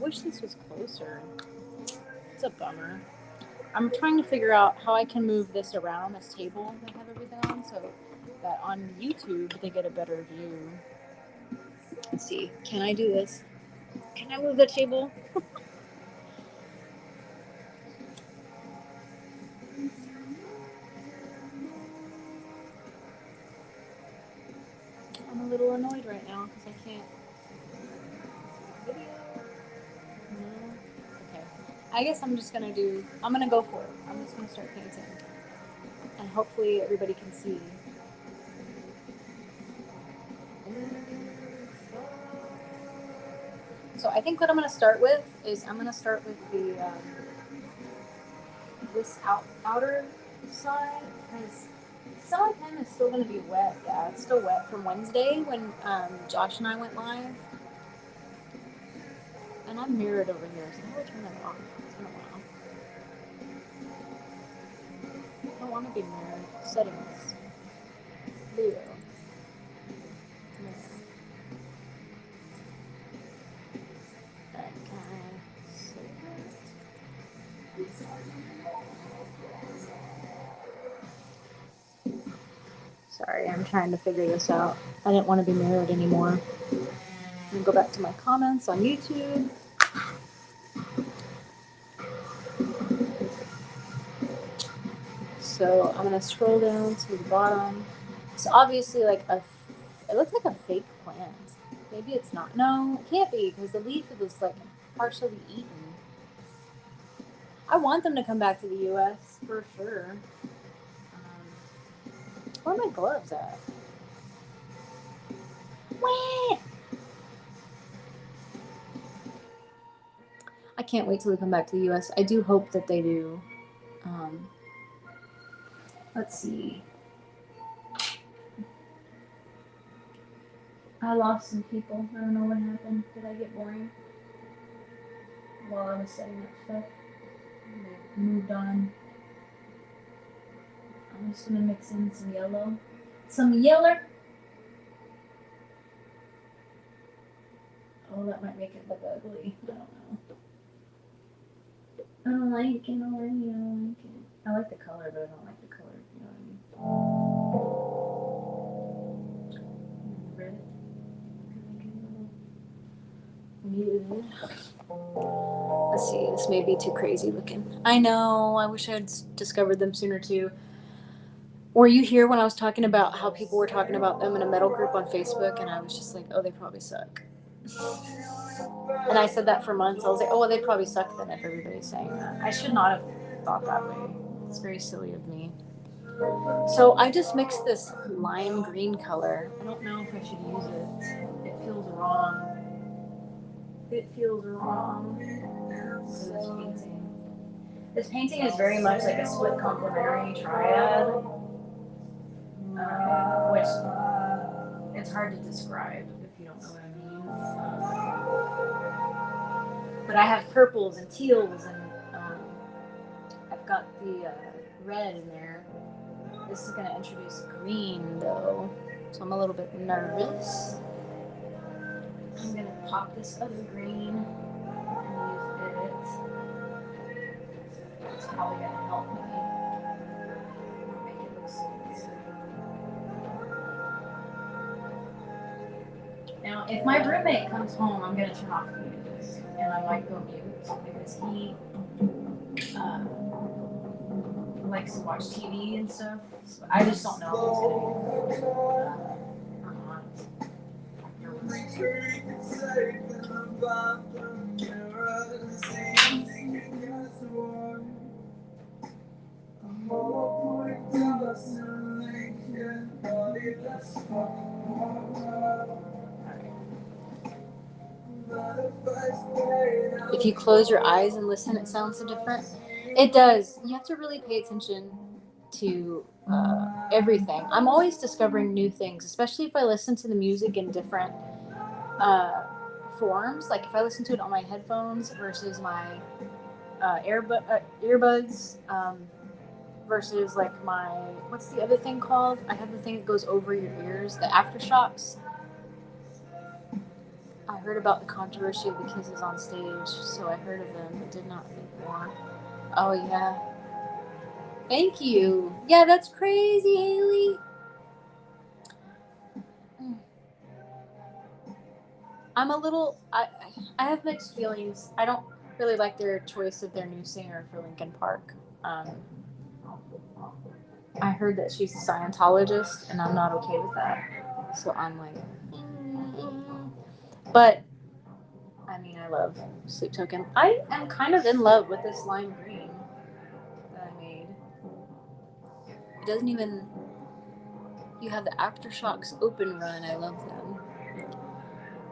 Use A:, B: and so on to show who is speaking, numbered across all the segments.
A: wish this was closer. It's a bummer. I'm trying to figure out how I can move this around this table that I have everything on so that on YouTube they get a better view. Let's see. Can I do this? Can I move the table? I'm a little annoyed right now because I can't. Video? No. Okay. I guess I'm just gonna do. I'm gonna go for it. I'm just gonna start painting, and hopefully everybody can see. So I think what I'm gonna start with is I'm gonna start with the this outer side because some of him is still gonna be wet. Yeah, it's still wet from Wednesday when Josh and I went live. And I'm mirrored over here, so I'm gonna turn that off. It's been a while. I don't want to be mirrored. Settings. Leo. Mirror. Alright, can I save it? Sorry, I'm trying to figure this out. I didn't want to be mirrored anymore. I'm gonna go back to my comments on YouTube. So I'm gonna scroll down to the bottom. It's obviously like it looks like a fake plant. Maybe it's not. No, it can't be because the leaf was like partially eaten. I want them to come back to the U.S. for sure. Where are my gloves at? Wah! I can't wait till they come back to the U.S. I do hope that they do. Let's see. I lost some people. I don't know what happened. Did I get boring while I was setting up stuff? They moved on. I'm just gonna mix in some yellow. Some yeller. Oh, that might make it look ugly. I don't know. I don't like it already. I don't like it. I like the color, but I don't like the color. You know what I mean? Red. Muted. Let's see. This may be too crazy looking. I know. I wish I had discovered them sooner too. Were you here when I was talking about how people were talking about them in a metal group on Facebook, and I was just like, oh, they probably suck. And I said that for months. I was like, oh, well, they probably suck then if everybody's saying that. I should not have thought that way. It's very silly of me. So I just mixed this lime green color. I don't know if I should use it. It feels wrong. It feels wrong for this painting. This painting is very much like a split complementary triad, which it's hard to describe if you don't know what I mean. But I have purples and teals, and I've got the red in there. This is going to introduce green, though, so I'm a little bit nervous. I'm going to pop this other green and use it. It's probably going to help me make it look smoother. Now, if my roommate comes home, I'm going to turn off the music, and I might go mute because he likes to watch TV and stuff. So I just don't know if it's going to be or not. If you close your eyes and listen, it sounds so different. It does. You have to really pay attention to everything. I'm always discovering new things, especially if I listen to the music in different forms. Like if I listen to it on my headphones versus my earbuds, versus like my, what's the other thing called? I have the thing that goes over your ears, the aftershocks. I heard about the controversy of the kisses on stage, so I heard of them, but did not think more. Oh, yeah. Thank you. Yeah, that's crazy, Haley. I'm a little. I have mixed feelings. I don't really like their choice of their new singer for Linkin Park. Um, I heard that she's a Scientologist, and I'm not okay with that. So I'm like, but I mean, I love Sleep Token. I am kind of in love with this lime green that I made. It doesn't even. You have the Aftershocks open run. I love them.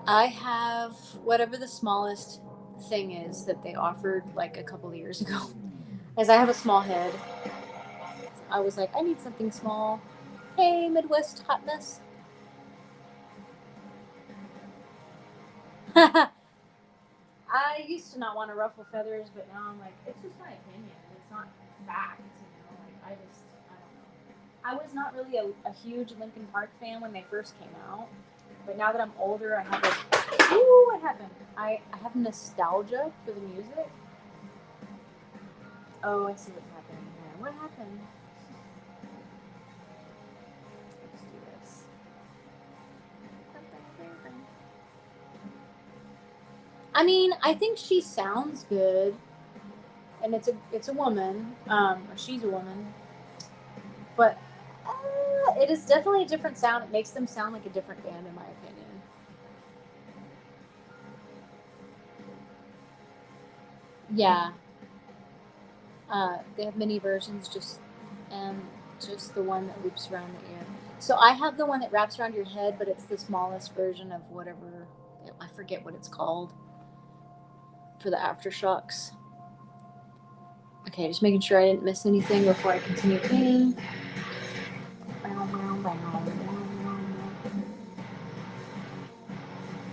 A: I have whatever the smallest thing is that they offered like a couple of years ago. As I have a small head, I was like, I need something small. Hey, Midwest hotness. I used to not want to ruffle feathers, but now I'm like, it's just my opinion. It's not fact, Like, I don't know. I was not really a huge Linkin Park fan when they first came out, but now that I'm older, I have like, ooh, what happened? I have nostalgia for the music. Oh, I see what's happening here. What happened? Let's do this. I mean, I think she sounds good, and it's a woman, or she's a woman, but it is definitely a different sound. It makes them sound like a different band, in my opinion. Yeah, they have many versions, just the one that loops around the ear. So I have the one that wraps around your head, but it's the smallest version of whatever. I forget what it's called for the Aftershocks. Okay, just making sure I didn't miss anything before I continue painting.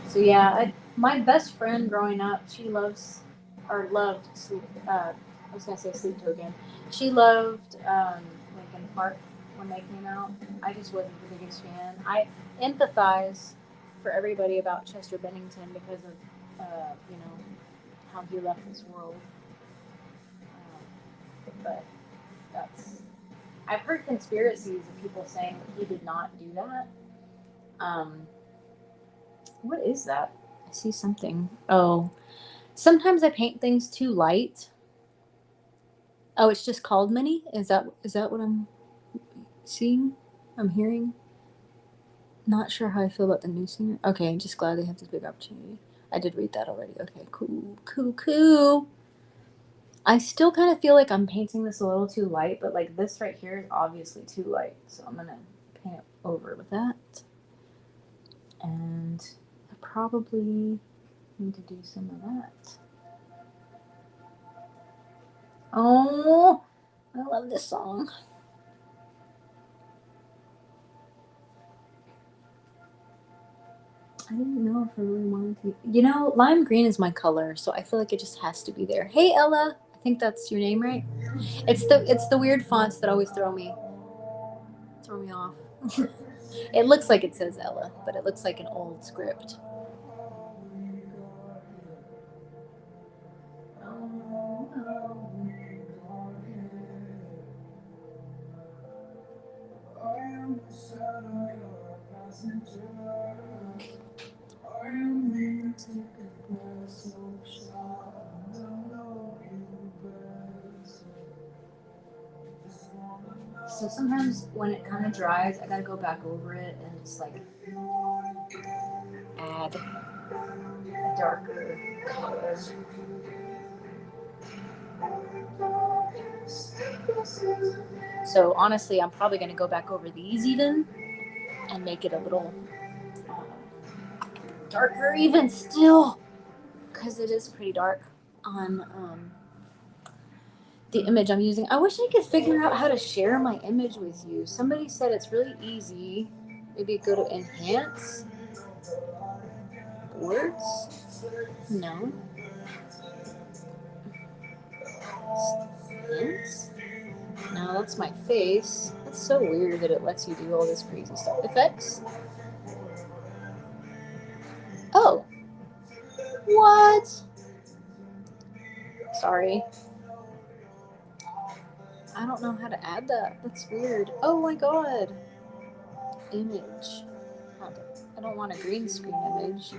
A: So yeah, my best friend growing up, she loves or loved Sleep. I was gonna say Sleep Token. She loved Linkin Park when they came out. I just wasn't the biggest fan. I empathize for everybody about Chester Bennington because of how he left this world. But that's I've heard conspiracies of people saying that he did not do that. Um, what is that? I see something. Oh, sometimes I paint things too light. Oh, it's just called Mini. Is that what I'm seeing? I'm hearing. Not sure how I feel about the new singer. Okay, I'm just glad they have this big opportunity. I did read that already. Okay, cool, cool, cool. I still kind of feel like I'm painting this a little too light, but like this right here is obviously too light, so I'm gonna paint it over with that. And I probably need to do some of that. Oh, I love this song. I didn't know if I really wanted to. Lime green is my color, so I feel like it just has to be there. Hey, Ella. I think that's your name, right? It's the weird fonts that always throw me off. It looks like it says Ella, but it looks like an old script. So sometimes when it kind of dries, I gotta go back over it and just like add a darker color. So honestly, I'm probably gonna go back over these even and make it a little darker even still, because it is pretty dark on the image I'm using. I wish I could figure out how to share my image with you. Somebody said it's really easy. Maybe go to enhance boards. No. Enhance. No, that's my face. That's so weird that it lets you do all this crazy stuff. Effects. Oh. What? Sorry. I don't know how to add that. That's weird. Oh my god. Image. I don't want a green screen image.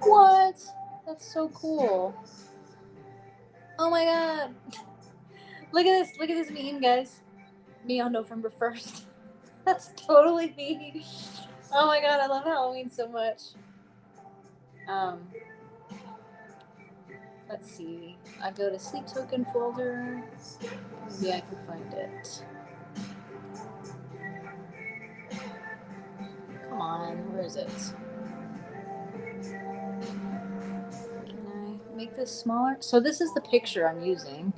A: What? That's so cool. Oh my god. Look at this. Look at this meme, guys. Me on November 1st. That's totally me. Oh my god, I love Halloween so much. Let's see. I go to sleep token folder. Maybe I can find it. Come on, where is it? Can I make this smaller? So this is the picture I'm using.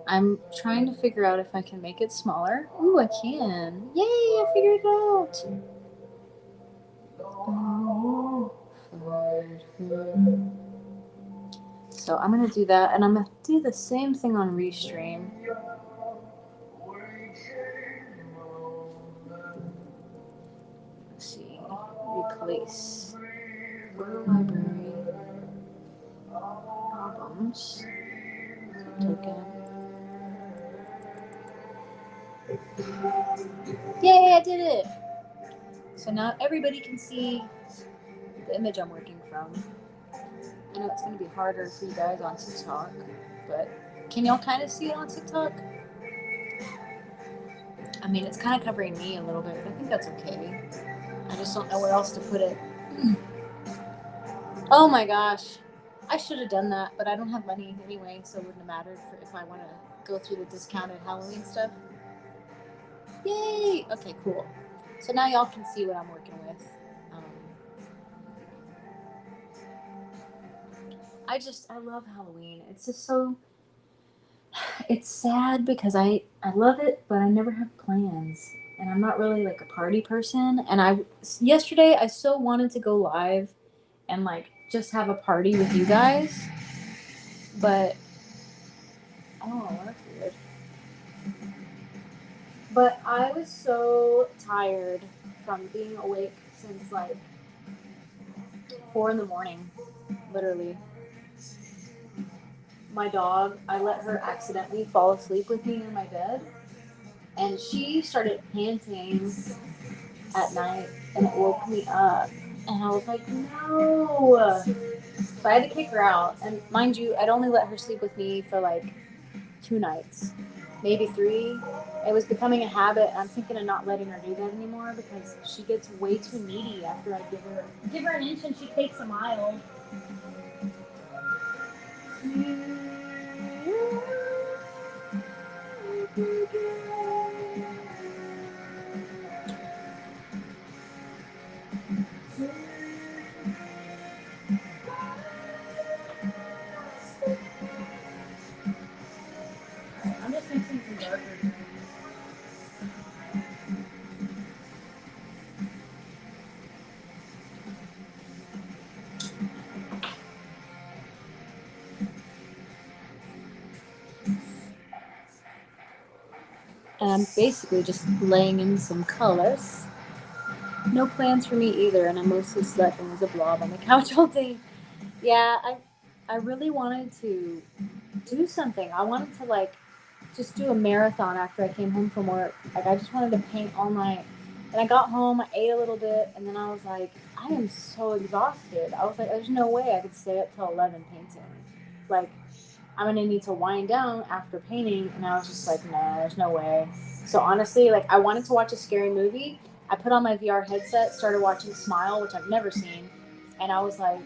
A: I'm trying to figure out if I can make it smaller. Ooh, I can. Yay, I figured it out. So I'm going to do that, and I'm going to do the same thing on Restream. Let's see. Replace. Photo library. Albums. Token. Yay, I did it! So now everybody can see the image I'm working from. I know it's going to be harder for you guys on TikTok, but can y'all kind of see it on TikTok? I mean, it's kind of covering me a little bit, but I think that's okay. I just don't know where else to put it. Oh my gosh. I should have done that, but I don't have money anyway, so it wouldn't have mattered if I want to go through the discounted Halloween stuff. Yay! Okay, cool. So now y'all can see what I'm working with. I love Halloween. It's just so, it's sad because I love it, but I never have plans. And I'm not really like a party person. And yesterday I so wanted to go live and like just have a party with you guys. But, oh, that's weird. But I was so tired from being awake since like 4 a.m, literally. My dog, I let her accidentally fall asleep with me in my bed, and she started panting at night, and it woke me up. And I was like, no. So I had to kick her out. And mind you, I'd only let her sleep with me for like 2 nights, maybe 3. It was becoming a habit, and I'm thinking of not letting her do that anymore because she gets way too needy after I give her an inch and she takes a mile. I'm just mixing some darker greens. And I'm basically just laying in some colors. No plans for me either, and I mostly slept and was a blob on the couch all day. Yeah, I really wanted to do something. I wanted to like just do a marathon after I came home from work. Like I just wanted to paint all night. And I got home, I ate a little bit, and then I was like, I am so exhausted. I was like, there's no way I could stay up till 11 painting. Like, I'm gonna need to wind down after painting, and I was just like, no, there's no way. So honestly, like I wanted to watch a scary movie. I put on my VR headset, started watching Smile, which I've never seen, and I was like,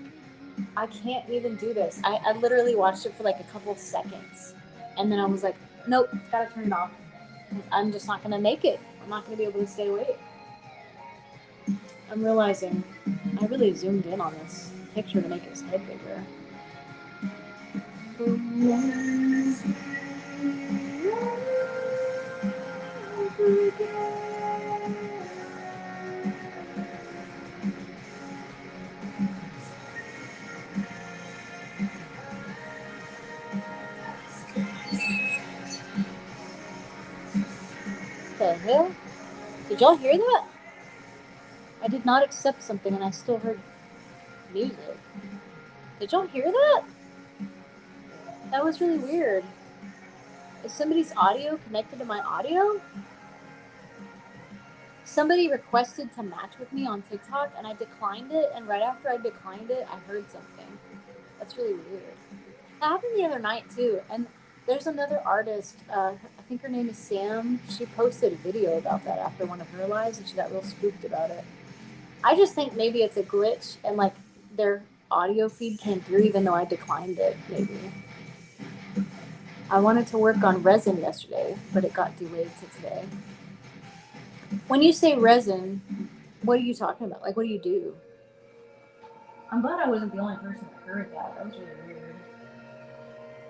A: I can't even do this. I literally watched it for like a couple of seconds, and then I was like, nope, gotta turn it off. I'm just not gonna make it. I'm not gonna be able to stay awake. I'm realizing I really zoomed in on this picture to make his head bigger. The hell? Did y'all hear that? I did not accept something and I still heard music. Did y'all hear that? That was really weird. Is somebody's audio connected to my audio? Somebody requested to match with me on TikTok and I declined it, and right after I declined it, I heard something. That's really weird. That happened the other night too, and there's another artist, I think her name is Sam. She posted a video about that after one of her lives and she got real spooked about it. I just think maybe it's a glitch and like their audio feed came through even though I declined it, maybe. I wanted to work on resin yesterday, but it got delayed to today. When you say resin, what are you talking about? Like, what do you do? I'm glad I wasn't the only person that heard that. That was really weird.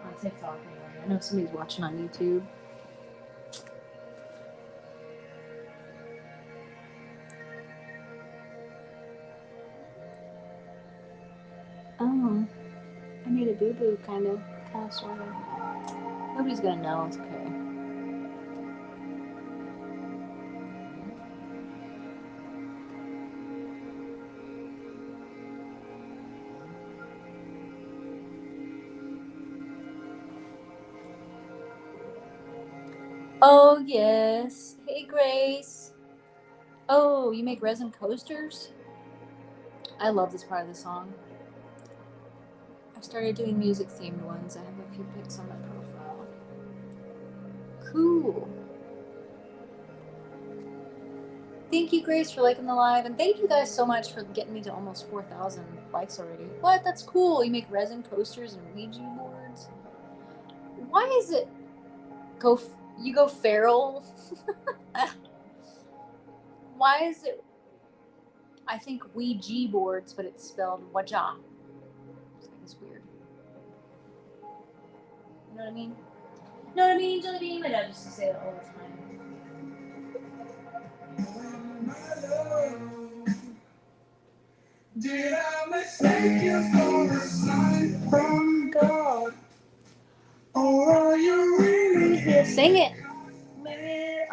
A: On TikTok, anyway. I know somebody's watching on YouTube. Oh, I made a boo-boo, kind of, sort of. Nobody's gonna know. It's okay. Oh, yes. Hey, Grace. Oh, you make resin coasters? I love this part of the song. I started doing music-themed ones. I have a few pics on my profile. Cool. Thank you, Grace, for liking the live. And thank you guys so much for getting me to almost 4,000 likes already. What? That's cool. You make resin coasters and Ouija boards? Why is it... You go feral? Why is it... I think Ouija boards, but it's spelled Waja. It's weird. You know what I mean? You know what I mean, Jelly Bean? My dad used to say that all the time. Did I mistake you for a sign from God? Or are you really here? Sing it! Maybe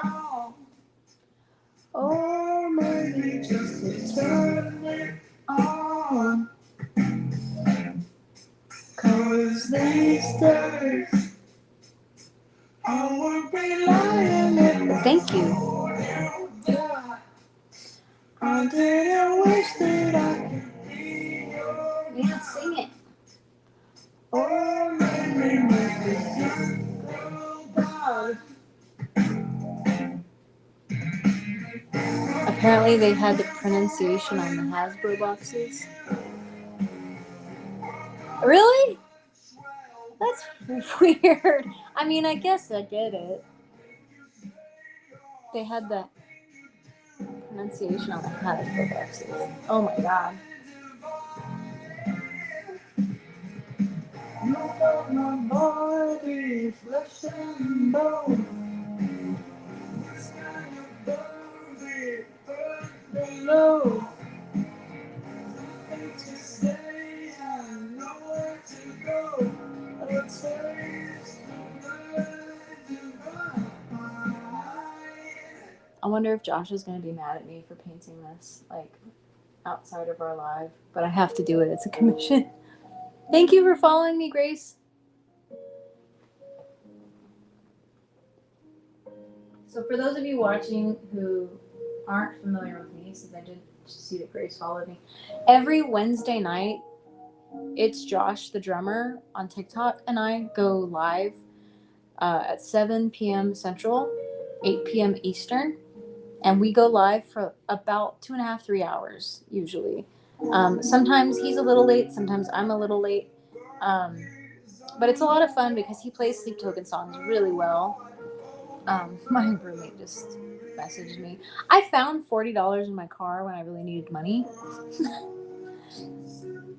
A: or maybe just to turn it on. 'Cause these days I won't be lying if thank you. I didn't wish that I could be your... Yeah, sing it. Or maybe make a young girl bad. Apparently they had the pronunciation on the Hasbro boxes. Really? That's weird. I mean, I guess I get it. They had the pronunciation on the Hasbro boxes. Oh my god. My body, flesh and bone. This kind of body, below. To say I know where to go. A taste I wonder if Josh is going to be mad at me for painting this, like, outside of our live. But I have to do it. It's a commission. Thank you for following me, Grace. So for those of you watching who aren't familiar with me, since I did see that Grace followed me, every Wednesday night, it's Josh, the drummer, on TikTok, and I go live at 7 p.m. Central, 8 p.m. Eastern. And we go live for about 2.5, 3 hours, usually. Sometimes he's a little late, sometimes I'm a little late. But it's a lot of fun because he plays Sleep Token songs really well. My roommate just messaged me. I found $40 in my car when I really needed money.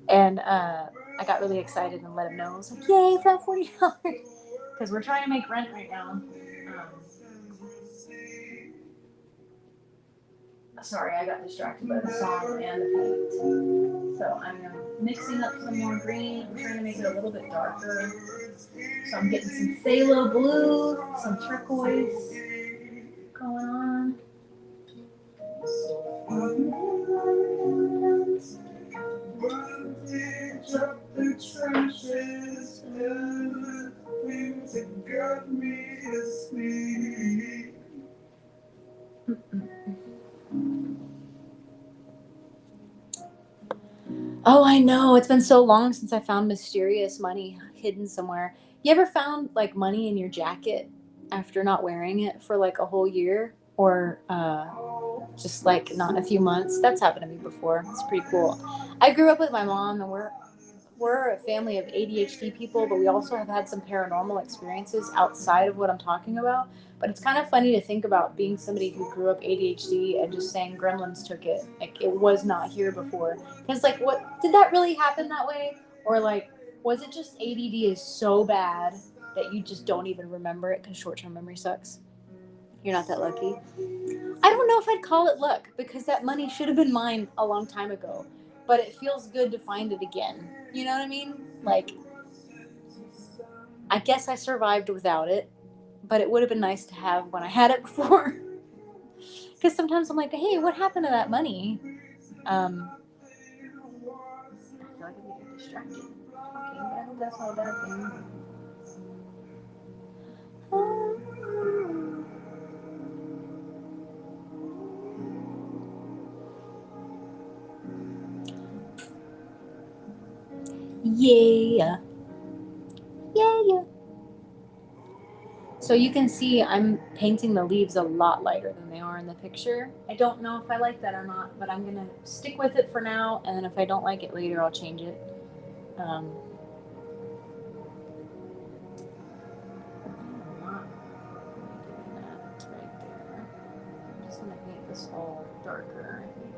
A: And I got really excited and let him know. I was like, yay, I found $40. Because we're trying to make rent right now. Sorry, I got distracted by the song and the paint. So I'm mixing up some more green. I'm trying to make it a little bit darker. So I'm getting some phthalo blue, some turquoise going on. Oh, I know. It's been so long since I found mysterious money hidden somewhere. You ever found like money in your jacket after not wearing it for like a whole year or just like not a few months? That's happened to me before. It's pretty cool. I grew up with my mom and we're a family of ADHD people, but we also have had some paranormal experiences outside of what I'm talking about. But it's kind of funny to think about being somebody who grew up ADHD and just saying gremlins took it. Like it was not here before. Because, like, what did that really happen that way? Or, like, was it just ADD is so bad that you just don't even remember it because short term memory sucks? You're not that lucky. I don't know if I'd call it luck because that money should have been mine a long time ago. But it feels good to find it again. You know what I mean? Like, I guess I survived without it, but it would have been nice to have when I had it before. Because sometimes I'm like, hey, what happened to that money? I feel like I'm getting distracted. Okay, but I hope that's not a bad thing. Yeah. Yeah, yeah. So you can see I'm painting the leaves a lot lighter than they are in the picture. I don't know if I like that or not, but I'm going to stick with it for now, and then if I don't like it later, I'll change it. I'm not doing that right there. I'm just going to paint this all darker, I think.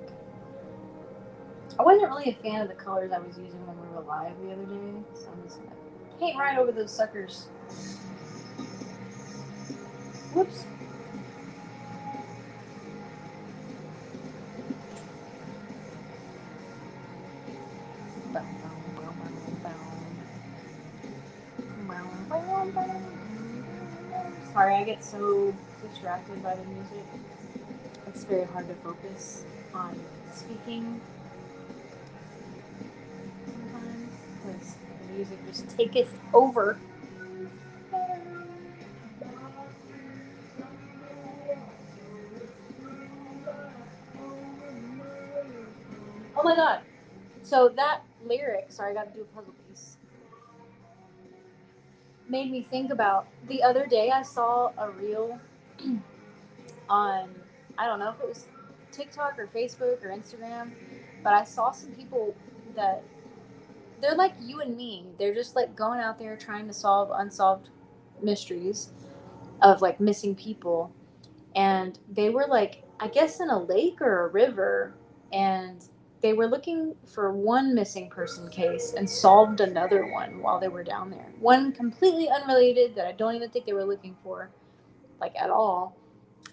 A: I wasn't really a fan of the colors I was using when we were live the other day, so I'm just going to paint right over those suckers. Whoops. Sorry, I get so distracted by the music. It's very hard to focus on speaking sometimes because the music just taketh over. Oh my god. So that lyric, sorry, I gotta do a puzzle piece, made me think about the other day I saw a reel on, I don't know if it was TikTok or Facebook or Instagram, but I saw some people that they're like you and me. They're just like going out there trying to solve unsolved mysteries of like missing people. And they were like, I guess in a lake or a river, and they were looking for one missing person case and solved another one while they were down there. One completely unrelated that I don't even think they were looking for, like at all.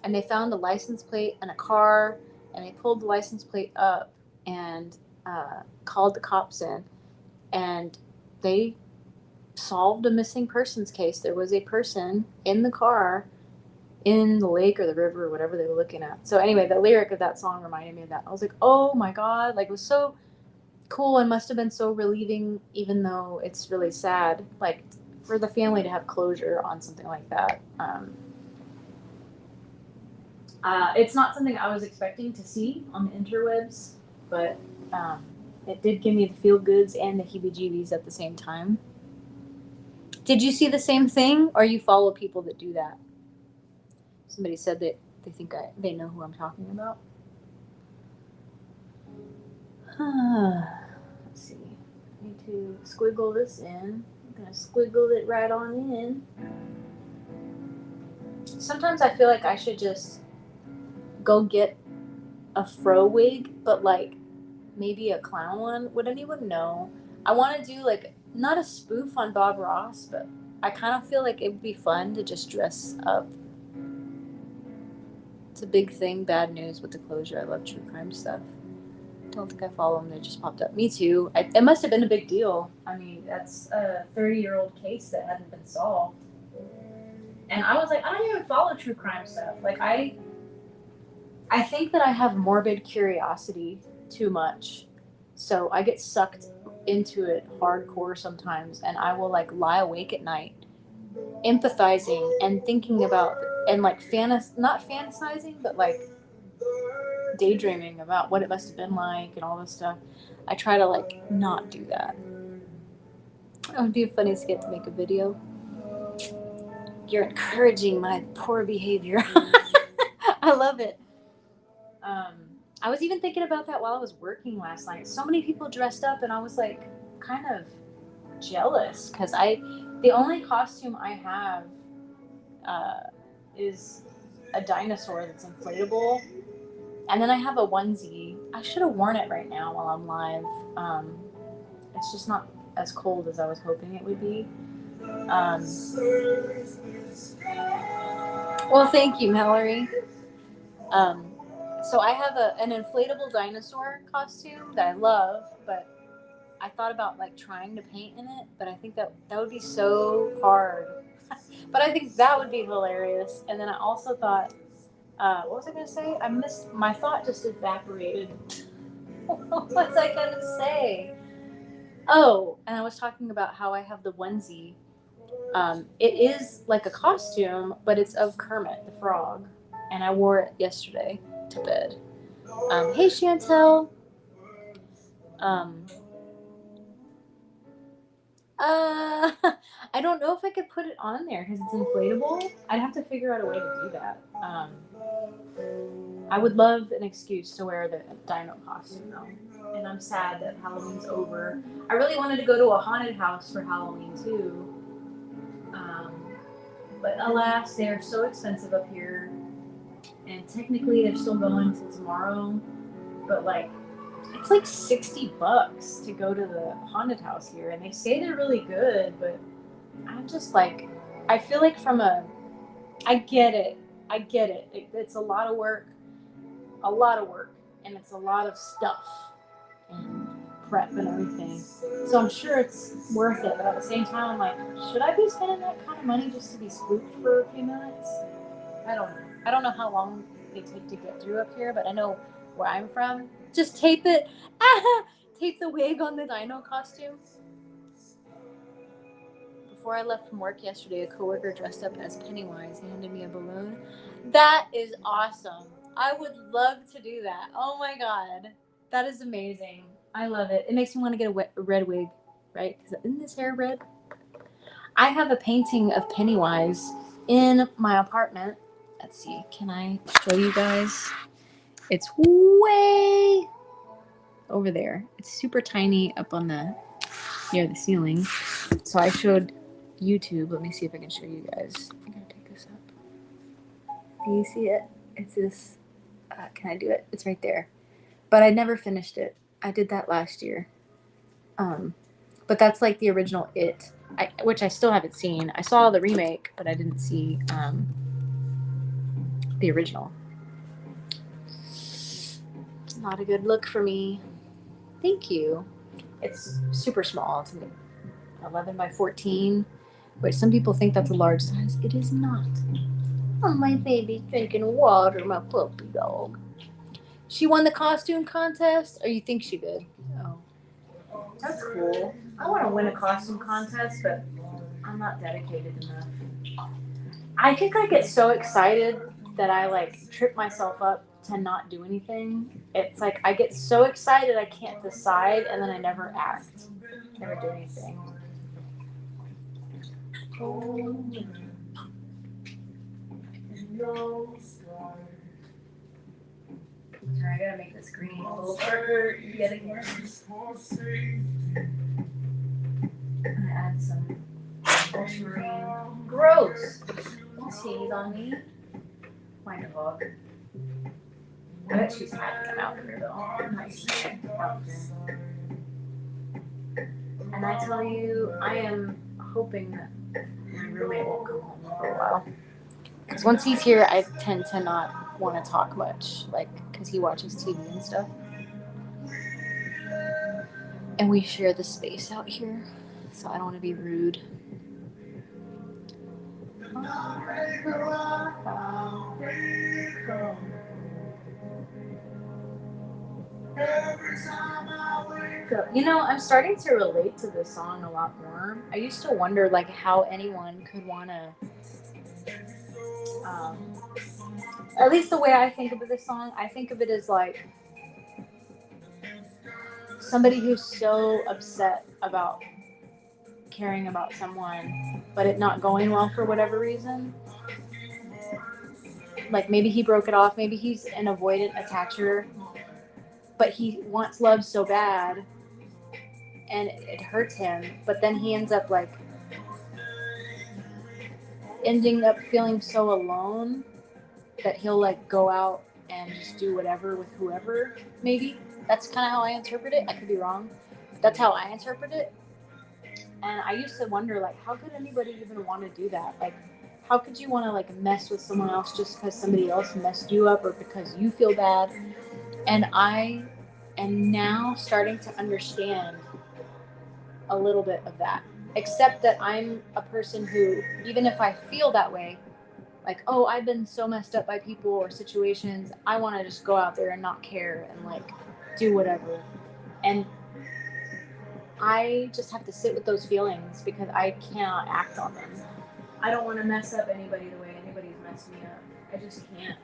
A: And they found a license plate and a car, and they pulled the license plate up and called the cops in, and they solved a missing persons case. There was a person in the car in the lake or the river or whatever they were looking at. So anyway, the lyric of that song reminded me of that. I was like, oh my god, like it was so cool and must have been so relieving, even though it's really sad. Like for the family to have closure on something like that. It's not something I was expecting to see on the interwebs, but it did give me the feel goods and the heebie-jeebies at the same time. Did you see the same thing, or you follow people that do that? Somebody said that they think they know who I'm talking about. Let's see. I need to squiggle this in. I'm gonna squiggle it right on in. Sometimes I feel like I should just go get a fro wig, but like maybe a clown one. Would anyone know? I want to do like not a spoof on Bob Ross, but I kind of feel like it would be fun to just dress up. It's a big thing. Bad news with the closure. I love true crime stuff. Don't think I follow them. They just popped up. Me too. It must have been a big deal. I mean, that's a 30-year-old case that hadn't been solved. And I was like, I don't even follow true crime stuff. Like I think that I have morbid curiosity too much. So I get sucked into it hardcore sometimes, and I will like lie awake at night empathizing and thinking about and like not fantasizing, but like daydreaming about what it must have been like and all this stuff. I try to like not do that. It would be a funny skit to make a video. You're encouraging my poor behavior. I love it. Um, I was even thinking about that while I was working last night. So many people dressed up, and I was like, kind of jealous because the only costume I have is a dinosaur that's inflatable, and then I have a onesie. I should have worn it right now while I'm live. It's just not as cold as I was hoping it would be. Well, thank you, Mallory. So I have an inflatable dinosaur costume that I love, but I thought about like trying to paint in it, but I think that would be so hard. But I think that would be hilarious. And then I also thought, what was I gonna say? I missed my thought, just evaporated. What was I gonna say? Oh, and I was talking about how I have the onesie. It is like a costume, but it's of Kermit the Frog, and I wore it yesterday to bed. Hey Chantel. I don't know if I could put it on there because it's inflatable. I'd have to figure out a way to do that. I would love an excuse to wear the dino costume though. And I'm sad that Halloween's over. I really wanted to go to a haunted house for Halloween too. But alas, they are so expensive up here. And technically they're still going until tomorrow. But like, it's like $60 to go to the haunted house here. And they say they're really good, but I'm just like, I feel like I get it. It's a lot of work, and it's a lot of stuff and prep and everything. So I'm sure it's worth it, but at the same time, I'm like, should I be spending that kind of money just to be spooked for a few minutes? I don't know. I don't know how long they take to get through up here, but I know where I'm from. Just tape it. Tape the wig on the dino costume. Before I left from work yesterday, a coworker dressed up as Pennywise handed me a balloon. That is awesome. I would love to do that. Oh my god. That is amazing. I love it. It makes me want to get a red wig, right? Because isn't this hair red? I have a painting of Pennywise in my apartment. Let's see. Can I show you guys? It's way over there. It's super tiny up on near the ceiling. So I showed YouTube. Let me see if I can show you guys. I'm gonna take this up. Do you see it? It's this. Can I do it? It's right there. But I never finished it. I did that last year. But that's like the original It, which I still haven't seen. I saw the remake, but I didn't see the original. Not a good look for me. Thank you. It's super small. It's 11 by 14, which some people think that's a large size. It is not. Oh, my baby's drinking water, my puppy dog. She won the costume contest, or you think she did? Oh, that's cool. I want to win a costume contest, but I'm not dedicated enough. I think I get so excited that I like trip myself up to not do anything. It's like I get so excited I can't decide, and then I never act, never do anything. Sorry, I gotta make this green a little darker yet again. I'm gonna add some ultramarine. Gross! Don't sneeze on me. Why the fuck? I bet she's having them out here though. And I tell you, I am hoping that my roommate won't come home for a while. Because once he's here, I tend to not want to talk much, like, because he watches TV and stuff. And we share the space out here, so I don't want to be rude. So, you know, I'm starting to relate to this song a lot more. I used to wonder, like, how anyone could want to, at least the way I think of this song, I think of it as, like, somebody who's so upset about caring about someone, but it not going well for whatever reason. Like maybe he broke it off, maybe he's an avoidant attacher, but he wants love so bad and it hurts him, but then he ends up like ending up feeling so alone that he'll like go out and just do whatever with whoever. Maybe that's kind of how I interpret it. I could be wrong, but that's how I interpret it. And I used to wonder, like, how could anybody even want to do that? Like, how could you want to like mess with someone else just because somebody else messed you up or because you feel bad? And I am now starting to understand a little bit of that, except that I'm a person who, even if I feel that way, like, oh, I've been so messed up by people or situations, I want to just go out there and not care and like do whatever. And I just have to sit with those feelings because I cannot act on them. I don't want to mess up anybody the way anybody's messed me up. I just can't.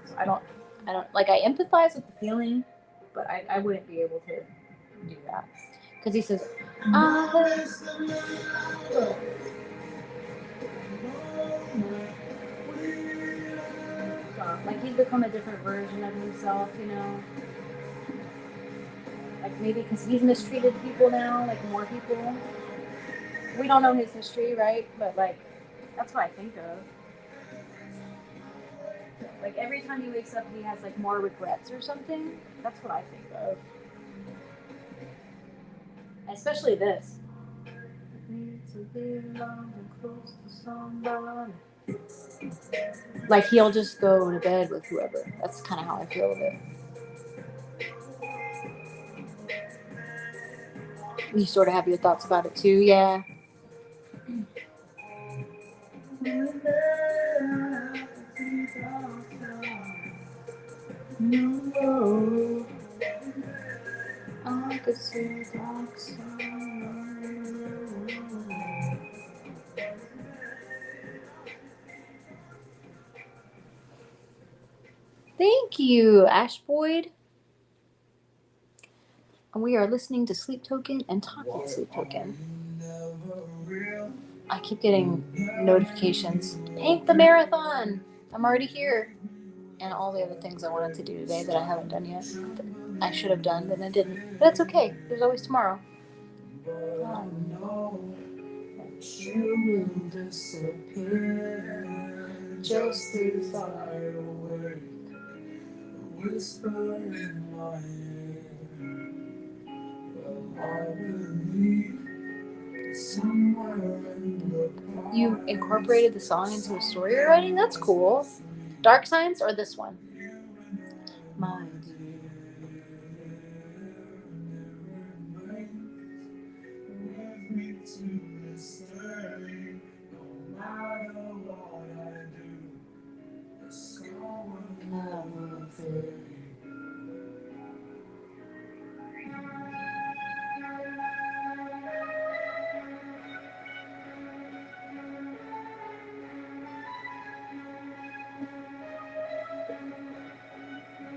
A: So I don't like, I empathize with the feeling, but I wouldn't be able to do that. Because he says, like he's become a different version of himself, you know? Like maybe because he's mistreated people now, like more people. We don't know his history, right? But like, that's what I think of. Like every time he wakes up, he has like more regrets or something. That's what I think of. Especially this. Like he'll just go to bed with whoever. That's kind of how I feel of it. You sort of have your thoughts about it too, yeah. No, I could see dark side. Thank you, Ash Boyd. And we are listening to Sleep Token and talking Sleep Token. I keep getting notifications. Paint the marathon! I'm already here. And all the other things I wanted to do today that I haven't done yet. That I should have done, but I didn't. But it's okay. There's always tomorrow. I know that you will disappear just as I awake, whisper in my ear. Well, I believe somewhere in the past. You incorporated the song into a story you're writing? That's cool. Dark Signs or this one? My dear, with me to this day, no matter what I do, the scar will never fade.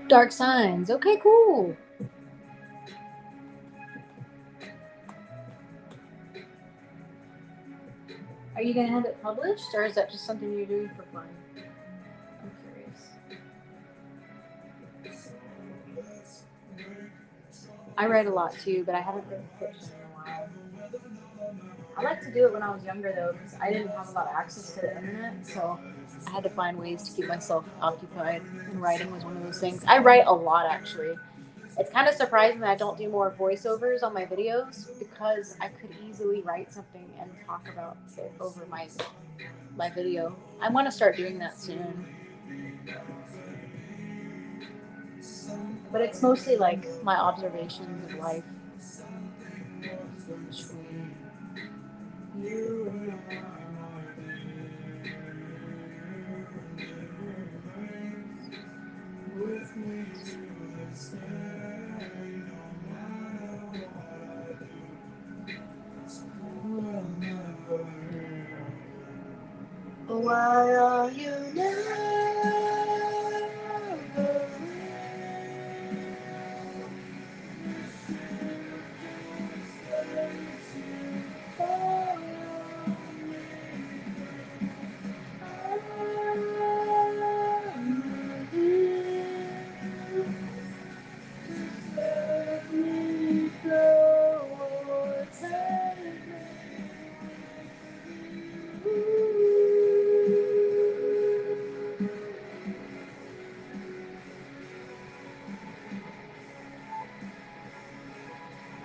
A: Dark Signs. Okay, cool. Are you going to have it published, or is that just something you're doing for fun? I'm curious. I write a lot too, but I haven't written fiction in a while. I like to do it when I was younger though, because I didn't have a lot of access to the internet, so I had to find ways to keep myself occupied, and writing was one of those things. I write a lot actually. It's kind of surprising that I don't do more voiceovers on my videos, because I could easily write something and talk about it over my video. I want to start doing that soon. But it's mostly like my observations of life. Why are you never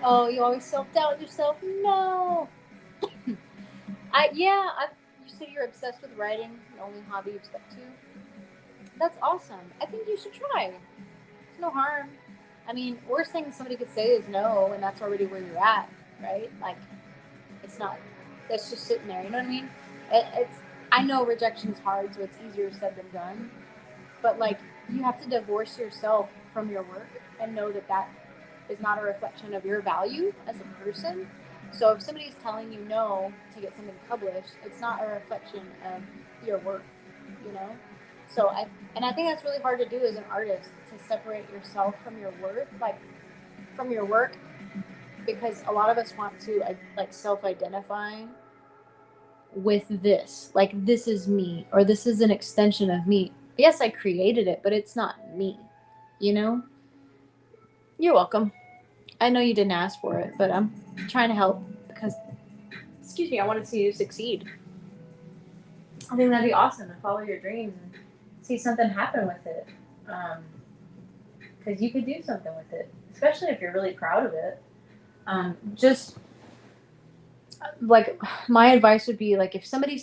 A: Oh, you always self-doubt yourself? No. You say you're obsessed with writing, the only hobby you've stuck to. That's awesome. I think you should try. There's no harm. I mean, worst thing somebody could say is no, and that's already where you're at, right? Like, it's not. That's just sitting there. You know what I mean? It's. I know rejection's hard, so it's easier said than done. But like, you have to divorce yourself from your work and know that that is not a reflection of your value as a person. So if somebody's telling you no to get something published, it's not a reflection of your worth, you know? So I think that's really hard to do as an artist, to separate yourself from your worth, like from your work, because a lot of us want to like self-identify with this. Like, this is me, or this is an extension of me. Yes, I created it, but it's not me, you know? You're welcome. I know you didn't ask for it, but I'm trying to help because, excuse me, I want to see you succeed. I think that'd be awesome to follow your dreams and see something happen with it. Because you could do something with it, especially if you're really proud of it. Just like, my advice would be, like, if somebody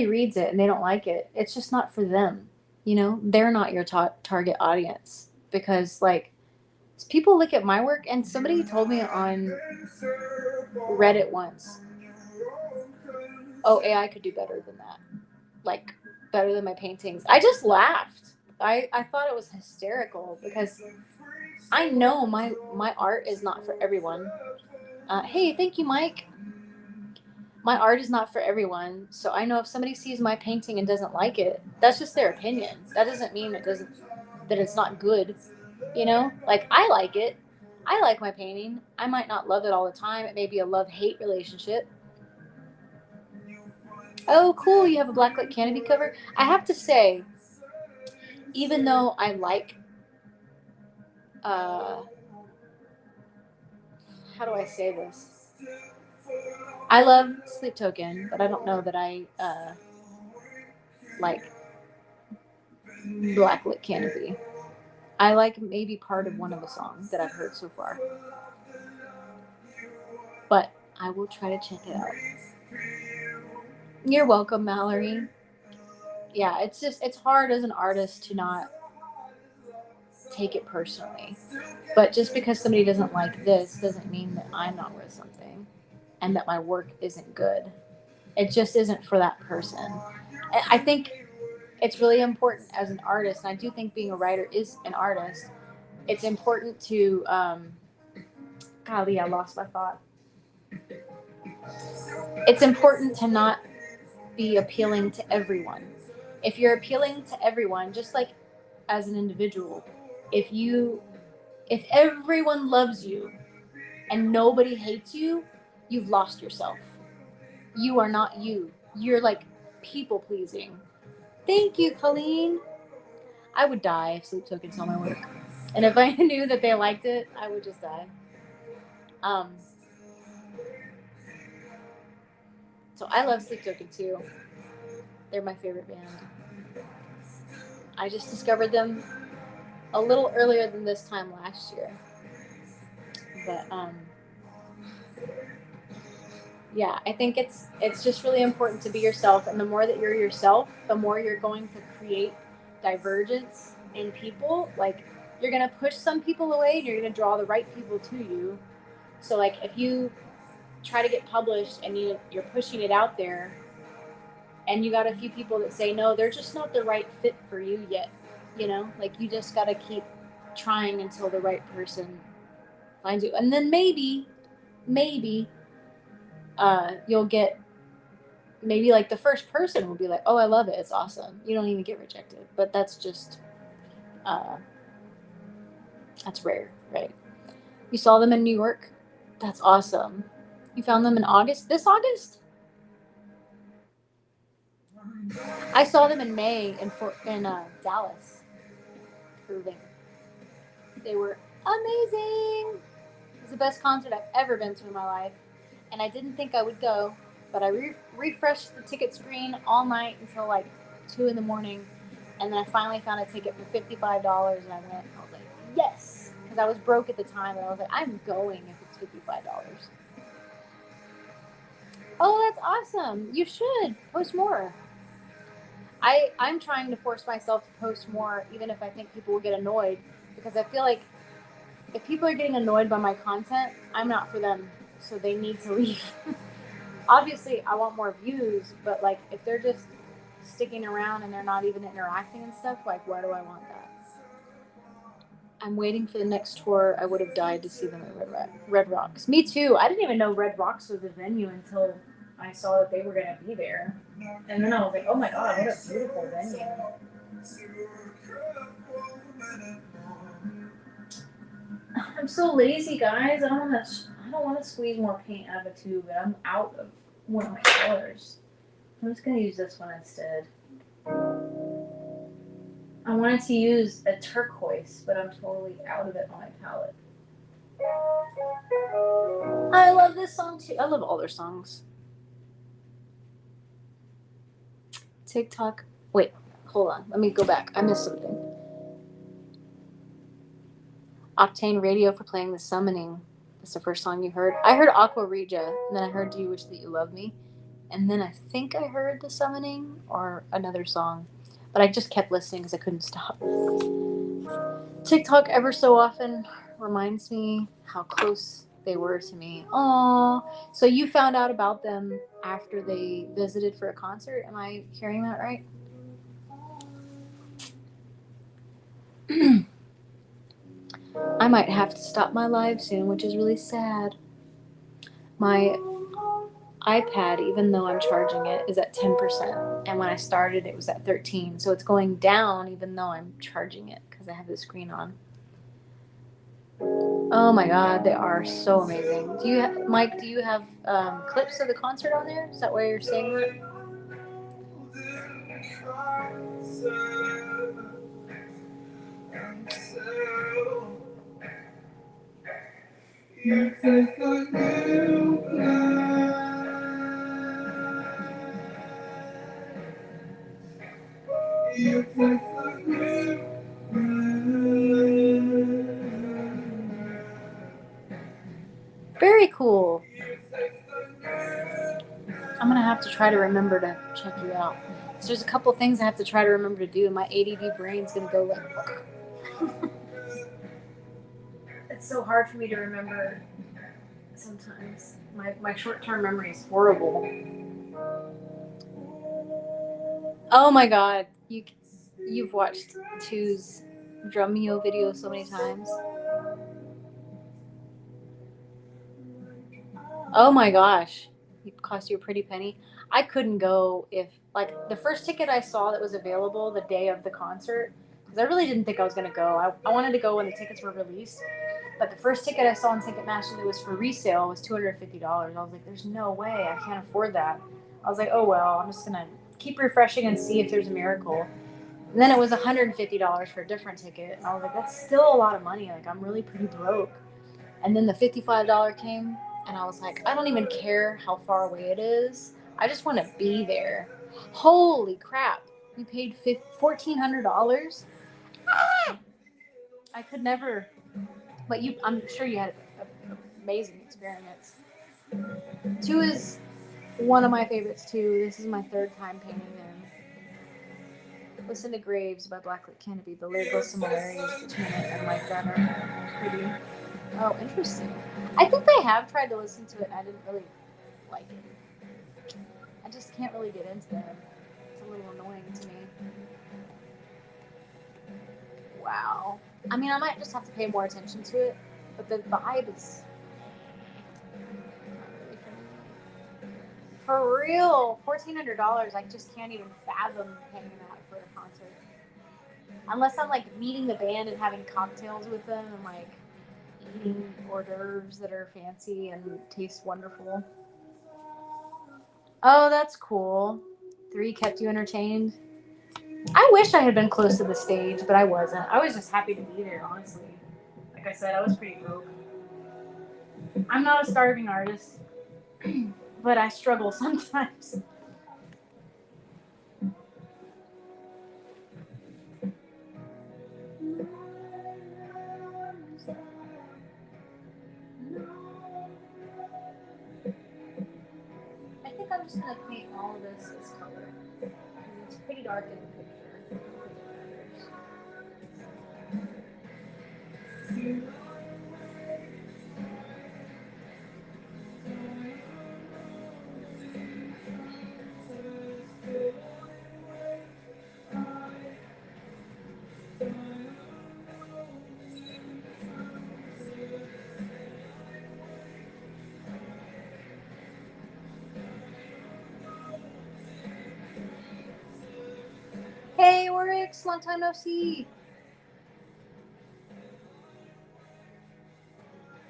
A: reads it and they don't like it, it's just not for them. You know, they're not your target audience, because like, people look at my work, and somebody told me on Reddit once, oh, AI could do better than that, like better than my paintings. I just laughed. I thought it was hysterical, because I know my art is not for everyone. Hey, thank you, Mike. My art is not for everyone, so I know if somebody sees my painting and doesn't like it, that's just their opinion. That doesn't mean that it's not good. You know, like, I like it. I like my painting. I might not love it all the time. It may be a love-hate relationship. Oh, cool! You have a Blacklit Canopy cover. I have to say, even though I like, uh, how do I say this? I love Sleep Token, but I don't know that I like Blacklit Canopy. I like maybe part of one of the songs that I've heard so far, but I will try to check it out. You're welcome, Mallory. Yeah, it's hard as an artist to not take it personally. But just because somebody doesn't like this doesn't mean that I'm not worth something and that my work isn't good. It just isn't for that person. And I think it's really important as an artist, and I do think being a writer is an artist. It's important to, golly, I lost my thought. It's important to not be appealing to everyone. If you're appealing to everyone, just like as an individual, if you if everyone loves you and nobody hates you, you've lost yourself. You are not you. You're like people pleasing. Thank you, Colleen. I would die if Sleep Token saw my work. And if I knew that they liked it, I would just die. Um, so I love Sleep Token too. They're my favorite band. I just discovered them a little earlier than this time last year. But yeah, I think it's just really important to be yourself, and the more that you're yourself, the more you're going to create divergence in people. Like, you're gonna push some people away, and you're gonna draw the right people to you. So like, if you try to get published and you're pushing it out there, and you got a few people that say no, they're just not the right fit for you yet. You know, like, you just gotta keep trying until the right person finds you, and then maybe you'll get, maybe like the first person will be like, oh, I love it, it's awesome. You don't even get rejected, but that's just uh, that's rare, right? You saw them in New York. That's awesome. You found them in August. This August, I saw them in May in Dallas, Irving. They were amazing. It was the best concert I've ever been to in my life, and I didn't think I would go, but I refreshed the ticket screen all night until like 2 in the morning, and then I finally found a ticket for $55, and I went. I was like, yes, because I was broke at the time, and I was like, I'm going if it's $55. Oh, that's awesome. You should post more. I'm trying to force myself to post more, even if I think people will get annoyed, because I feel like if people are getting annoyed by my content, I'm not for them, so they need to leave. Obviously, I want more views, but like if they're just sticking around and they're not even interacting and stuff, like why do I want that? I'm waiting for the next tour. I would have died to see them at Red Rocks. Me too. I didn't even know Red Rocks was a venue until I saw that they were going to be there. And then I was like, oh my God, what a beautiful venue. I'm so lazy, guys. I don't want to squeeze more paint out of a tube, but I'm out of one of my colors. I'm just going to use this one instead. I wanted to use a turquoise, but I'm totally out of it on my palette. I love this song too. I love all their songs. TikTok. Wait, hold on. Let me go back. I missed something. Octane Radio for playing The Summoning. That's the first song you heard. I heard Aqua Regia, and then I heard Do You Wish That You Loved Me. And then I think I heard The Summoning or another song. But I just kept listening because I couldn't stop. TikTok ever so often reminds me how close they were to me. Aww. So you found out about them after they visited for a concert? Am I hearing that right? I might have to stop my live soon, which is really sad. My iPad, even though I'm charging it, is at 10%. And when I started, it was at 13%. So it's going down even though I'm charging it because I have the screen on. Oh my God, they are so amazing. Mike, do you have clips of the concert on there? Is that why you're saying that? Very cool. I'm gonna have to try to remember to check you out. So there's a couple things I have to try to remember to do. My ADD brain's gonna go like. It's so hard for me to remember sometimes. My short-term memory is horrible. Oh my God, you've watched Two's Drumeo video so many times. Oh my gosh, it cost you a pretty penny. I couldn't go if like the first ticket I saw that was available the day of the concert, because I really didn't think I was gonna go. I wanted to go when the tickets were released, but the first ticket I saw on Ticketmaster that was for resale was $250. I was like, there's no way, I can't afford that. I was like, oh well, I'm just gonna keep refreshing and see if there's a miracle. And then it was $150 for a different ticket, and I was like, that's still a lot of money. Like I'm really pretty broke. And then the $55 came, and I was like, I don't even care how far away it is. I just want to be there. Holy crap! We paid $1,400. I could never. But I'm sure you had an amazing experience. Two is one of my favorites too. This is my third time painting them. Listen to Graves by Blacklit Canopy. The lyrical similarities between it and Mike that are pretty. Oh, interesting. I think they have tried to listen to it, and I didn't really like it. I just can't really get into them. It's a little annoying to me. Wow. I mean, I might just have to pay more attention to it, but the vibe is for real. $1,400. I just can't even fathom paying that for a concert. Unless I'm like meeting the band and having cocktails with them and like eating hors d'oeuvres that are fancy and taste wonderful. Oh, that's cool. 3 kept you entertained. I wish I had been close to the stage, but I wasn't. I was just happy to be there, honestly. Like I said, I was pretty broke. I'm not a starving artist, but I struggle sometimes. dark in the picture. Hey, Oryx, long time no see.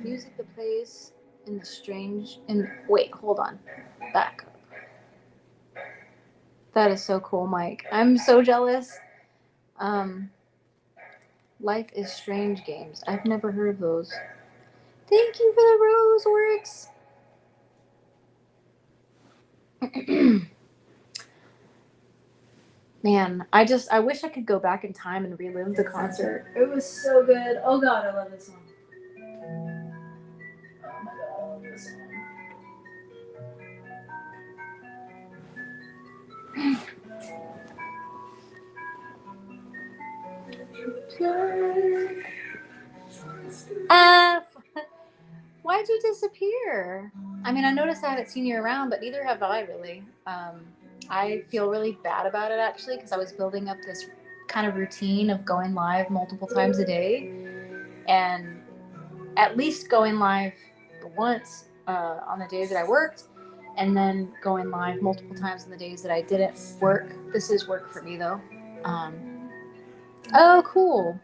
A: Music that plays in the strange. Wait, hold on. Back up. That is so cool, Mike. I'm so jealous. Life is Strange games. I've never heard of those. Thank you for the rose, Oryx. Man, I wish I could go back in time and relive the concert. It was so good. Oh god, I love this song. Oh my god, I love this song. Why'd you disappear? I mean, I noticed I haven't seen you around, but neither have I really. I feel really bad about it actually because I was building up this kind of routine of going live multiple times a day, and at least going live once on the days that I worked, and then going live multiple times on the days that I didn't work. This is work for me though. Oh, cool.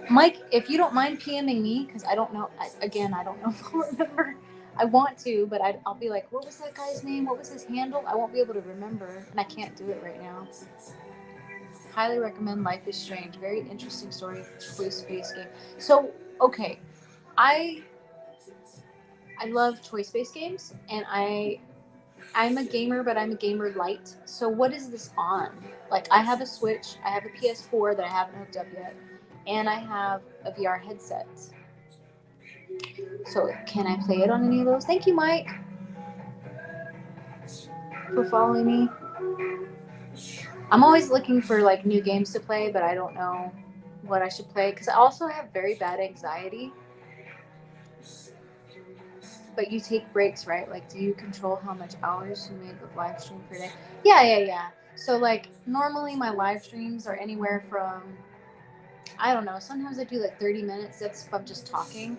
A: Mike, if you don't mind PMing me, because I don't know, I don't know if I'll remember. I want to, but I'll be like, what was that guy's name? What was his handle? I won't be able to remember, and I can't do it right now. Highly recommend Life is Strange. Very interesting story, choice-based game. So, okay, I love choice-based games, and I'm a gamer, but I'm a gamer light. So what is this on? Like, I have a Switch, I have a PS4 that I haven't hooked up yet, and I have a VR headset. So can I play it on any of those? Thank you, Mike, for following me. I'm always looking for like new games to play, but I don't know what I should play because I also have very bad anxiety. But you take breaks, right? Like, do you control how much hours you make of live stream per day? Yeah. So like normally my live streams are anywhere from, I don't know, sometimes I do like 30 minutes. That's if I'm just talking.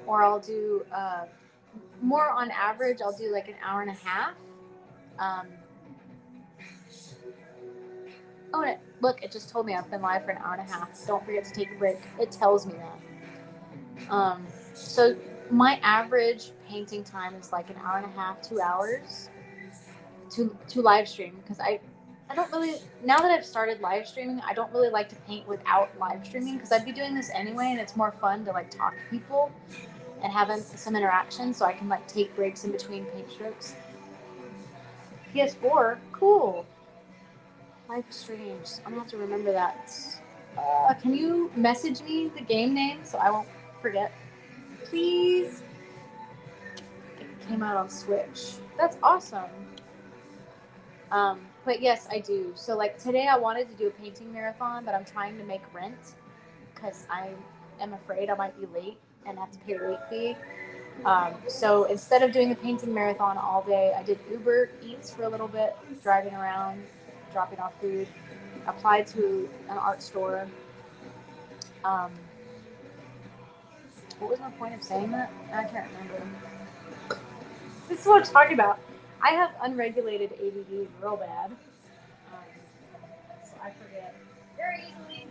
A: Or I'll do more on average, I'll do like an hour and a half. Look, it just told me I've been live for an hour and a half. Don't forget to take a break. It tells me that. So my average painting time is like an hour and a half, 2 hours to live stream because I don't really, now that I've started live streaming, I don't really like to paint without live streaming because I'd be doing this anyway, and it's more fun to like talk to people and have some interaction, so I can like take breaks in between paint strokes. PS4, cool. Life is Strange. I'm gonna have to remember that. Can you message me the game name so I won't forget, please? It came out on Switch. That's awesome. But yes, I do. So like today, I wanted to do a painting marathon, but I'm trying to make rent because I am afraid I might be late and have to pay a late fee. So instead of doing the painting marathon all day, I did Uber Eats for a little bit, driving around, dropping off food. Applied to an art store. What was my point of saying that? I can't remember. This is what I'm talking about. I have unregulated ADD real bad. So I forget very easily.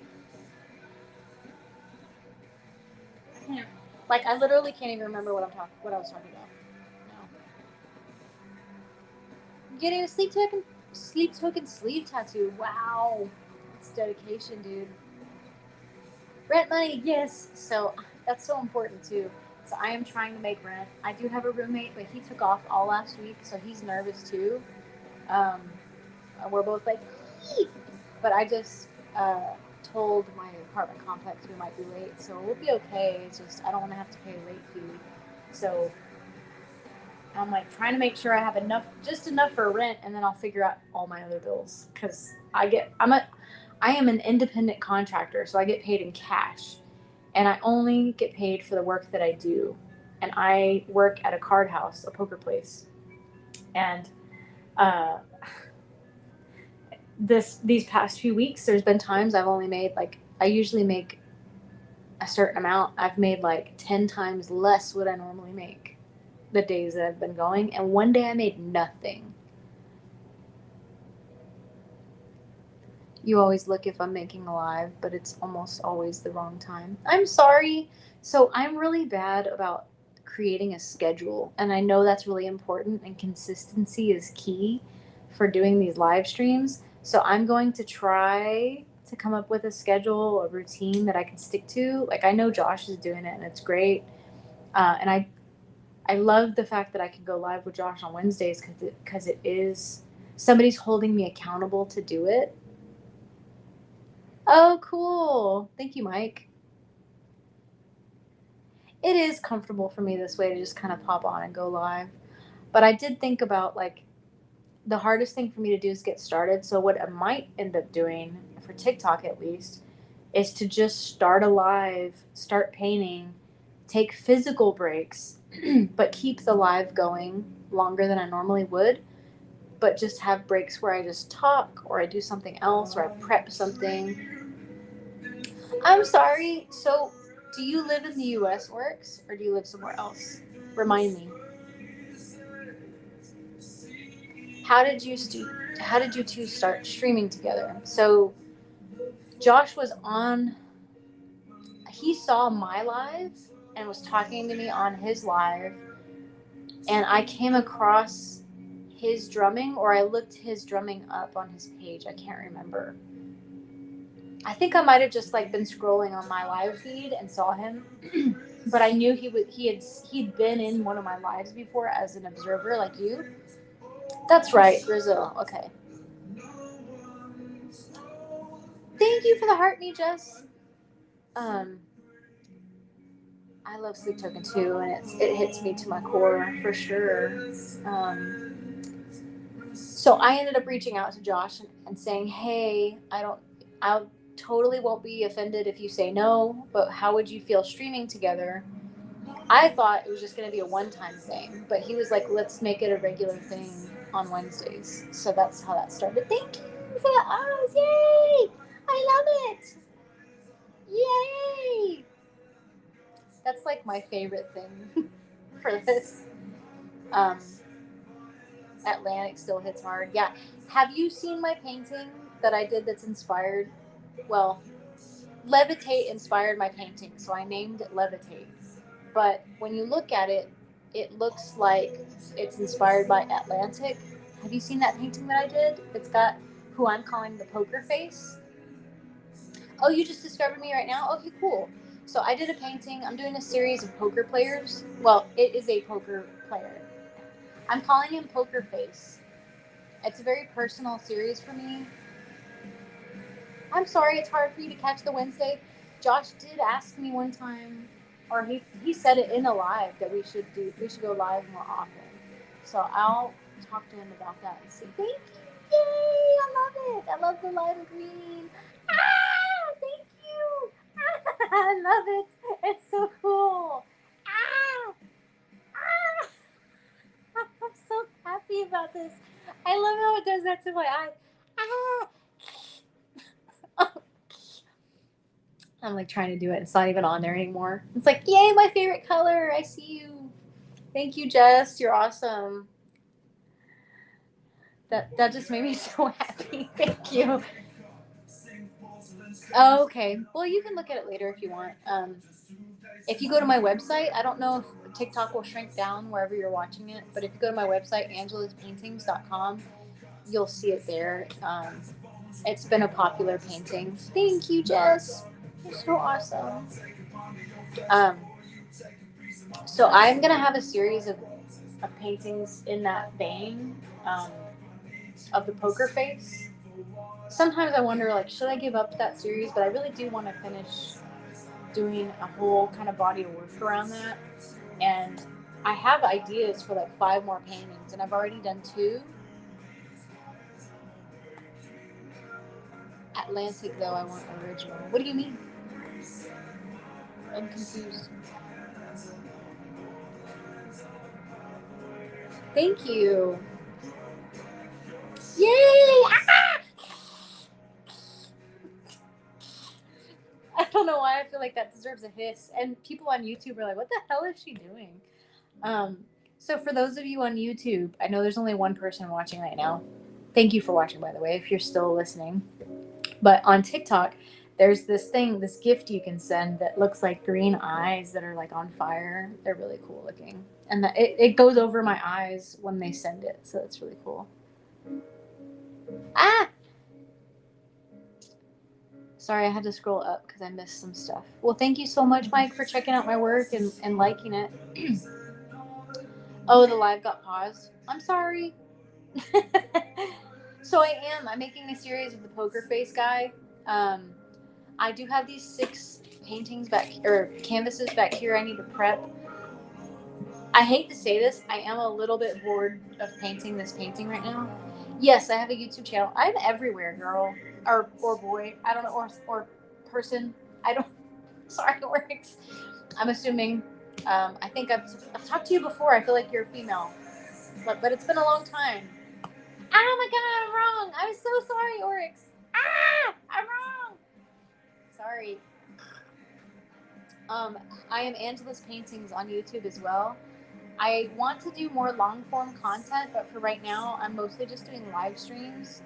A: I can't. Like, I literally can't even remember what I was talking about. No. Getting a sleep token sleeve tattoo. Wow, it's dedication, dude. Rent money, yes. So that's so important too. So I am trying to make rent. I do have a roommate, but he took off all last week, so he's nervous too. We're both like, eee! But I just told my apartment complex we might be late, so we'll be okay. It's just I don't want to have to pay a late fee. So I'm like trying to make sure I have enough, just enough for rent, and then I'll figure out all my other bills because I am an independent contractor, so I get paid in cash, and I only get paid for the work that I do, and I work at a card house, a poker place, and uh, these past few weeks, there's been times I've only made like I usually make a certain amount. I've made like 10 times less what I normally make the days that I've been going, and one day I made nothing. You always look if I'm making a live, but it's almost always the wrong time. I'm sorry. So I'm really bad about creating a schedule, and I know that's really important, and consistency is key for doing these live streams. So I'm going to try to come up with a schedule, a routine that I can stick to. Like I know Josh is doing it, and it's great. And I love the fact that I can go live with Josh on Wednesdays because it is somebody's holding me accountable to do it. Oh, cool. Thank you, Mike. It is comfortable for me this way to just kind of pop on and go live. But I did think about like the hardest thing for me to do is get started. So what I might end up doing for TikTok at least is to just start a live, start painting, take physical breaks, but keep the live going longer than I normally would. But just have breaks where I just talk or I do something else or I prep something. I'm sorry. So, do you live in the U.S., Works, or do you live somewhere else? Remind me. How did you How did you two start streaming together? So, Josh was on. He saw my live and was talking to me on his live, and I came across his drumming, or I looked his drumming up on his page. I can't remember. I think I might have just like been scrolling on my live feed and saw him, but I knew he'd been in one of my lives before as an observer, like you. That's right, Brazil. Okay. Thank you for the heart, me, Jess. Um, I love Sleep Token too, and it hits me to my core for sure. So I ended up reaching out to Josh and saying, "Hey, I totally won't be offended if you say no, but how would you feel streaming together?" I thought it was just going to be a one-time thing, but he was like, "Let's make it a regular thing on Wednesdays." So that's how that started. Thank you for the eyes! Yay! I love it! Yay! That's like my favorite thing for this. Um, Atlantic still hits hard. Yeah. Have you seen my painting that I did that's inspired? Well, Levitate inspired my painting, so I named it Levitate. But when you look at it, it looks like it's inspired by Atlantic. Have you seen that painting that I did? It's got who I'm calling the poker face. Oh, you just discovered me right now? Okay, cool. So I did a painting. I'm doing a series of poker players. Well, it is a poker player. I'm calling him Poker Face. It's a very personal series for me. I'm sorry it's hard for you to catch the Wednesday. Josh did ask me one time, or he said it in a live that we should go live more often. So I'll talk to him about that and say thank you. Yay! I love it. I love the lime green. Ah! Thank you. I love it. It's so cool. Ah! Ah! I'm so happy about this. I love how it does that to my eye. Ah! I'm like trying to do it. It's not even on there anymore. It's like, yay, my favorite color. I see you. Thank you, Jess. You're awesome. That just made me so happy. Thank you. Oh, okay. Well, you can look at it later if you want. If you go to my website, I don't know if TikTok will shrink down wherever you're watching it, but if you go to my website, angelaspaintings.com, you'll see it there. It's been a popular painting. Thank you, Jess. You're so awesome. Um, so I'm gonna have a series of paintings in that vein of the poker face. Sometimes I wonder, like, should I give up that series? But I really do want to finish doing a whole kind of body of work around that. And I have ideas for like 5 more paintings, and I've already done 2. Atlantic, though, I want original. What do you mean? I'm confused. Thank you. Yay! Ah! I don't know why I feel like that deserves a hiss. And people on YouTube are like, what the hell is she doing? Um, so for those of you on YouTube, I know there's only one person watching right now. Thank you for watching, by the way, if you're still listening. But on TikTok, there's this thing, this gift you can send that looks like green eyes that are like on fire. They're really cool looking. And it goes over my eyes when they send it. So it's really cool. Ah! Sorry, I had to scroll up because I missed some stuff. Well, thank you so much, Mike, for checking out my work and liking it. Oh, the live got paused. I'm sorry. So I'm making a series of the poker face guy. I do have these 6 paintings back, or canvases back here I need to prep. I hate to say this, I am a little bit bored of painting this painting right now. Yes, I have a YouTube channel. I'm everywhere, girl. Or boy. I don't know, or person. I don't, sorry, it works. I'm assuming, I think I've talked to you before. I feel like you're a female. But it's been a long time. Oh my god, I'm wrong. I'm so sorry, Oryx. I'm wrong. Sorry. I am Angela's Paintings on YouTube as well. I want to do more long form content, but for right now, I'm mostly just doing live streams.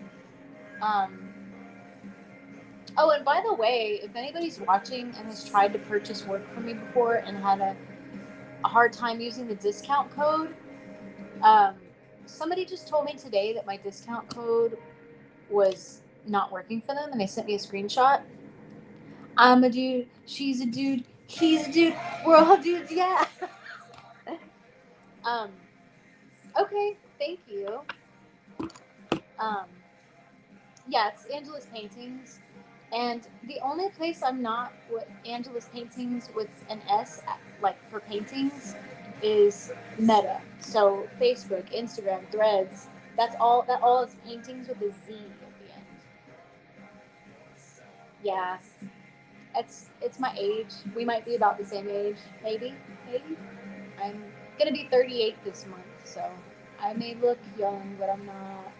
A: Oh, and by the way, if anybody's watching and has tried to purchase work from me before and had a hard time using the discount code, somebody just told me today that my discount code was not working for them, and they sent me a screenshot. I'm a dude, she's a dude, he's a dude, we're all dudes, yeah. Okay, thank you. Yeah, it's Angela's Paintings. And the only place I'm not with Angela's Paintings with an S, like for paintings, is Meta. So Facebook, Instagram, Threads. That all is paintings with a Z at the end. Yeah, it's my age. We might be about the same age, maybe. I'm gonna be 38 this month, so I may look young, but I'm not.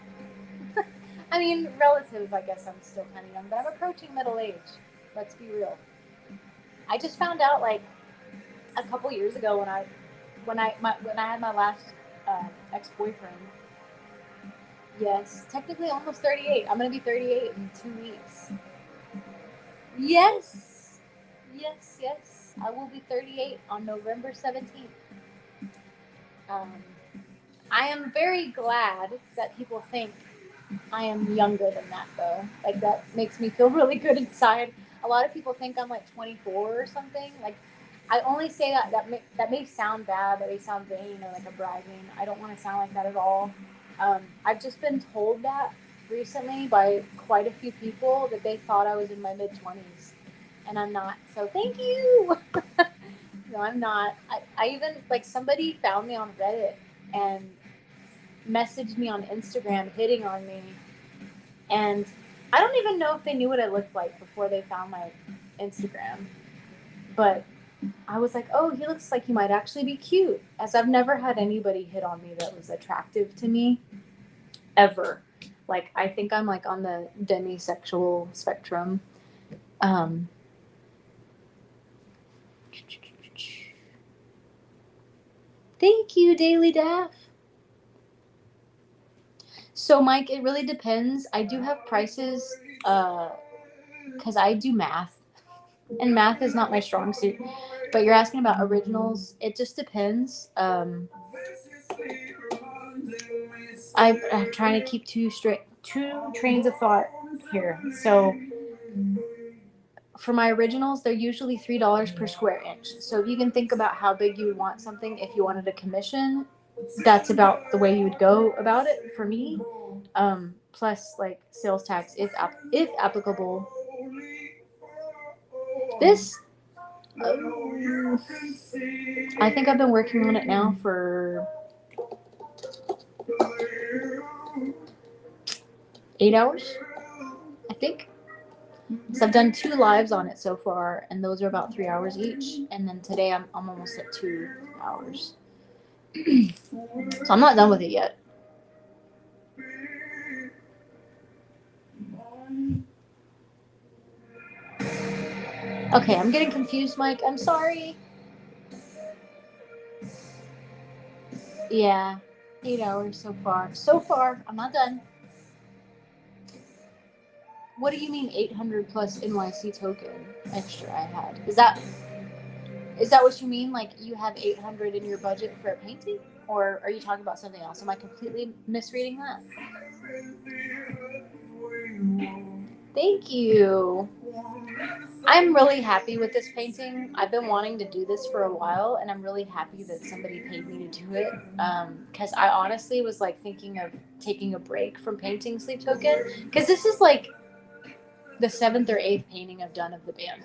A: I mean, relative, I guess I'm still kind of young, but I'm approaching middle age. Let's be real. I just found out like a couple years ago when I had my last ex-boyfriend. Yes, technically almost 38. I'm gonna be 38 in 2 weeks. Yes, yes. I will be 38 on November 17th. Um, I am very glad that people think I am younger than that, though. Like, that makes me feel really good inside. A lot of people think I'm like 24 or something. Like, I only say that may sound bad, that may sound vain or like a bragging. I don't want to sound like that at all. I've just been told that recently by quite a few people that they thought I was in my mid 20s, and I'm not. So thank you. No, I'm not. I even like somebody found me on Reddit and messaged me on Instagram hitting on me, and I don't even know if they knew what I looked like before they found my Instagram. But I was like, oh, he looks like he might actually be cute, as I've never had anybody hit on me that was attractive to me ever. Like, I think I'm like on the demisexual spectrum. Um, Thank you, Daily Daff. So, Mike, it really depends. I do have prices because I do math, and math is not my strong suit. But you're asking about originals. It just depends. I'm trying to keep two trains of thought here. So for my originals, they're usually $3 per square inch. So if you can think about how big you would want something, if you wanted a commission, that's about the way you would go about it for me. Plus, like, sales tax if applicable. This Oh. I think I've been working on it now for 8 hours, I think. So I've done 2 lives on it so far, and those are about 3 hours each. And then today I'm almost at 2 hours. So I'm not done with it yet. Okay, I'm getting confused, Mike. I'm sorry. Yeah, 8 hours so far. So far, I'm not done. What do you mean 800 plus NYC token extra I had? Is that what you mean? Like you have 800 in your budget for a painting? Or are you talking about something else? Am I completely misreading that? Thank you. I'm really happy with this painting. I've been wanting to do this for a while, and I'm really happy that somebody paid me to do it. Because I honestly was like thinking of taking a break from painting Sleep Token. Because this is like the 7th or 8th painting I've done of the band.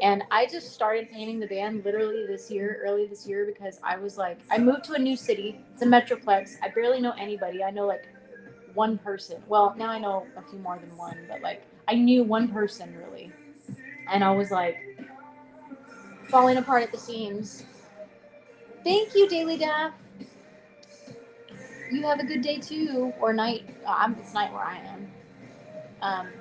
A: And I just started painting the band literally early this year, because I was like, I moved to a new city. It's a metroplex. I barely know anybody. I know like one person. Well, now I know a few more than one, but like I knew one person really. And I was like falling apart at the seams. Thank you, Daily Daff. You have a good day too, or night. It's night where I am.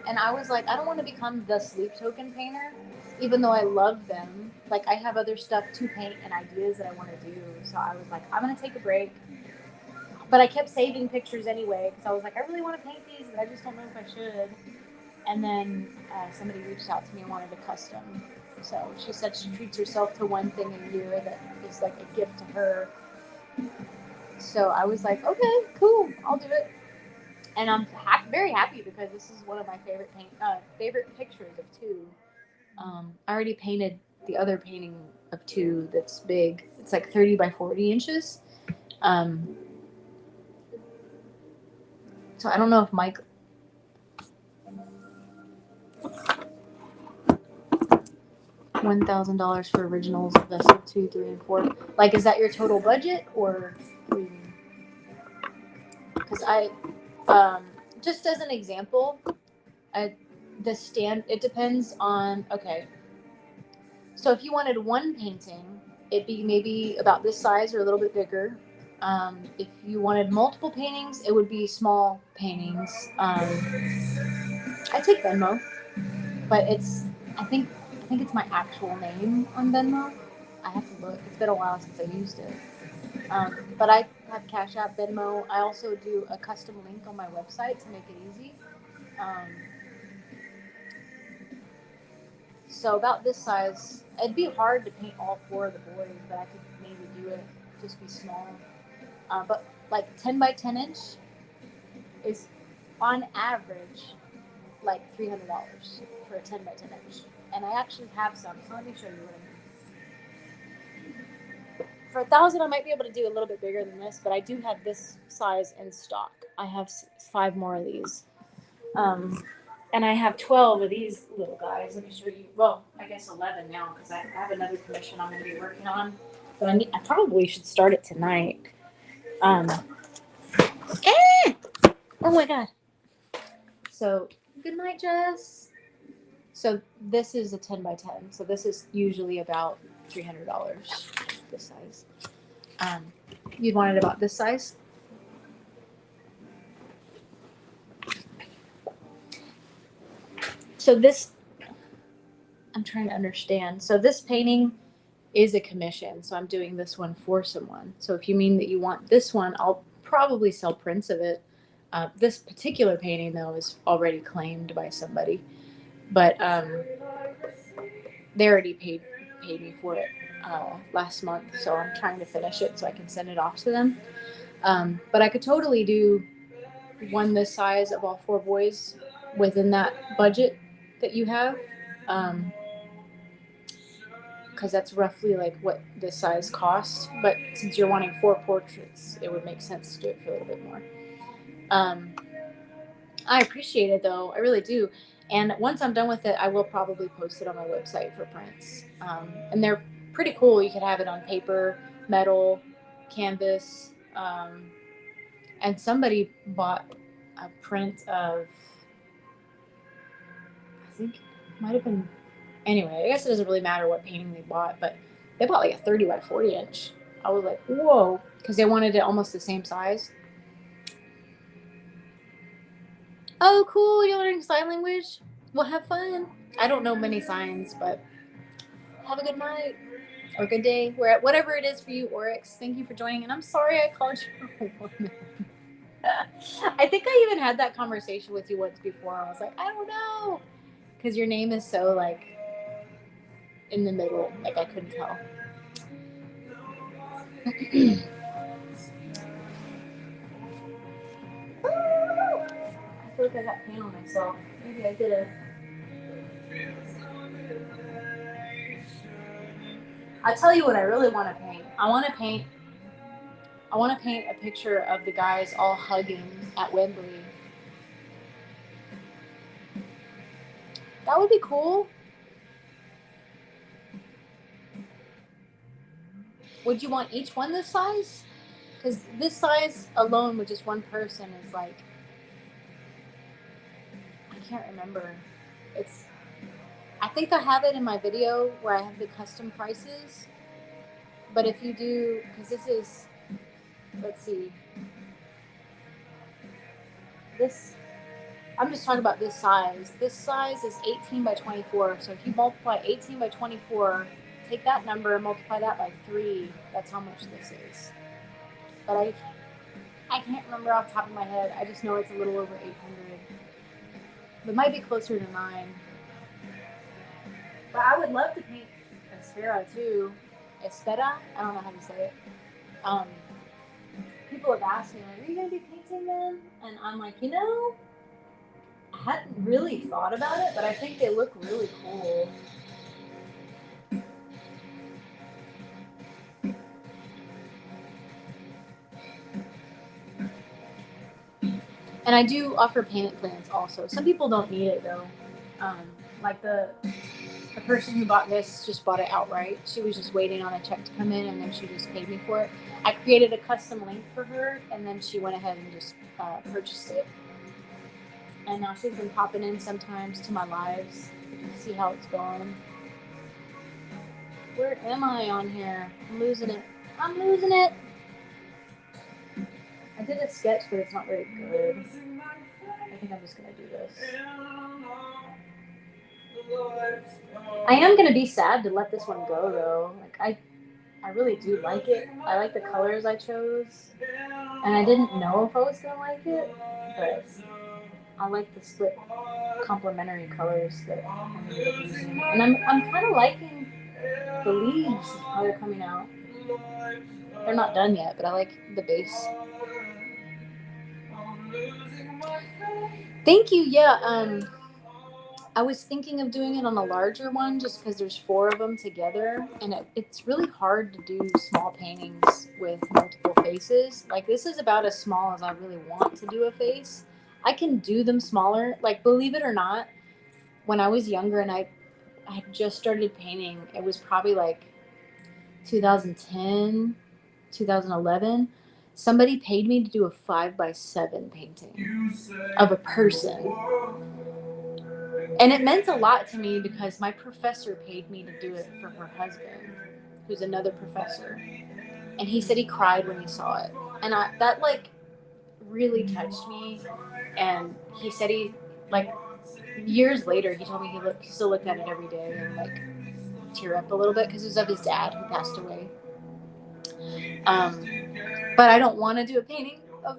A: And I was like, I don't want to become the Sleep Token painter, even though I love them. Like, I have other stuff to paint and ideas that I want to do. So I was like, I'm going to take a break. But I kept saving pictures anyway, because I was like, I really want to paint these, but I just don't know if I should. And then somebody reached out to me and wanted a custom. So she said she treats herself to one thing a year that is like a gift to her. So I was like, okay, cool, I'll do it. And I'm very happy, because this is one of my favorite pictures of two. I already painted the other painting of two that's big. It's like 30 by 40 inches. So I don't know if Mike. $1,000 for originals, vessel 2, 3, and 4. Like, is that your total budget, or? Because just as an example, it depends on. Okay. So if you wanted one painting, it'd be maybe about this size or a little bit bigger. If you wanted multiple paintings, it would be small paintings. I take Venmo, but I think it's my actual name on Venmo. I have to look. It's been a while since I used it. But I have Cash App, Venmo. I also do a custom link on my website to make it easy. So about this size, it'd be hard to paint all 4 of the boys, but I could maybe do it, just be small. But like 10 by 10 inch is on average like $300 for a 10 by 10 inch. And I actually have some, so let me show you what I mean. For $1,000, I might be able to do a little bit bigger than this, but I do have this size in stock. I have 5 more of these. And I have 12 of these little guys. Let me show you. Well, I guess 11 now, because I have another commission I'm going to be working on. But I probably should start it tonight. Oh my God. So, good night, Jess. So this is a 10 by 10. So this is usually about $300, this size. You'd want it about this size? So this, I'm trying to understand. So this painting is a commission. So I'm doing this one for someone. So if you mean that you want this one, I'll probably sell prints of it. This particular painting, though, is already claimed by somebody. But they already paid me for it last month. So I'm trying to finish it so I can send it off to them. But I could totally do one this size of all 4 boys within that budget that you have. Because that's roughly like what this size costs. But since you're wanting 4 portraits, it would make sense to do it for a little bit more. I appreciate it, though. I really do. And once I'm done with it, I will probably post it on my website for prints. And they're pretty cool. You can have it on paper, metal, canvas. And somebody bought a print of, I think it might have been, anyway, I guess it doesn't really matter what painting they bought, but they bought like a 30 by 40 inch. I was like, whoa, because they wanted it almost the same size. Oh, cool. You're learning sign language? Well, have fun. I don't know many signs, but have a good night or good day, where whatever it is for you, Oryx. Thank you for joining, and I'm sorry I called you a woman. I think I even had that conversation with you once before. I was like, I don't know, because your name is so like in the middle, like I couldn't tell. I feel like I got paint on myself. Maybe I did it. I'll tell you what I really want to paint. I want to paint a picture of the guys all hugging at Wembley. That would be cool. Would you want each one this size? Because this size alone with just one person is like, I can't remember. I think I have it in my video where I have the custom prices. But if you do, because this is, let's see, I'm just talking about this size. This size is 18 by 24. So if you multiply 18 by 24, take that number and multiply that by 3. That's how much this is. But I can't remember off the top of my head. I just know it's a little over 800. It might be closer to 9. But I would love to paint Esfera too. Esfera? I don't know how to say it. People have asked me, like, are you going to be painting them? And I'm like, I hadn't really thought about it, but I think they look really cool. And I do offer payment plans also. Some people don't need it though. Like the person who bought this just bought it outright. She was just waiting on a check to come in, and then she just paid me for it. I created a custom link for her, and then she went ahead and just purchased it. And now she's been popping in sometimes to my lives to see how it's going. Where am I on here? I'm losing it. I did a sketch, but it's not very good. I think I'm just going to do this. I am going to be sad to let this one go, though. Like, I really do like it. I like the colors I chose. And I didn't know if I was going to like it, but I like the split complementary colors that I'm using. And I'm kind of liking the leaves, how they're coming out. They're not done yet, but I like the base. Thank you. Yeah, I was thinking of doing it on the larger one just because there's 4 of them together, and it's really hard to do small paintings with multiple faces. Like, this is about as small as I really want to do a face. I can do them smaller. Like, believe it or not, when I was younger and I had just started painting, it was probably like 2010, 2011. Somebody paid me to do a 5x7 painting of a person. And it meant a lot to me because my professor paid me to do it for her husband, who's another professor. And he said he cried when he saw it. And that like really touched me. And he said like years later, he told me he still looked at it every day and like tear up a little bit because it was of his dad who passed away. But I don't want to do a painting of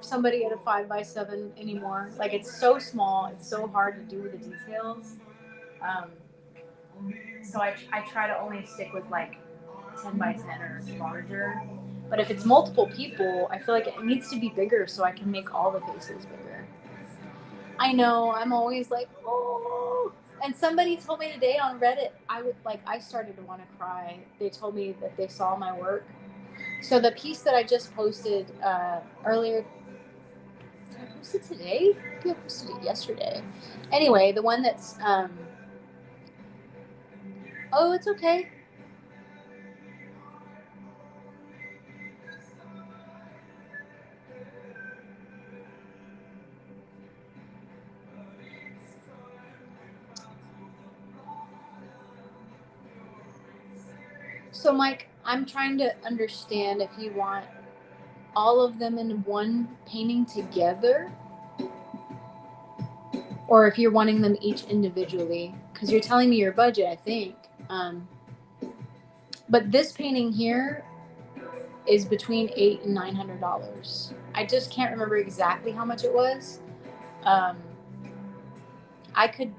A: somebody at a 5x7 anymore. Like, it's so small, it's so hard to do the details. So I try to only stick with like 10x10 or larger. But if it's multiple people, I feel like it needs to be bigger so I can make all the faces bigger. I know, I'm always like, oh. And somebody told me today on Reddit, I started to want to cry. They told me that they saw my work. So the piece that I just posted earlier I post it today? Maybe I posted it yesterday. Anyway, the one that's oh, it's okay. So, Mike, I'm trying to understand if you want all of them in one painting together or if you're wanting them each individually. Because you're telling me your budget, I think. But this painting here is between $800 and $900. I just can't remember exactly how much it was. Um, I could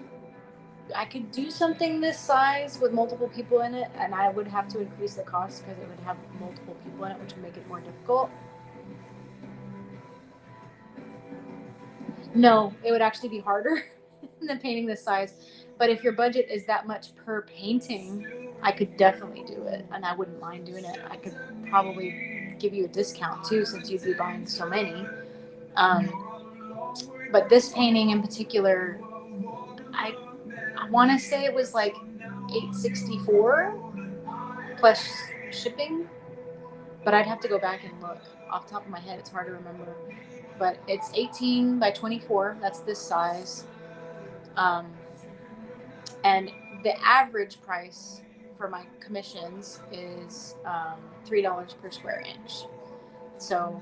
A: do something this size with multiple people in it, and I would have to increase the cost because it would have multiple people in it, which would make it more difficult. No, it would actually be harder than painting this size. But if your budget is that much per painting, I could definitely do it, and I wouldn't mind doing it. I could probably give you a discount too, since you'd be buying so many. But this painting in particular, I want to say it was like $864 plus shipping, but I'd have to go back and look. Off the top of my head, it's hard to remember. But it's 18 by 24. That's this size. And the average price for my commissions is $3 per square inch. So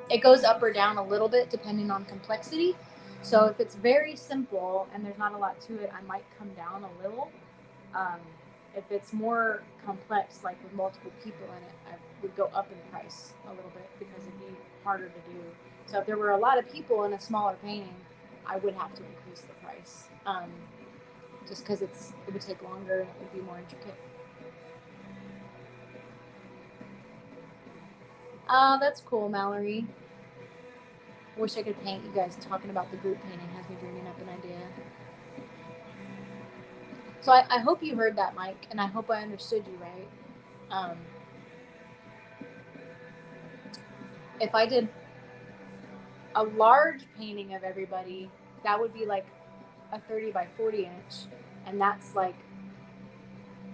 A: it goes up or down a little bit depending on complexity. So if it's very simple and there's not a lot to it, I might come down a little. If it's more complex, like with multiple people in it, I would go up in price a little bit because it'd be harder to do. So if there were a lot of people in a smaller painting, I would have to increase the price, just because it would take longer and it would be more intricate. That's cool, Mallory. I wish I could paint. You guys talking about the group painting has me dreaming up an idea. So I hope you heard that, Mike, and I hope I understood you right. If I did a large painting of everybody, that would be like a 30 by 40 inch, and that's like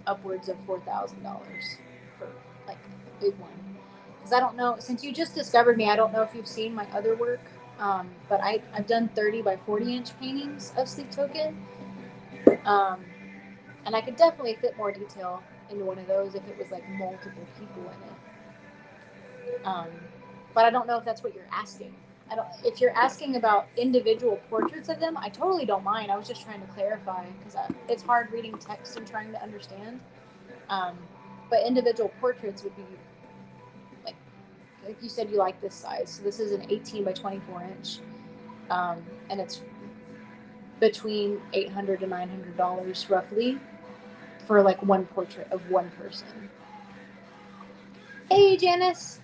A: upwards of $4,000 for like a big one. Because I don't know, since you just discovered me, I don't know if you've seen my other work, but I've done 30 by 40 inch paintings of Sleep Token. And I could definitely fit more detail into one of those if it was like multiple people in it. But I don't know if that's what you're asking. If you're asking about individual portraits of them, I totally don't mind. I was just trying to clarify because it's hard reading text and trying to understand. But individual portraits would be like you said, you like this size. So this is an 18 by 24 inch, and it's between $800 to $900 roughly for like one portrait of one person. Hey, Janice.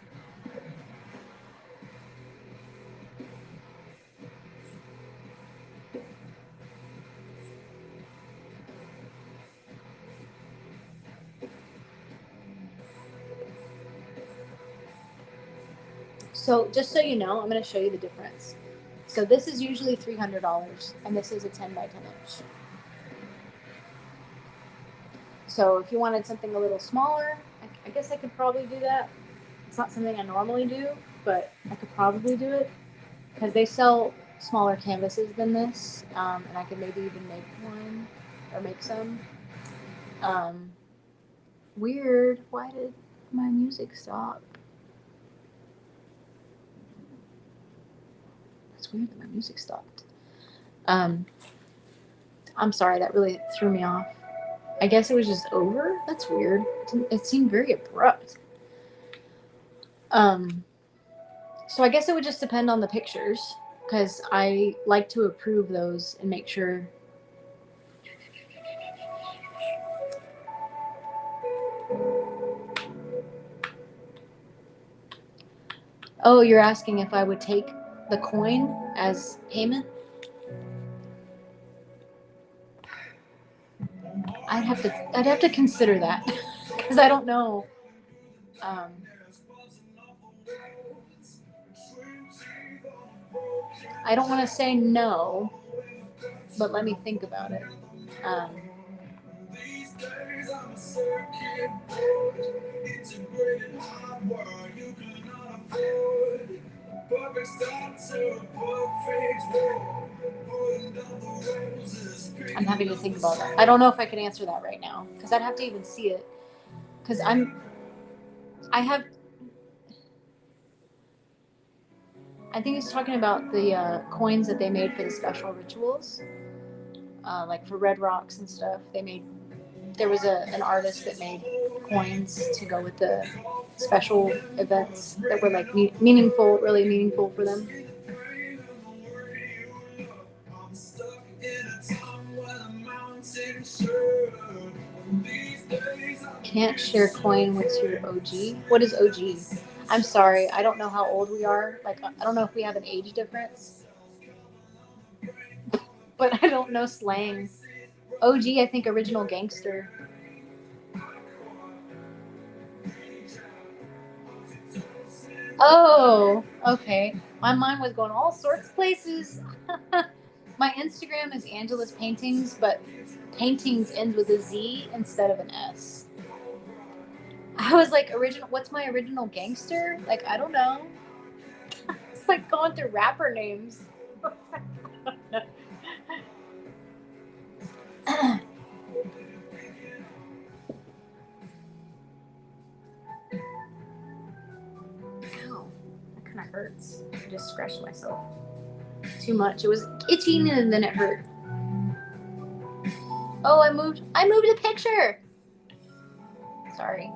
A: So just so you know, I'm going to show you the difference. So this is usually $300, and this is a 10 by 10 inch. So if you wanted something a little smaller, I guess I could probably do that. It's not something I normally do, but I could probably do it because they sell smaller canvases than this, and I could maybe even make one or make some. Weird. Why did my music stop? That's weird that my music stopped. I'm sorry, that really threw me off. I guess it was just over? That's weird. It seemed very abrupt. So I guess it would just depend on the pictures, because I like to approve those and make sure. Oh, you're asking if I would take the coin as payment? I'd have to consider that because I don't know. I don't want to say no, but let me think about it. Um, I'm having to think about that. I don't know if I can answer that right now because I'd have to even see it. Because I have. I think he's talking about the coins that they made for the special rituals, like for Red Rocks and stuff. There was an artist that made coins to go with the special events that were like meaningful, really meaningful for them. Can't share coin. What's your OG? What is OG? I'm sorry, I don't know how old we are. Like, I don't know if we have an age difference, but I don't know slang. OG, I think original gangster. Oh, okay. My mind was going all sorts of places. My Instagram is Angela's Paintings, but paintings ends with a Z instead of an S. I was like, what's my original gangster? Like, I don't know. It's like going through rapper names. Ow, that kind of hurts. I just scratched myself too much. It was itching and then it hurt. Oh, I moved the picture. Sorry.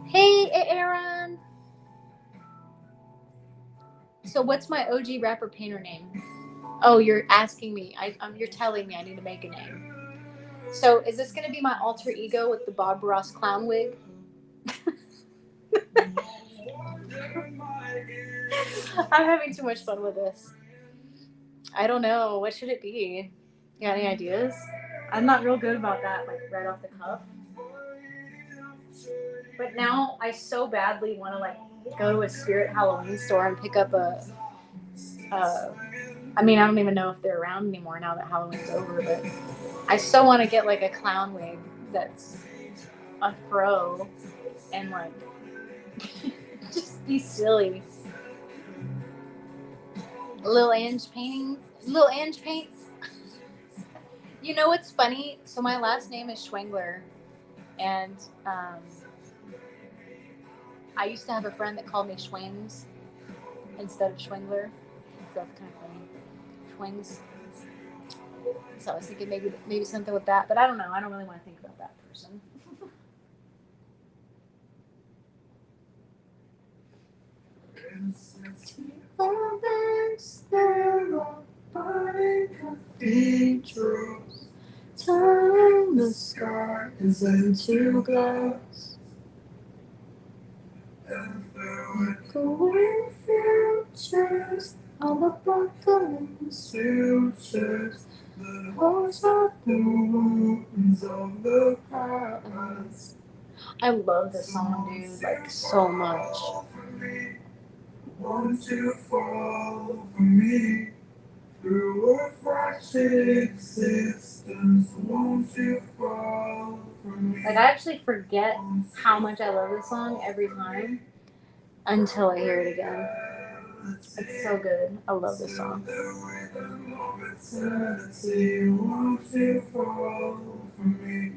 A: Hey, Aaron. So what's my OG rapper painter name? Oh, you're asking me. You're telling me I need to make a name. So is this going to be my alter ego with the Bob Ross clown wig? I'm having too much fun with this. I don't know. What should it be? You got any ideas? I'm not real good about that, like right off the cuff. But now I so badly want to like go to a Spirit Halloween store and pick up I mean, I don't even know if they're around anymore now that Halloween's over, but I so want to get like a clown wig that's a fro and like just be silly. Lil Ange paintings. Lil Ange paints. You know what's funny? So my last name is Schwengler, and I used to have a friend that called me Schwings instead of Schwengler. So that's kind of funny. Schwings. So I was thinking maybe something with that, but I don't know. I don't really want to think about that person. Cathedrals, turn the skies into glass. Echoing futures, all the buckles, futures, the horse of the wounds of the past. I love this song, dude, like so much. Won't you fall for me through a fractured existence? Won't you fall for me? Like, I actually forget how much I love this song every time until I hear it again. It's so good. I love this song. Won't you fall for me?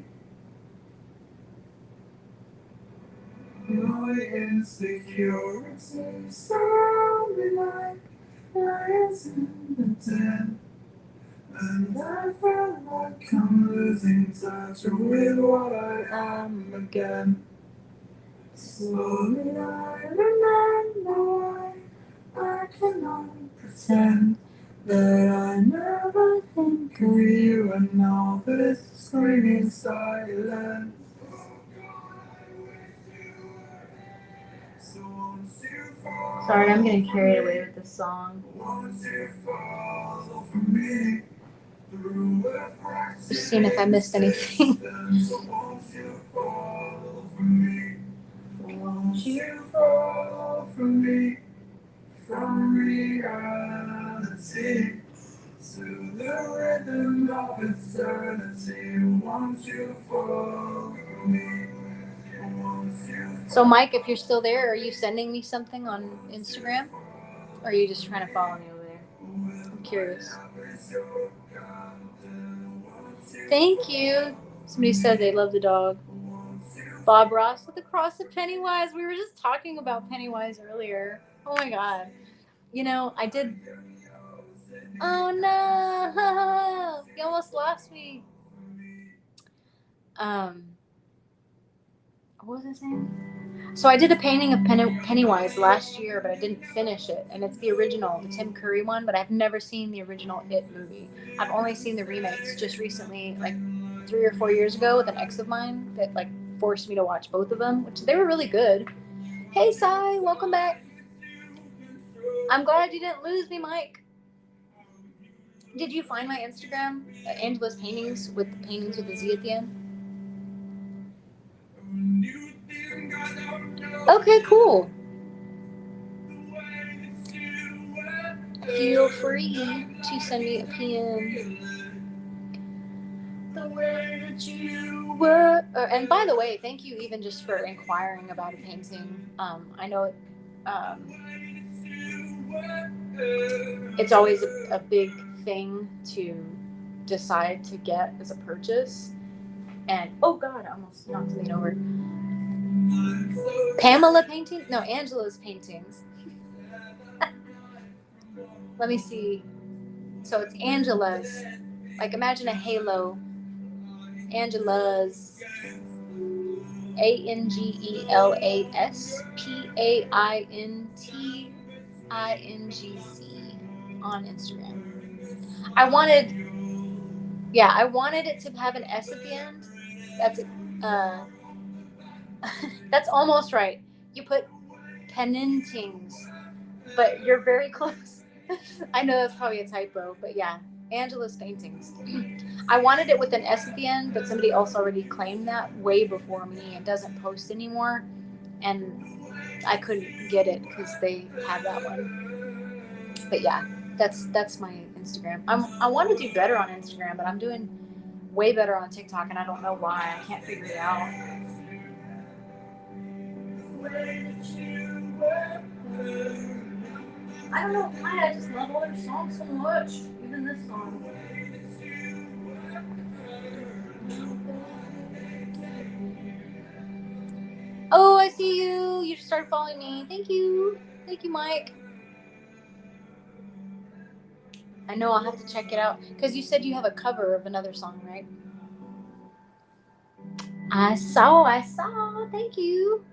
A: No insecurity surround me like lions in the den, and I feel like I'm losing touch with what I am again. Slowly I remember why I cannot pretend that I never think of you, and now this screaming silence. Sorry, I'm getting carried away with this song. Just seeing if I missed anything.
B: Won't you fall from me, from reality, to the rhythm of eternity? Won't you fall from me? Won't you
A: So, Mike, if you're still there, are you sending me something on Instagram? Or are you just trying to follow me over there? I'm curious. Thank you. Somebody said they love the dog. Bob Ross with the cross of Pennywise. We were just talking about Pennywise earlier. Oh my god. You know, I did. Oh no! You almost lost me. What was I saying? So I did a painting of Pennywise last year, but I didn't finish it. And it's the original, the Tim Curry one, but I've never seen the original It movie. I've only seen the remakes just recently, like 3 or 4 years ago, with an ex of mine that like forced me to watch both of them, which they were really good. Hey, Sai, welcome back. I'm glad you didn't lose me, Mike. Did you find my Instagram, Angela's paintings with the paintings with the Z at the end? Okay, cool. Feel free to send me a PM. The way that you were. And by the way, thank you even just for inquiring about a painting. I know it's always a big thing to decide to get as a purchase. And oh god, I almost knocked something over. Pamela painting? No, Angela's paintings. Let me see. So it's Angela's. Like imagine a halo. Angela's. AngelaSPaintingz on Instagram. I wanted it to have an S at the end. That's uh, that's almost right. You put Pennantings, but you're very close. I know that's probably a typo, but yeah, Angela's paintings. I wanted it with an S at the end, but somebody else already claimed that way before me and doesn't post anymore, and I couldn't get it because they have that one. But yeah, that's my Instagram. I want to do better on Instagram, but I'm doing way better on TikTok, and I don't know why. I can't figure it out. I don't know why. I just love all their songs so much, even this song. Oh, I see you. You just started following me. Thank you. Thank you, Mike. I know I'll have to check it out because you said you have a cover of another song, right? I saw. Thank you.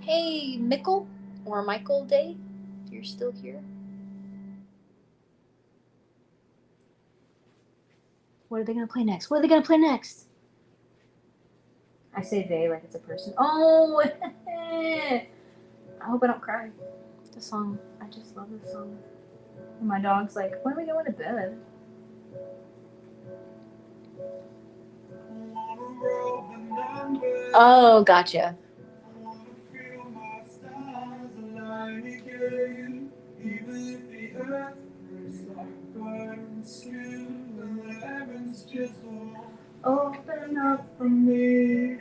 A: Hey, Mickle or Michael Day, if you're still here. What are they gonna play next? What are they gonna play next? I say they like it's a person. Oh, I hope I don't cry. The song, I just love this song. And my dog's like, when are we going to bed? Oh, gotcha. Open up for me.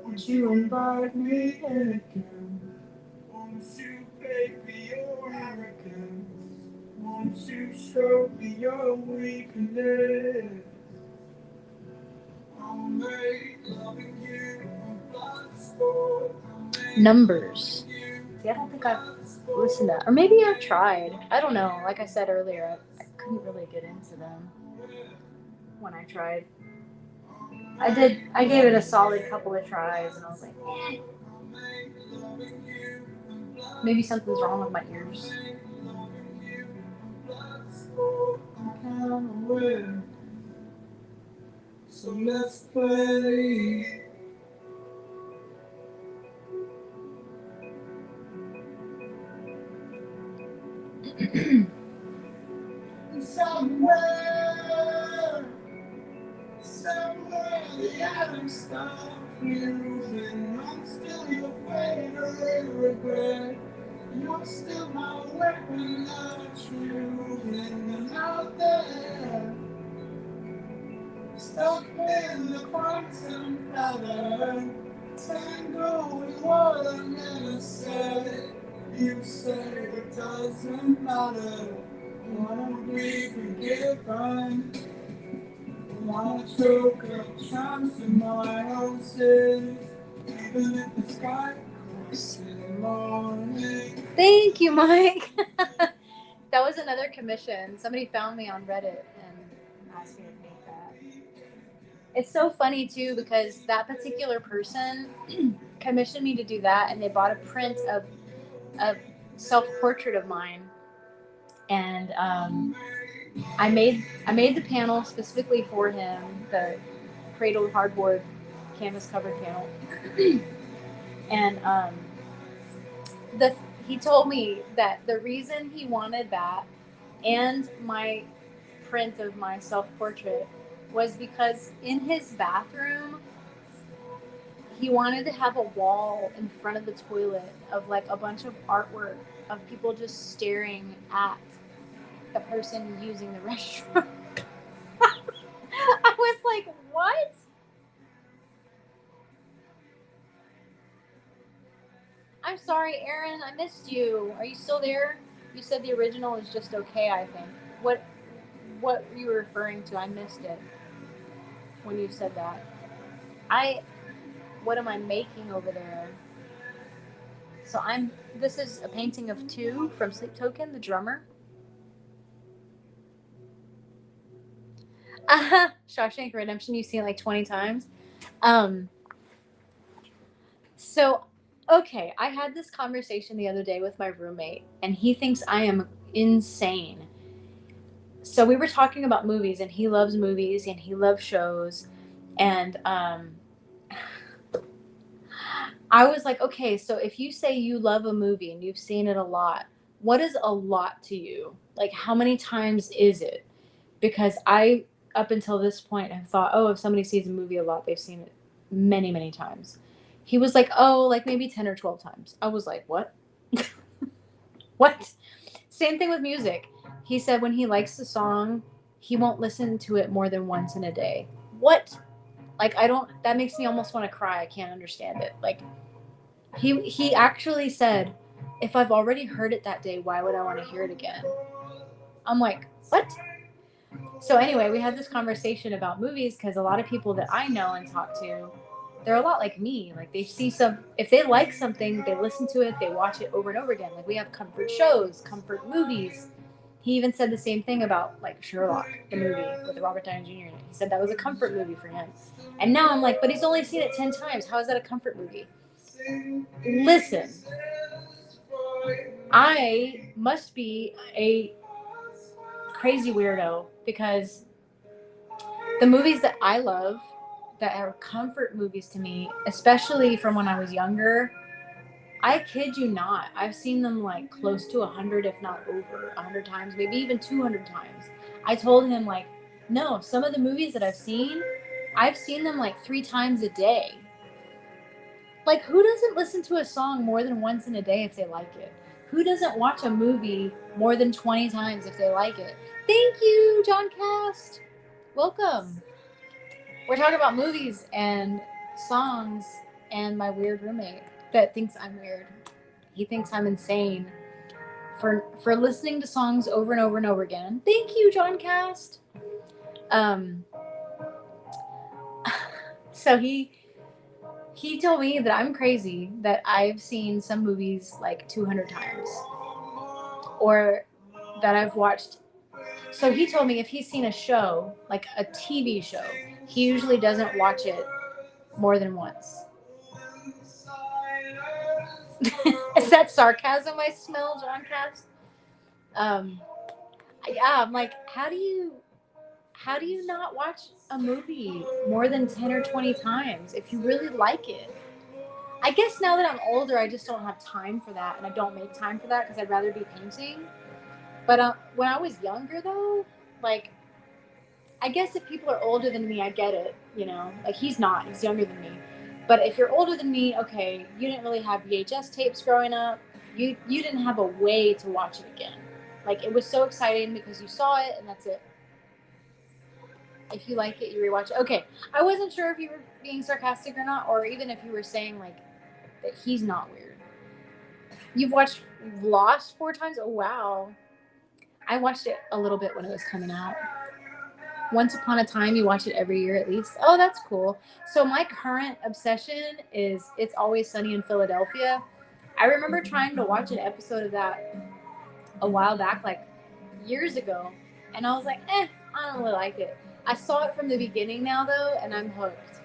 A: Would you invite me in again? Won't you pay for your arrogance? Won't you show me your weakness? Numbers. See, I don't think I've listened to that. Or maybe I've tried. I don't know. Like I said earlier, I couldn't really get into them when I tried. I gave it a solid couple of tries and I was like, eh. Maybe something's wrong with my ears.
B: so let's play. Somewhere, somewhere the atoms stop fusing. I'm still your favorite regret. You're still my weapon of truth. And out there, stuck in the quantum pattern. Tango with what I never said. You said it doesn't matter. Won't be forgiven. Wanna choke up chance in my houses. Even if the sky cracks in the morning.
A: Thank you, Mike. That was another commission. Somebody found me on Reddit and asked me to paint that. It's so funny too because that particular person commissioned me to do that, and they bought a print of a self-portrait of mine, and I made the panel specifically for him, the cradled hardboard canvas covered panel, and he told me that the reason he wanted that and my print of my self-portrait was because in his bathroom he wanted to have a wall in front of the toilet of like a bunch of artwork of people just staring at the person using the restroom. I was like, what? I'm sorry, Aaron, I missed you. Are you still there? You said the original is just okay, I think. What were you referring to? I missed it when you said that. What am I making over there? So this is a painting of 2 from Sleep Token, the drummer. Shawshank Redemption, you've seen it like 20 times. So, okay, I had this conversation the other day with my roommate, and he thinks I am insane. So we were talking about movies, and he loves movies, and he loves shows, and I was like, okay, so if you say you love a movie and you've seen it a lot, what is a lot to you? Like, how many times is it? Because I, up until this point, have thought, oh, if somebody sees a movie a lot, they've seen it many, many times. He was like, oh, like maybe 10 or 12 times. I was like, what? What? Same thing with music. He said when he likes the song, he won't listen to it more than once in a day. What? Like, that makes me almost want to cry. I can't understand it. Like, he actually said, if I've already heard it that day, why would I want to hear it again? I'm like, what? So anyway, we had this conversation about movies because a lot of people that I know and talk to, they're a lot like me. Like, they see if they like something, they listen to it, they watch it over and over again. Like, we have comfort shows, comfort movies. He even said the same thing about like Sherlock, the movie with Robert Downey Jr. in it. He said that was a comfort movie for him. And now I'm like, but he's only seen it 10 times. How is that a comfort movie? Listen, I must be a crazy weirdo because the movies that I love that are comfort movies to me, especially from when I was younger, I kid you not, I've seen them like close to 100, if not over 100 times, maybe even 200 times. I told him, like, no, some of the movies that I've seen them like 3 times a day. Like, who doesn't listen to a song more than once in a day if they like it? Who doesn't watch a movie more than 20 times if they like it? Thank you, John Cast. Welcome. We're talking about movies and songs and my weird roommate that thinks I'm weird. He thinks I'm insane for listening to songs over and over and over again. Thank you, John Cast. So he told me that I'm crazy, that I've seen some movies like 200 times, or that I've watched. So he told me if he's seen a show, like a TV show, he usually doesn't watch it more than once. Is that sarcasm I smell, John Cass? Yeah, I'm like, how do you how do you not watch a movie more than 10 or 20 times if you really like it? I guess now that I'm older, I just don't have time for that, and I don't make time for that because I'd rather be painting. But when I was younger, though, like, I guess if people are older than me, I get it, you know? Like, he's not, he's younger than me. But if you're older than me, okay, you didn't really have VHS tapes growing up. You didn't have a way to watch it again. Like, it was so exciting because you saw it, and that's it. If you like it, you rewatch it. Okay, I wasn't sure if you were being sarcastic or not, or even if you were saying, like, that he's not weird. You've watched Lost 4 times? Oh, wow. I watched it a little bit when it was coming out. Once Upon a Time, you watch it every year at least. Oh, that's cool. So my current obsession is It's Always Sunny in Philadelphia. I remember trying to watch an episode of that a while back, like years ago, and I was like, I don't really like it. I saw it from the beginning now, though, and I'm hooked.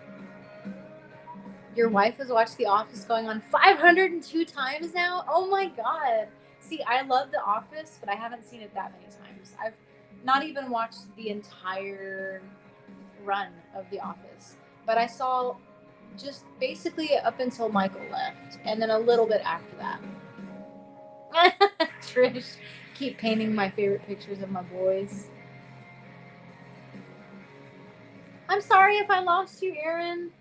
A: Your wife has watched The Office going on 502 times now? Oh my God. See, I love The Office, but I haven't seen it that many times. I've not even watched the entire run of The Office, but I saw just basically up until Michael left, and then a little bit after that. Trish, keep painting my favorite pictures of my boys. I'm sorry if I lost you, Aaron,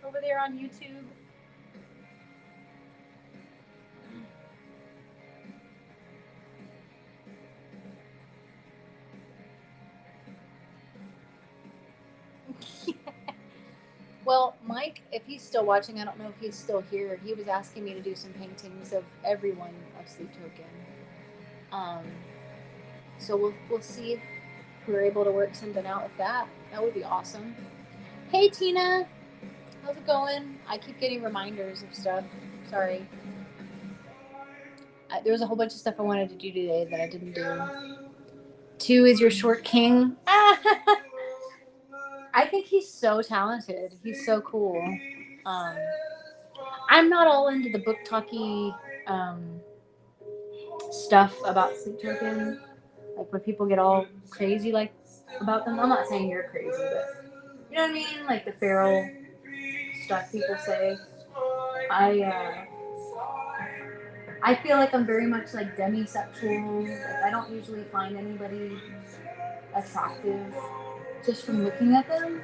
A: over there on YouTube. Well, Mike, if he's still watching, I don't know if he's still here. He was asking me to do some paintings of everyone of Sleep Token. So we'll see if we're able to work something out with that. That would be awesome. Hey, Tina. How's it going? I keep getting reminders of stuff. Sorry. There was a whole bunch of stuff I wanted to do today that I didn't do. 2 is your short king. I think he's so talented. He's so cool. I'm not all into the book talky stuff about Sleep Token. Like when people get all crazy like about them. I'm not saying you're crazy, but you know what I mean? Like the feral stuff people say. I feel like I'm very much like demisexual. Like I don't usually find anybody attractive just from looking at them.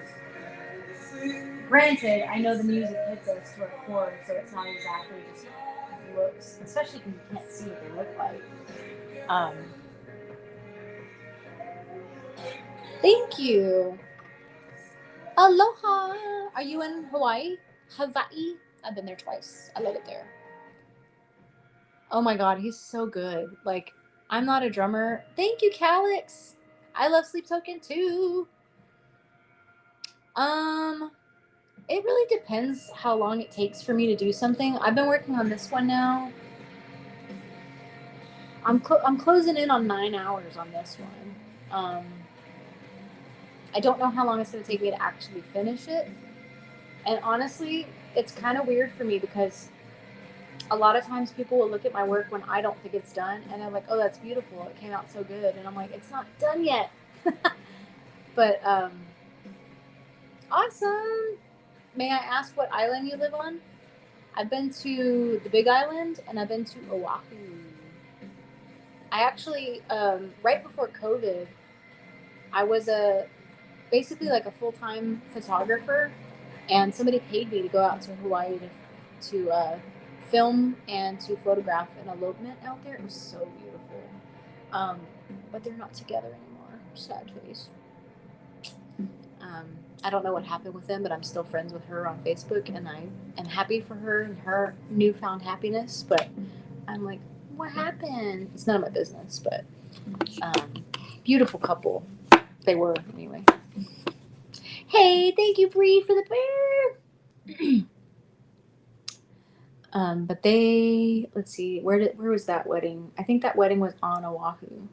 A: Granted, I know the music hits us to our core, so it's not exactly just looks, especially because you can't see what they look like. Thank you. Aloha. Are you in Hawaii? Hawaii? I've been there twice. I love it there. Oh my God, he's so good. Like, I'm not a drummer. Thank you, Calix. I love Sleep Token too. It really depends how long it takes for me to do something. I've been working on this one now. I'm closing in on 9 hours on this one. I don't know how long it's going to take me to actually finish it. And honestly, it's kind of weird for me because a lot of times people will look at my work when I don't think it's done, and they're like, oh, that's beautiful. It came out so good. And I'm like, it's not done yet. But, awesome. May I ask what island you live on? I've been to the Big Island, and I've been to Oahu. I actually, right before COVID, I was basically like a full-time photographer, and somebody paid me to go out to Hawaii to film and to photograph an elopement out there. It was so beautiful. But they're not together anymore. Sad face. I don't know what happened with them, but I'm still friends with her on Facebook, and I am happy for her and her newfound happiness. But I'm like, what happened? It's none of my business, but beautiful couple. They were, anyway. Hey, thank you, Bree, for the bear. But they, let's see, where was that wedding? I think that wedding was on Oahu.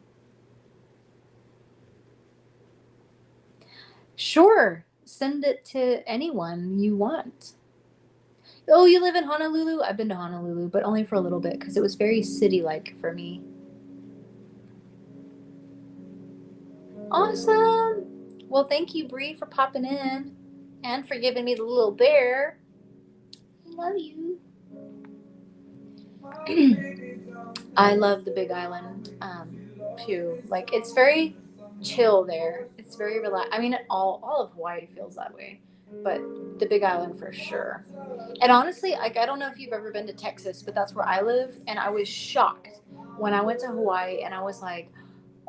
A: Sure, send it to anyone you want. Oh, you live in Honolulu? I've been to Honolulu, but only for a little bit because it was very city-like for me. Awesome. Well, thank you, Bree, for popping in and for giving me the little bear. I love you. I love the Big Island too. Like it's very chill there. It's very relaxed. I mean, all of Hawaii feels that way, but the Big Island for sure. And honestly, like I don't know if you've ever been to Texas, but that's where I live, and I was shocked when I went to Hawaii, and I was like,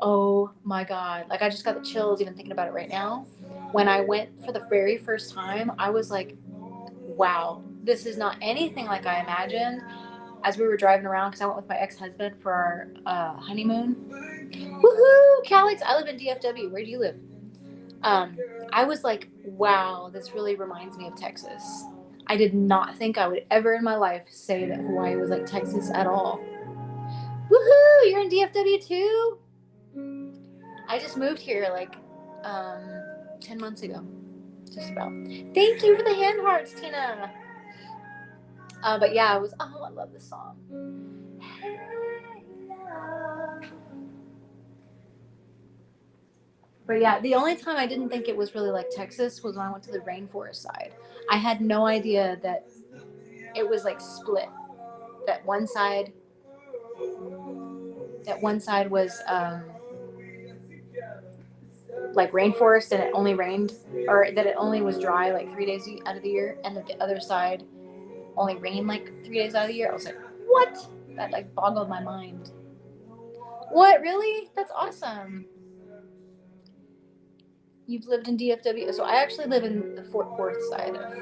A: oh my god! Like I just got the chills even thinking about it right now. When I went for the very first time, I was like, wow, this is not anything like I imagined. As we were driving around, because I went with my ex-husband for our honeymoon. Woohoo, Calix! I live in DFW. Where do you live? I was like, wow, this really reminds me of Texas. I did not think I would ever in my life say that Hawaii was like Texas at all. Woohoo! You're in DFW too? I just moved here like 10 months ago. Just about. Thank you for the hand hearts, Tina. But yeah, I was. Oh, I love this song. Hey, love. But yeah, the only time I didn't think it was really like Texas was when I went to the rainforest side. I had no idea that it was like split. That one side. That one side was like rainforest, and it only rained, or that it only was dry like 3 days out of the year, and that the other side only rained like 3 days out of the year. I was like, what? That like boggled my mind. What, really? That's awesome. You've lived in DFW. So I actually live in the Fort Worth side of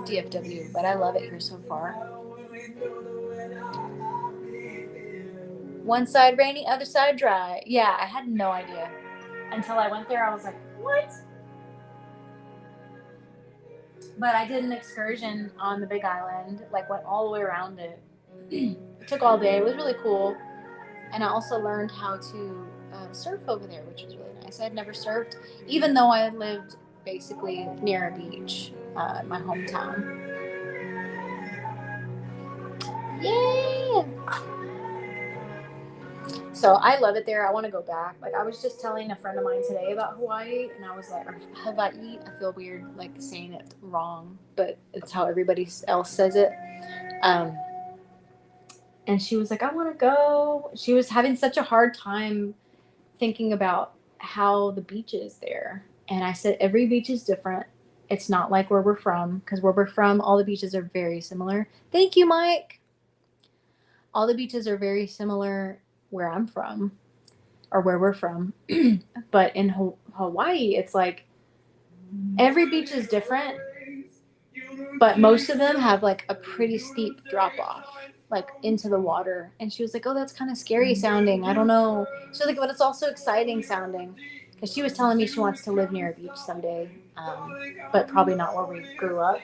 A: DFW, but I love it here so far. One side rainy, other side dry. Yeah, I had no idea. Until I went there, I was like, what? But I did an excursion on the Big Island, like went all the way around it. It took all day. It was really cool. And I also learned how to surf over there, which was really nice. I had never surfed, even though I lived basically near a beach in my hometown. Yeah! So I love it there. I want to go back. Like I was just telling a friend of mine today about Hawaii, and I was like, Hawaii. I feel weird like saying it wrong, but it's how everybody else says it. And she was like, I want to go. She was having such a hard time thinking about how the beach is there. And I said, every beach is different. It's not like where we're from, because where we're from, all the beaches are very similar. Thank you, Mike. All the beaches are very similar where I'm from, or where we're from. But in Hawaii, it's like every beach is different, but most of them have like a pretty steep drop off, like into the water. And she was like, oh, that's kind of scary sounding. I don't know. She was like, but it's also exciting sounding. Because she was telling me she wants to live near a beach someday, but probably not where we grew up.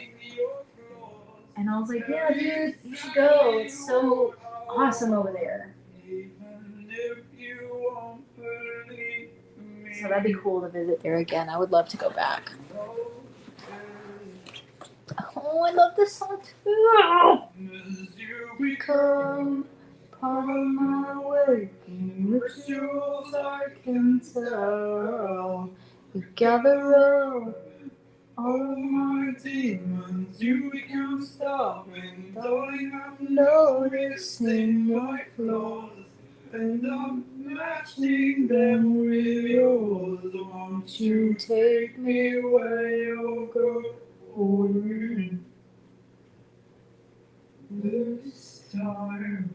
A: And I was like, yeah, dude, you should go. It's so awesome over there. So that'd be cool to visit there again. I would love to go back. Oh, I love this song too. Become part of my waking rituals, I can tell. You gather up all of my demons, you can't stop me. Darling, I'm noticing your flaws, and I'm matching them with yours. Won't you take me where you're going this time?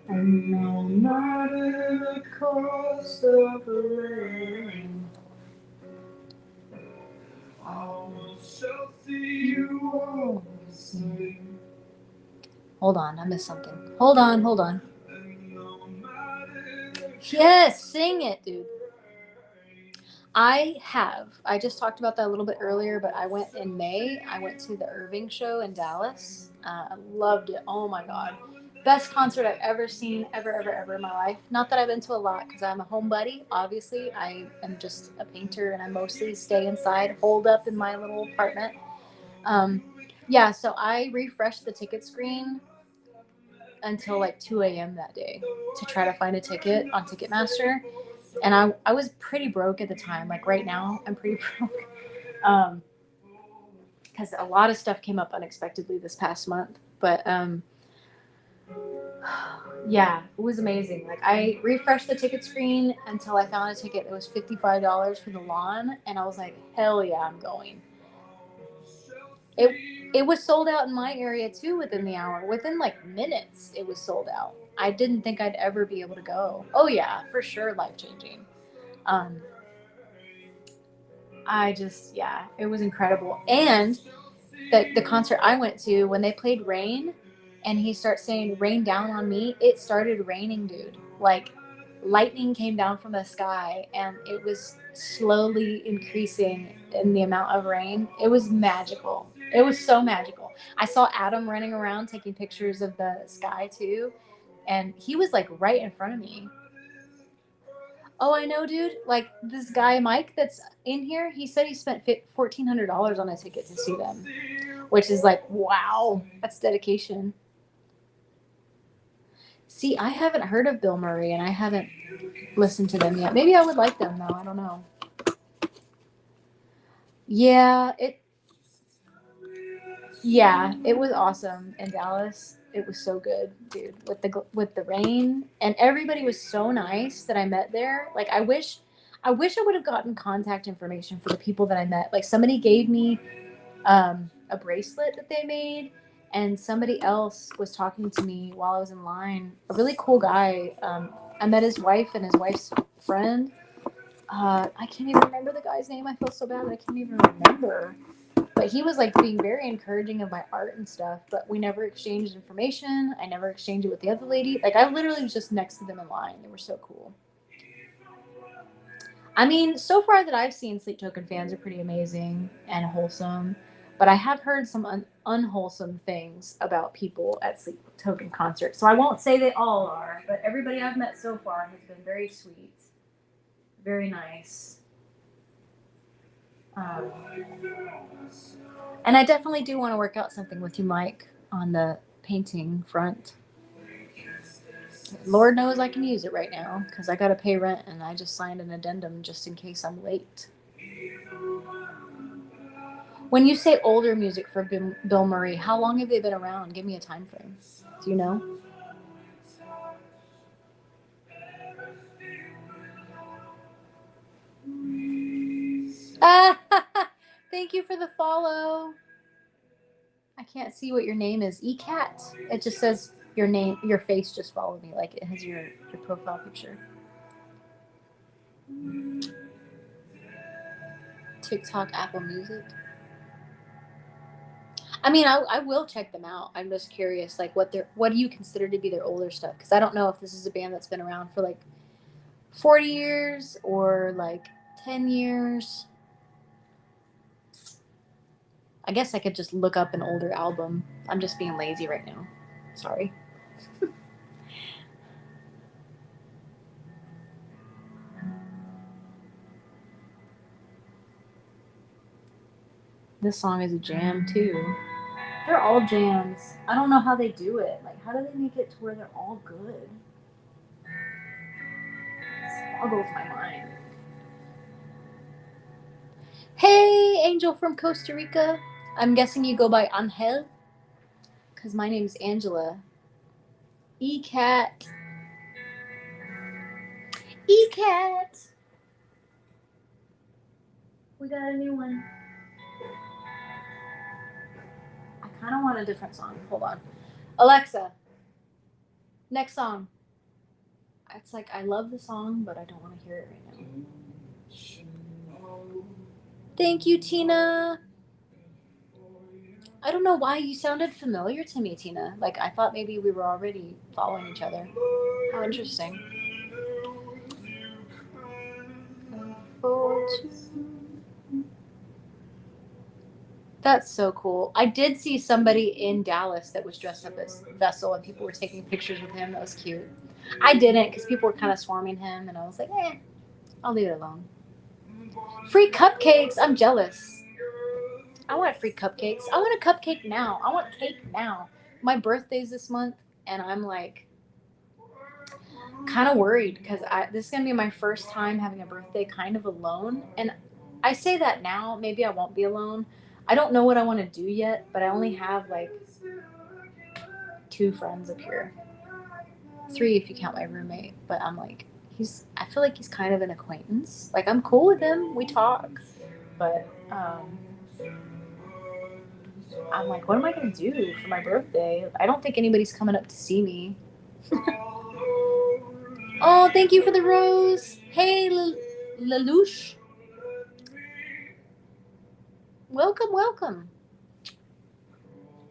A: And no matter the cost of the rain, I shall see you all the same. Hold on, I missed something. Hold on. Yes, sing it, dude. I just talked about that a little bit earlier, but I went in May. I went to the Irving show in Dallas. I loved it. Oh my God. Best concert I've ever seen, ever in my life. Not that I've been to a lot, because I'm a homebody. Obviously, I am just a painter, and I mostly stay inside, holed up in my little apartment. Yeah, so I refreshed the ticket screen until like 2 a.m. that day to try to find a ticket on Ticketmaster. And I was pretty broke at the time. Like right now, I'm pretty broke. Because a lot of stuff came up unexpectedly this past month. But yeah, it was amazing. Like I refreshed the ticket screen until I found a ticket that was $55 for the lawn, and I was like, hell yeah, I'm going. It it was sold out in my area too within the hour. Within like minutes, it was sold out. I didn't think I'd ever be able to go. Oh yeah, for sure, life changing. Um, I just yeah, it was incredible. And the concert I went to, when they played Rain and he starts saying rain down on me, it started raining, dude. Like lightning came down from the sky and it was slowly increasing in the amount of rain. It was magical. It was so magical. I saw Adam running around taking pictures of the sky too, and he was like right in front of me. Oh, I know, dude. Like this guy Mike that's in here, he said he spent $1,400 on a ticket to see them, which is like, wow, that's dedication. See, I haven't heard of Bill Murray and I haven't listened to them yet. Maybe I would like them though. I don't know. Yeah, it was awesome in Dallas. It was so good, dude. With the rain and everybody was so nice that I met there. Like I wish I would have gotten contact information for the people that I met. Like somebody gave me a bracelet that they made, and somebody else was talking to me while I was in line. A really cool guy. I met his wife and his wife's friend. I can't even remember the guy's name. I feel so bad that I can't even remember. But he was like being very encouraging of my art and stuff. But we never exchanged information. I never exchanged it with the other lady. Like I literally was just next to them in line. They were so cool. I mean, so far that I've seen, Sleep Token fans are pretty amazing and wholesome. But I have heard some unwholesome things about people at Sleep Token concerts. So I won't say they all are, but everybody I've met so far has been very sweet, very nice. Um, and I definitely do want to work out something with you, Mike, on the painting front. Lord knows I can use it right now because I got to pay rent and I just signed an addendum just in case I'm late. When you say older music for Bill Murray, how long have they been around? Give me a time frame. Do you know? Ah, thank you for the follow. I can't see what your name is. eCat. It just says your name, your face just followed me. Like it has your profile picture. TikTok, Apple Music. I mean, I will check them out. I'm just curious, like what do you consider to be their older stuff? Because I don't know if this is a band that's been around for like 40 years or like 10 years. I guess I could just look up an older album. I'm just being lazy right now. Sorry. This song is a jam too. They're all jams. I don't know how they do it. Like, how do they make it to where they're all good? It boggles my mind. Hey, Angel from Costa Rica. I'm guessing you go by Angel, because my name's Angela. E-Cat. E-Cat. We got a new one. I kind of want a different song. Hold on. Alexa, next song. It's like I love the song, but I don't want to hear it right now. Thank you, Tina. I don't know why you sounded familiar to me, Tina. Like I thought maybe we were already following each other. How interesting. That's so cool. I did see somebody in Dallas that was dressed up as Vessel, and people were taking pictures with him. That was cute. I didn't because people were kind of swarming him, and I was like, I'll leave it alone. Free cupcakes. I'm jealous. I want free cupcakes. I want a cupcake now. I want cake now. My birthday's this month, and I'm like, Kind of worried because this is gonna be my first time having a birthday kind of alone, and I say that now. Maybe I won't be alone. I don't know what I want to do yet, but I only have like 2 friends up here, 3 if you count my roommate. But I'm like, I feel like he's kind of an acquaintance. Like I'm cool with him. We talk, but I'm like, what am I gonna do for my birthday? I don't think anybody's coming up to see me. Oh, thank you for the rose. Hey, Lelouch. Welcome, welcome.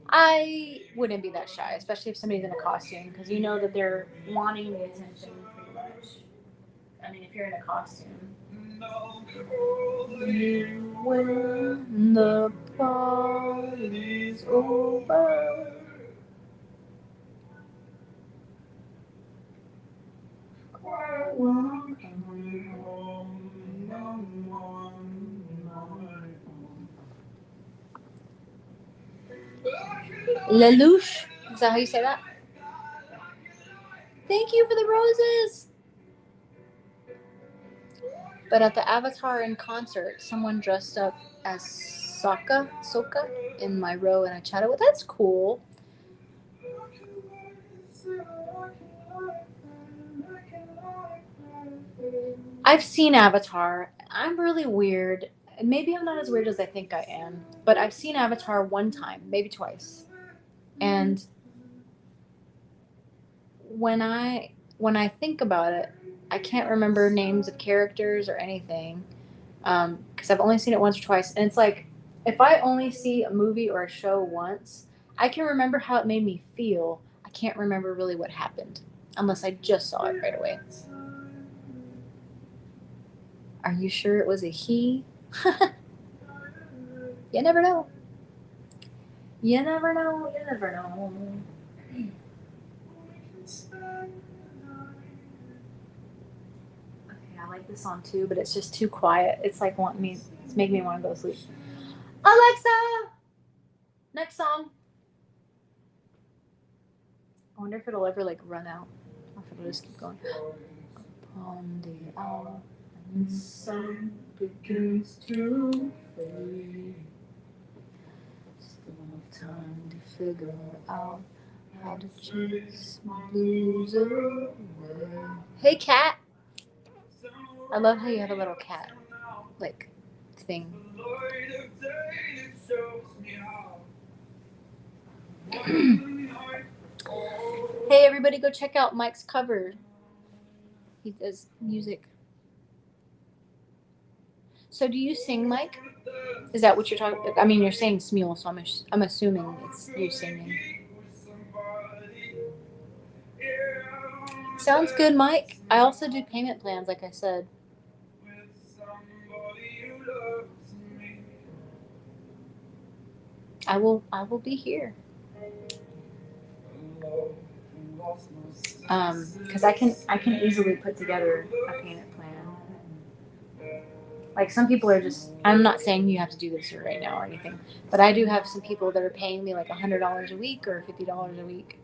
A: I wouldn't be that shy, especially if somebody's in a costume, because you know that they're wanting the attention pretty much. I mean, if you're in a costume. When the party's over. Lelouch, is that how you say that? Thank you for the roses. But at the Avatar in concert, someone dressed up as Sokka in my row, and I chatted with. That's cool. I've seen Avatar. I'm really weird. Maybe I'm not as weird as I think I am, but I've seen Avatar one time, maybe twice. And when I think about it, I can't remember names of characters or anything, because I've only seen it once or twice. And it's like, if I only see a movie or a show once, I can remember how it made me feel. I can't remember really what happened unless I just saw it right away. Are you sure it was a he? You never know. You never know. You never know. Okay, I like this song too, but it's just too quiet. It's like it's making me want to go to sleep. Alexa! Next song. I wonder if it'll ever like run out. Or if it'll just keep going. Upon the hour, and the sun begins to fade. Still have time to figure out how to chase my blues away. Hey, cat. I love how you have a little cat, like, thing. Hey, everybody, go check out Mike's cover. He does music. So, do you sing, Mike? Is that what you're talking about? I mean, you're saying Smule, so I'm assuming it's you singing. Sounds good, Mike. I also do payment plans, like I said. I will be here. Because I can easily put together a payment plan. Like some people are just. I'm not saying you have to do this right now or anything, but I do have some people that are paying me like $100 a week or $50 a week.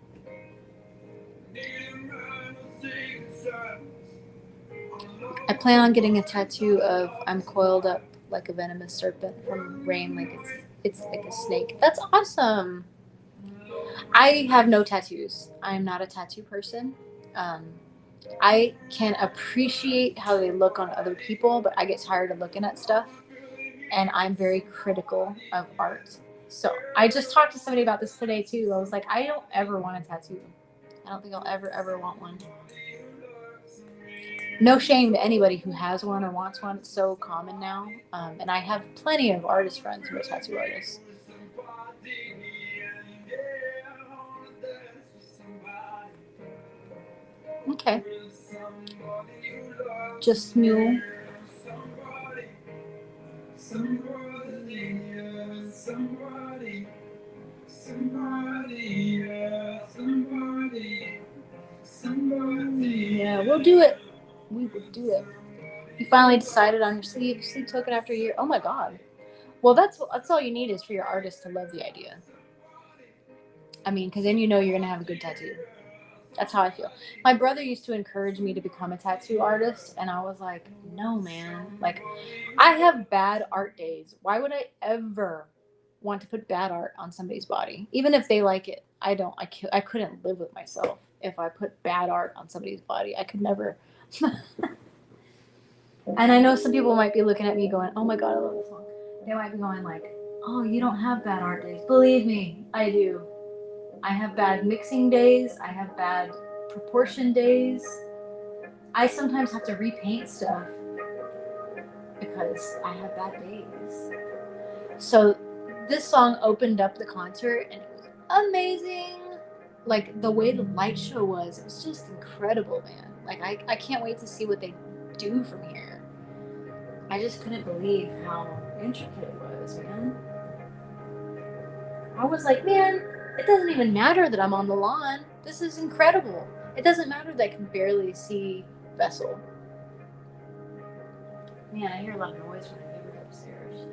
A: I plan on getting a tattoo of "I'm coiled up like a venomous serpent" from Rain. Like it's like a snake. That's awesome. I have no tattoos. I'm not a tattoo person. I can appreciate how they look on other people, but I get tired of looking at stuff, and I'm very critical of art. So I just talked to somebody about this today too. I was like, I don't ever want a tattoo. I don't think I'll ever want one. No shame to anybody who has one or wants one. It's so common now. And I have plenty of artist friends who are tattoo artists. Okay. Just Smule. Yeah, we'll do it. We will do it. You finally decided on your sleeve token after a year. Oh my god. Well, that's all you need is for your artist to love the idea. I mean, because then you know you're gonna have a good tattoo. That's how I feel. My brother used to encourage me to become a tattoo artist, and I was like, no, man. Like, I have bad art days. Why would I ever want to put bad art on somebody's body? Even if they like it. I couldn't live with myself if I put bad art on somebody's body. I could never. And I know some people might be looking at me going, oh my God, I love this song. They might be going like, oh, you don't have bad art days. Believe me, I do. I have bad mixing days. I have bad proportion days. I sometimes have to repaint stuff because I have bad days. So this song opened up the concert and it was amazing. Like the way the light show was, it was just incredible, man. Like I can't wait to see what they do from here. I just couldn't believe how intricate it was, man. I was like, man, it doesn't even matter that I'm on the lawn. This is incredible. It doesn't matter that I can barely see Vessel. Man, I hear a lot of noise from the neighborhood upstairs.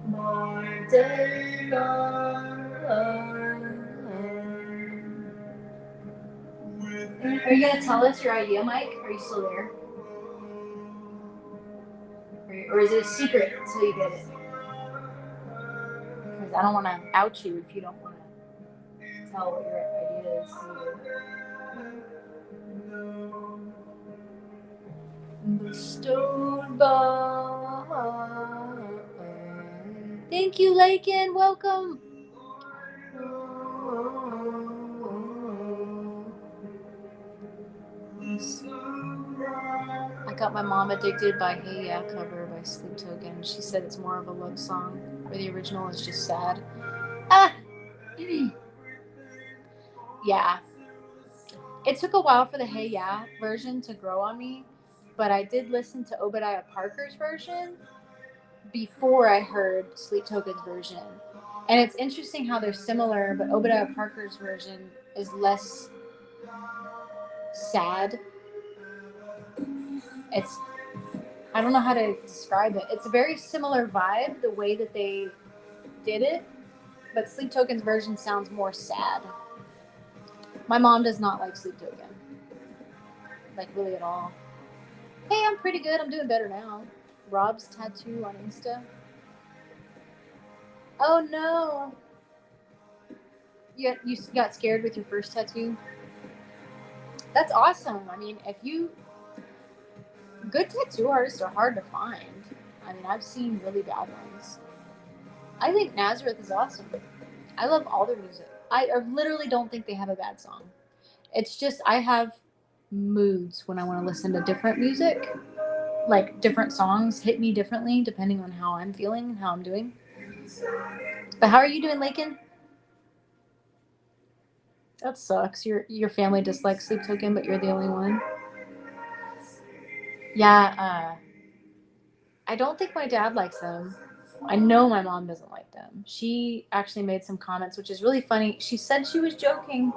A: My day Are you gonna tell us your idea, Mike? Are you still there? Or is it a secret until you get it? Because I don't want to out you if you don't want to tell what your idea is. Bestowed by. Thank you, Lakin. Welcome. I got my mom addicted by Hey Ya cover by Sleep Token. She said it's more of a love song, where the original is just sad. Ah! Yeah. It took a while for the Hey Ya version to grow on me, but I did listen to Obadiah Parker's version before I heard Sleep Token's version. And it's interesting how they're similar, but Obadiah Parker's version is less sad. I don't know how to describe it. It's a very similar vibe, the way that they did it, but Sleep Token's version sounds more sad. My mom does not like Sleep Token. Like, really at all. Hey, I'm pretty good. I'm doing better now. Rob's tattoo on Insta. Oh, no. You got scared with your first tattoo? That's awesome. I mean, good tattoo artists are hard to find. I mean, I've seen really bad ones. I think Nazareth is awesome. I love all their music. I literally don't think they have a bad song. It's just I have moods when I want to listen to different music. Like different songs hit me differently depending on how I'm feeling and how I'm doing. But how are you doing, Lakin? That sucks. Your family dislikes Sleep Token, but you're the only one. Yeah, I don't think my dad likes them. I know my mom doesn't like them. She actually made some comments, which is really funny. She said she was joking,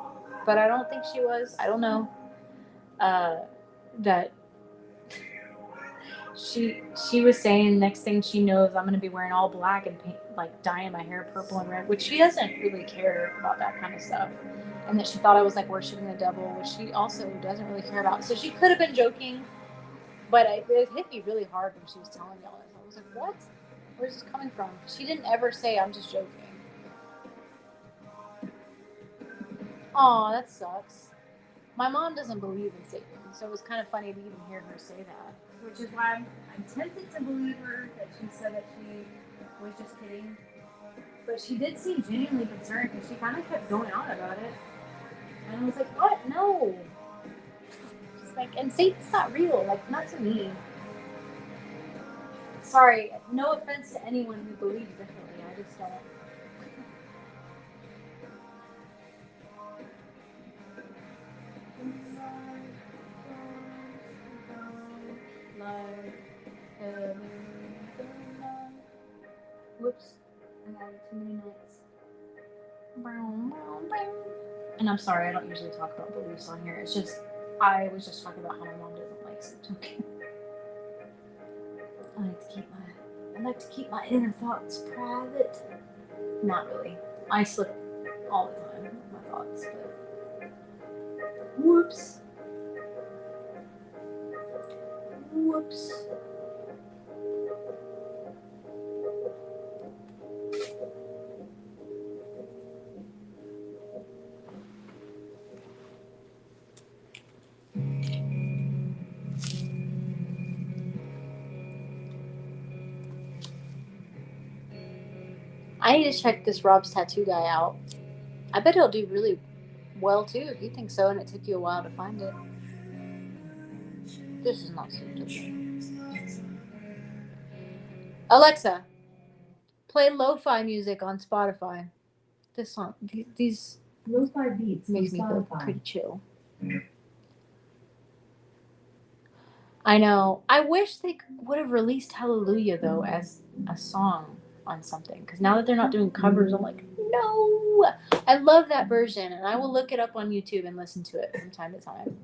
A: but I don't think she was. I don't know. That she was saying next thing she knows I'm gonna be wearing all black and paint, like dyeing my hair purple and red, which she doesn't really care about that kind of stuff. And that she thought I was like worshiping the devil, which she also doesn't really care about. So she could have been joking, but it hit me really hard when she was telling me all this. I was like, what? Where's this coming from? She didn't ever say I'm just joking. Aw, that sucks. My mom doesn't believe in Satan, so it was kind of funny to even hear her say that. Which is why I'm tempted to believe her that she said that she was just kidding. But she did seem genuinely concerned because she kind of kept going on about it. And I was like, what? No. She's like, and Satan's not real. Like, not to me. Sorry, no offense to anyone who believes differently. I just don't. Whoops, I got too many nights. And I'm sorry, I don't usually talk about beliefs on here. It's just, I was just talking about how my mom doesn't like Sleep Token. I like to keep my I like to keep my inner thoughts private. Not really. I slip all the time with my thoughts, but whoops. Whoops. I need to check this Rob's Tattoo guy out. I bet he'll do really well too if you think so and it took you a while to find it. This is not suitable. Alexa, play lo-fi music on Spotify. This song, these
C: Lo-fi beats
A: makes me feel
C: Spotify.
A: pretty chill. I know. I wish they would have released Hallelujah though as a song on something, because now that they're not doing covers, I'm like, no. I love that version, and I will look it up on YouTube and listen to it from time to time.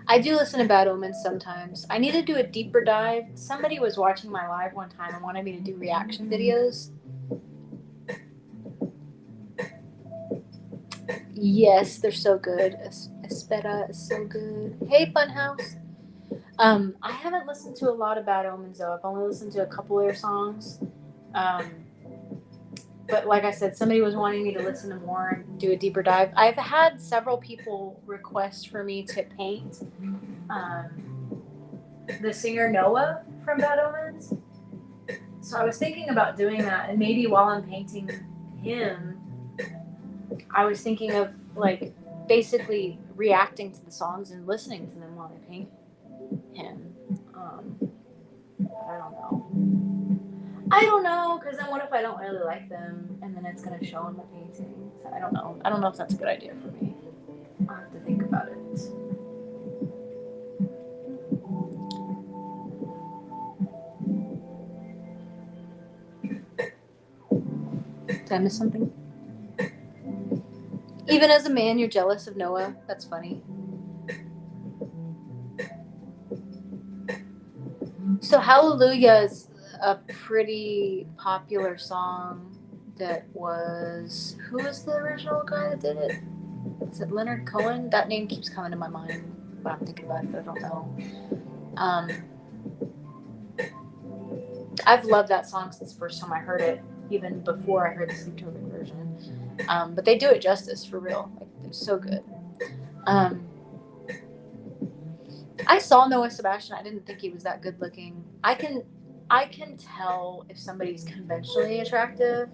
A: I do listen to Bad Omens sometimes. I need to do a deeper dive. Somebody was watching my live one time and wanted me to do reaction videos. Yes, they're so good. Espera is so good. Hey, Funhouse. I haven't listened to a lot of Bad Omens though. I've only listened to a couple of their songs. But like I said, somebody was wanting me to listen to more and do a deeper dive. I've had several people request for me to paint the singer Noah from Bad Omens. So I was thinking about doing that, and maybe while I'm painting him, I was thinking of like basically reacting to the songs and listening to them while I paint him. I don't know, because then what if I don't really like them, and then it's going to show in my painting? So I don't know. I don't know if that's a good idea for me. I'll have to think about it. Did I miss something? Even as a man, you're jealous of Noah? That's funny. So Hallelujah is a pretty popular song that was... Who was the original guy that did it? Is it Leonard Cohen? That name keeps coming to my mind when I'm thinking about it, but I don't know. I've loved that song since the first time I heard it, even before I heard the Sleep Token version. But they do it justice, for real. Like, it's so good. I saw Noah Sebastian. I didn't think he was that good looking. I can tell if somebody's conventionally attractive,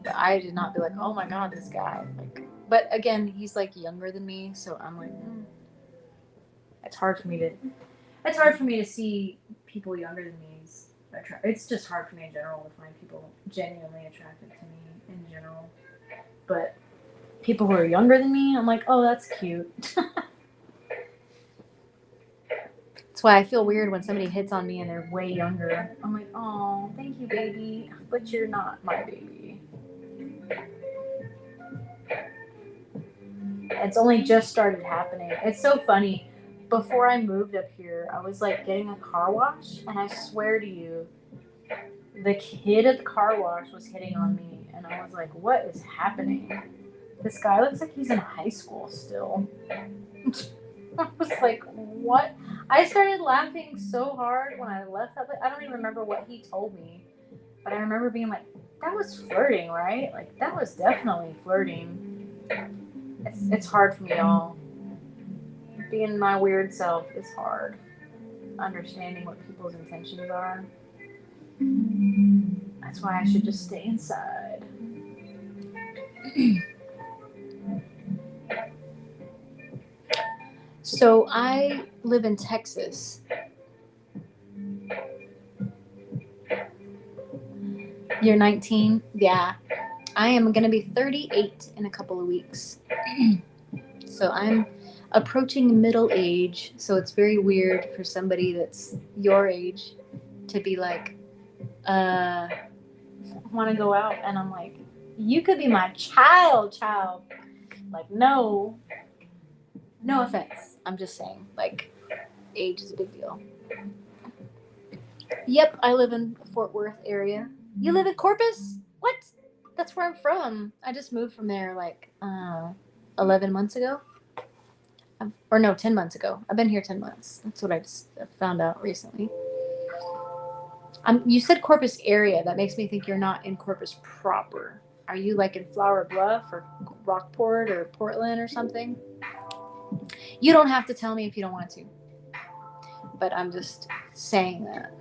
A: but I did not be like, oh my god, this guy. Like, but again, he's like younger than me, so I'm like, it's hard for me to see people younger than me. It's just hard for me in general to find people genuinely attractive to me in general. But people who are younger than me, I'm like, oh, that's cute. That's why I feel weird when somebody hits on me and they're way younger. I'm like, oh, thank you, baby, but you're not my baby. It's only just started happening. It's so funny. Before I moved up here, I was like getting a car wash, and I swear to you, the kid at the car wash was hitting on me, and I was like, what is happening? This guy looks like he's in high school still. I was like, what? I started laughing so hard when I left that place. I don't even remember what he told me, but I remember being like, that was flirting, right? Like, that was definitely flirting. It's hard for me, y'all. Being my weird self is hard. Understanding what people's intentions are. That's why I should just stay inside. So I live in Texas. You're 19? Yeah. I am going to be 38 in a couple of weeks. So I'm approaching middle age. So it's very weird for somebody that's your age to be like, want to go out? And I'm like, you could be my child. Like, no offense. I'm just saying, like, age is a big deal. Yep, I live in Fort Worth area. You live in Corpus? What? That's where I'm from. I just moved from there like 11 months ago. Or no, 10 months ago. I've been here 10 months. That's what I just found out recently. You said Corpus area. That makes me think you're not in Corpus proper. Are you like in Flower Bluff or Rockport or Portland or something? You don't have to tell me if you don't want to. But I'm just saying that.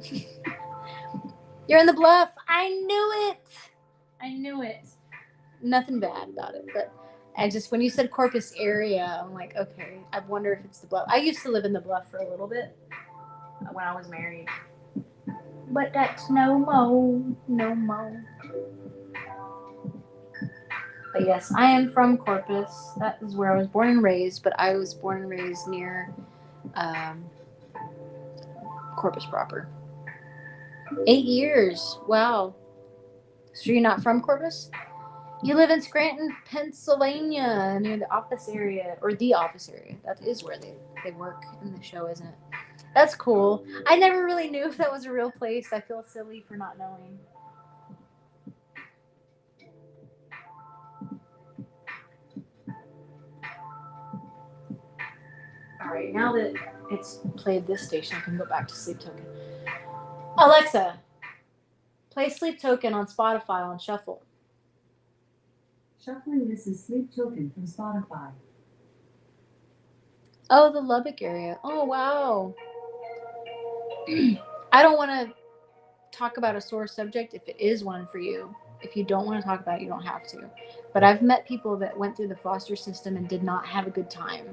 A: You're in the Bluff. I knew it. I knew it. Nothing bad about it, but I just when you said Corpus area, I'm like, okay. I wonder if it's the Bluff. I used to live in the Bluff for a little bit when I was married, but that's no mo. But yes, I am from Corpus. That is where I was born and raised. But I was born and raised near Corpus proper. 8 years. Wow. So you're not from Corpus? You live in Scranton, Pennsylvania, near the office area, or the office area. That is where they work in the show, isn't it? That's cool. I never really knew if that was a real place. I feel silly for not knowing. All right, now that it's played this station, I can go back to Sleep Token. Alexa, play Sleep Token on Spotify on Shuffle.
C: Shuffling, this is Sleep Token from Spotify.
A: Oh, the Lubbock area. Oh, wow. I don't want to talk about a sore subject if it is one for you. If you don't want to talk about it, you don't have to. But I've met people that went through the foster system and did not have a good time.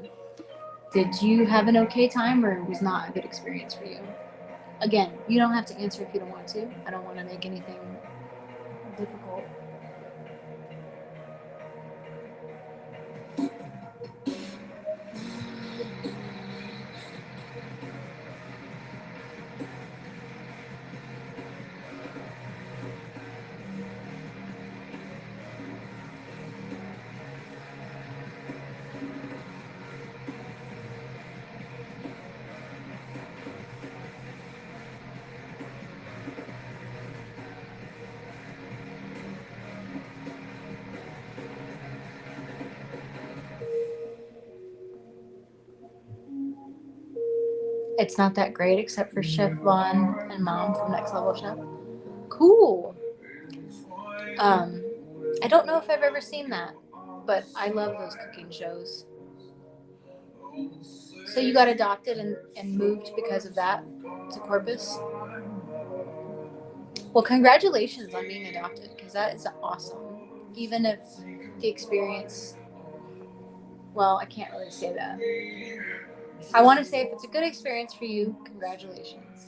A: Did you have an okay time, or was not a good experience for you? Again, you don't have to answer if you don't want to. I don't want to make anything difficult. It's not that great except for Chef Vaughn and Mom from Next Level Chef. Cool. I don't know if I've ever seen that, but I love those cooking shows. So you got adopted and moved because of that to Corpus? Well, congratulations on being adopted, because that is awesome. Even if the experience, well, I can't really say that. I want to say if it's a good experience for you, congratulations.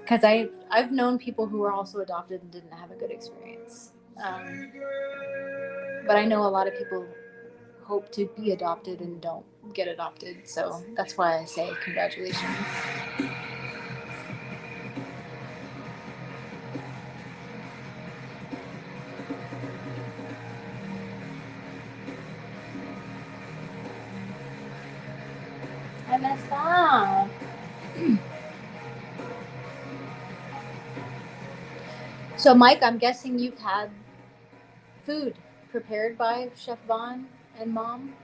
A: Because I've known people who were also adopted and didn't have a good experience. But I know a lot of people hope to be adopted and don't get adopted. So that's why I say congratulations. I messed up. So, Mike, I'm guessing you've had food prepared by Chef Vaughn and Mom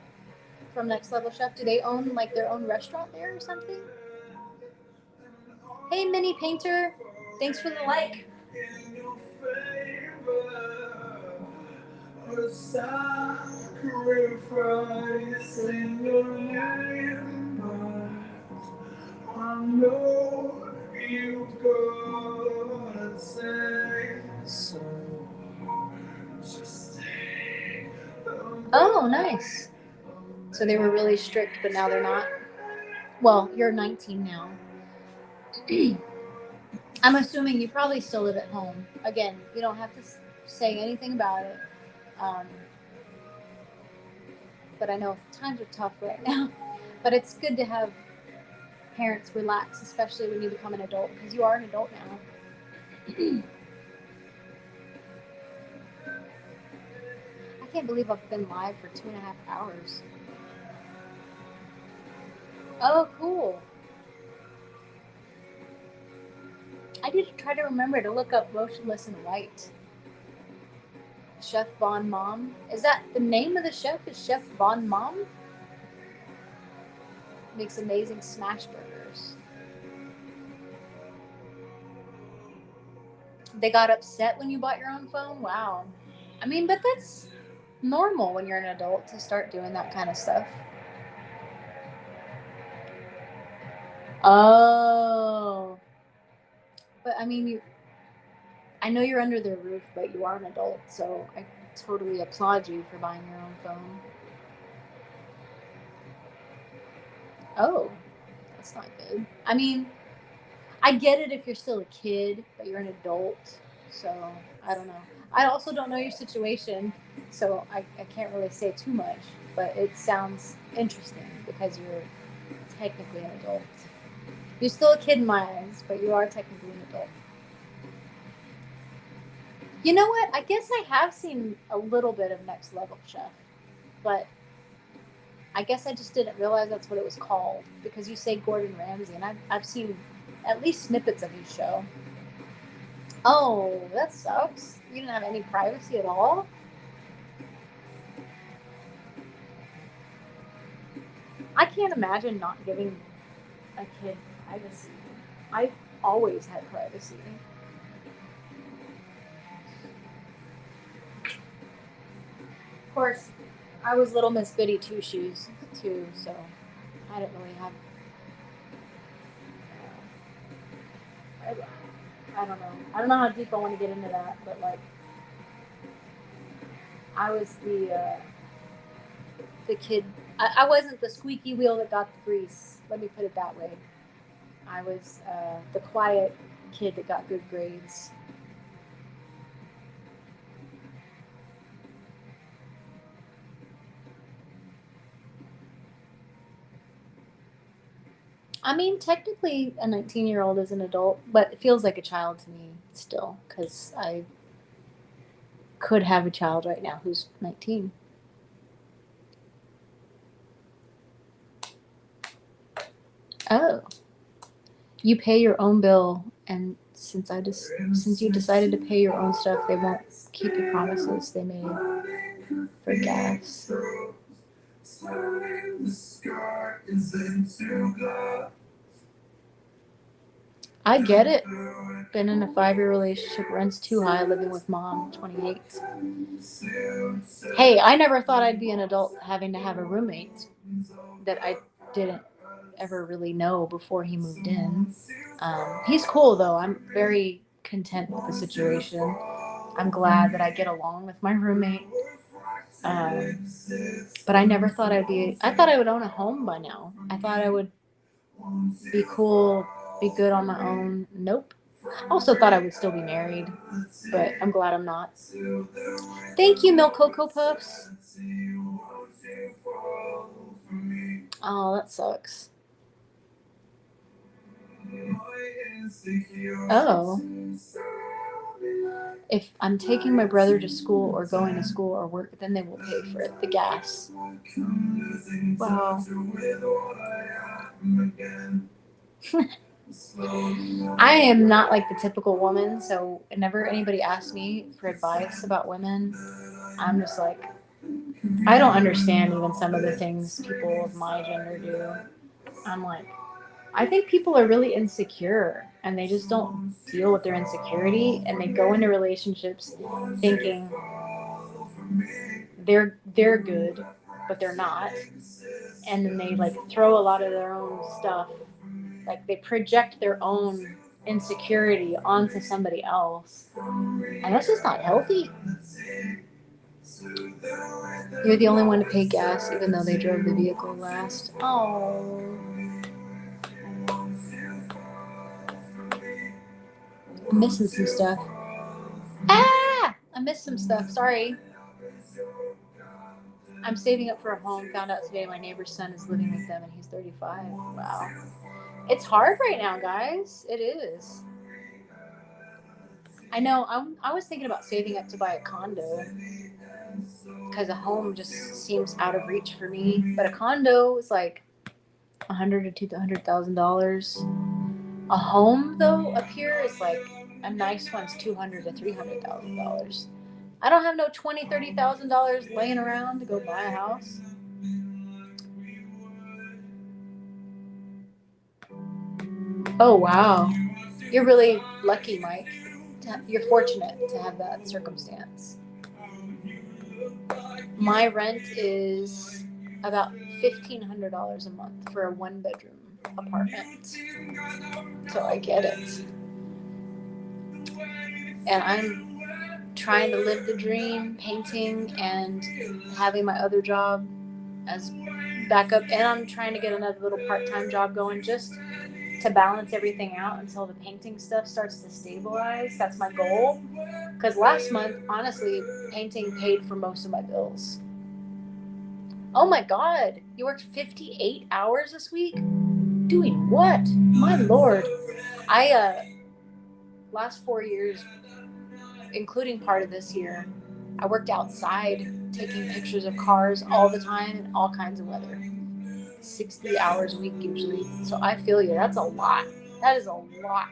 A: from Next Level Chef. Do they own like their own restaurant there or something? Hey, Mini Painter, thanks for the like.
B: A sacrifice in your name, but I know you've got to say so. Just stay.
A: Oh, nice. So they were really strict, but now they're not. Well, you're 19 now. I'm assuming you probably still live at home. Again, you don't have to say anything about it. But I know times are tough right now. But it's good to have parents relax, especially when you become an adult, because you are an adult now. I can't believe I've been live for 2.5 hours. Oh, cool. I need to try to remember to look up Motionless in White. Chef Von Mom. Is that the name of the chef? Is Chef Von Mom? Makes amazing smash burgers. They got upset when you bought your own phone? Wow. I mean, but that's normal when you're an adult to start doing that kind of stuff. Oh. But I mean, I know you're under their roof, but you are an adult, so I totally applaud you for buying your own phone. Oh, that's not good. I mean, I get it if you're still a kid, but you're an adult, so I don't know. I also don't know your situation, so I can't really say too much, but it sounds interesting because you're technically an adult. You're still a kid in my eyes, but you are technically an adult. You know what? I guess I have seen a little bit of Next Level Chef, but I guess I just didn't realize that's what it was called because you say Gordon Ramsay, and I've seen at least snippets of his show. Oh, that sucks. You didn't have any privacy at all? I can't imagine not giving a kid privacy. I've always had privacy. Of course, I was Little Miss Goody Two Shoes too, so I didn't really have. I don't know. I don't know how deep I want to get into that, but like, I was the kid. I wasn't the squeaky wheel that got the grease. Let me put it that way. I was the quiet kid that got good grades. I mean, technically, a 19-year-old is an adult, but it feels like a child to me still, because I could have a child right now who's 19. Oh, you pay your own bill, and since you decided to pay your own stuff, they won't keep the promises they made for gas. I get it. Been in a 5-year relationship, rent's too high, living with mom, 28. Hey, I never thought I'd be an adult having to have a roommate that I didn't ever really know before he moved in. He's cool though. I'm very content with the situation. I'm glad that I get along with my roommate. But I never thought I thought I would own a home by now. I thought I would be cool, be good on my own. Nope. I also thought I would still be married, but I'm glad I'm not. Thank you, Milk Cocoa Puffs. Oh, that sucks. Oh. If I'm taking my brother to school or going to school or work, then they will pay for it, the gas. Wow. I am not like the typical woman, so whenever anybody asks me for advice about women, I'm just like, I don't understand even some of the things people of my gender do. I'm like, I think people are really insecure and they just don't deal with their insecurity and they go into relationships thinking they're good, but they're not. And then they like throw a lot of their own stuff, like they project their own insecurity onto somebody else. And that's just not healthy. You're the only one to pay gas, even though they drove the vehicle last. Oh. I'm missing some stuff. Ah! I missed some stuff. Sorry. I'm saving up for a home. Found out today my neighbor's son is living with them and he's 35. Wow. It's hard right now, guys. It is. I know. I was thinking about saving up to buy a condo because a home just seems out of reach for me. But a condo is like $100,000 to $200,000. A home though up here is like a nice one's $200,000 to $300,000. I don't have no $20,000 to $30,000 laying around to go buy a house. Oh wow, you're really lucky, Mike. You're fortunate to have that circumstance. My rent is about $1,500 a month for a 1-bedroom apartment. So I get it. And I'm trying to live the dream, painting and having my other job as backup. And I'm trying to get another little part-time job going just to balance everything out until the painting stuff starts to stabilize. That's my goal. Because last month, honestly, painting paid for most of my bills. Oh my God, you worked 58 hours this week? Doing what? My Lord. Last 4 years, including part of this year, I worked outside taking pictures of cars all the time in all kinds of weather. 60 hours a week usually. So I feel you. That's a lot. That is a lot.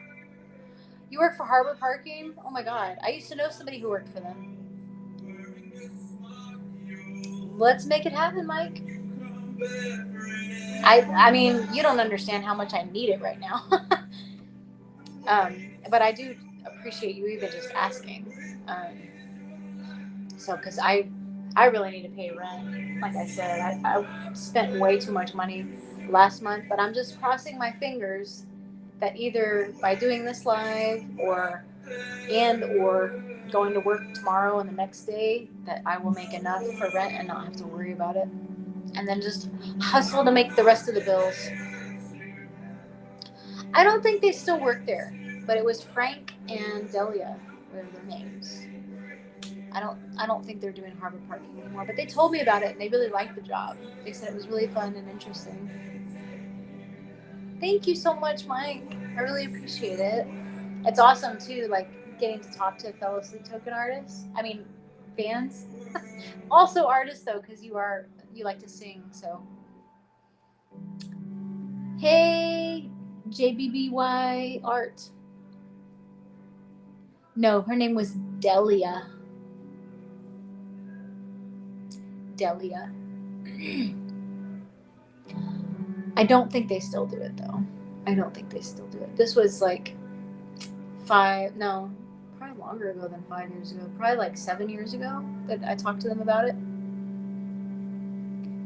A: You work for Harbor Parking? Oh my God. I used to know somebody who worked for them. Let's make it happen, Mike. I mean, you don't understand how much I need it right now. But I do appreciate you even just asking. So, because I really need to pay rent. Like I said, I spent way too much money last month, but I'm just crossing my fingers that either by doing this live or going to work tomorrow and the next day that I will make enough for rent and not have to worry about it. And then just hustle to make the rest of the bills. I don't think they still work there, but it was Frank and Delia were their names. I don't think they're doing Harbor Parking anymore, but they told me about it and they really liked the job. They said it was really fun and interesting. Thank you so much, Mike. I really appreciate it. It's awesome too, like getting to talk to fellow Sleep Token artists. I mean, fans. Also artists though, because you like to sing. So, hey, JBBY Art. No, her name was Delia. Delia. I don't think they still do it though. I don't think they still do it. This was like probably longer ago than 5 years ago. Probably like 7 years ago that I talked to them about it.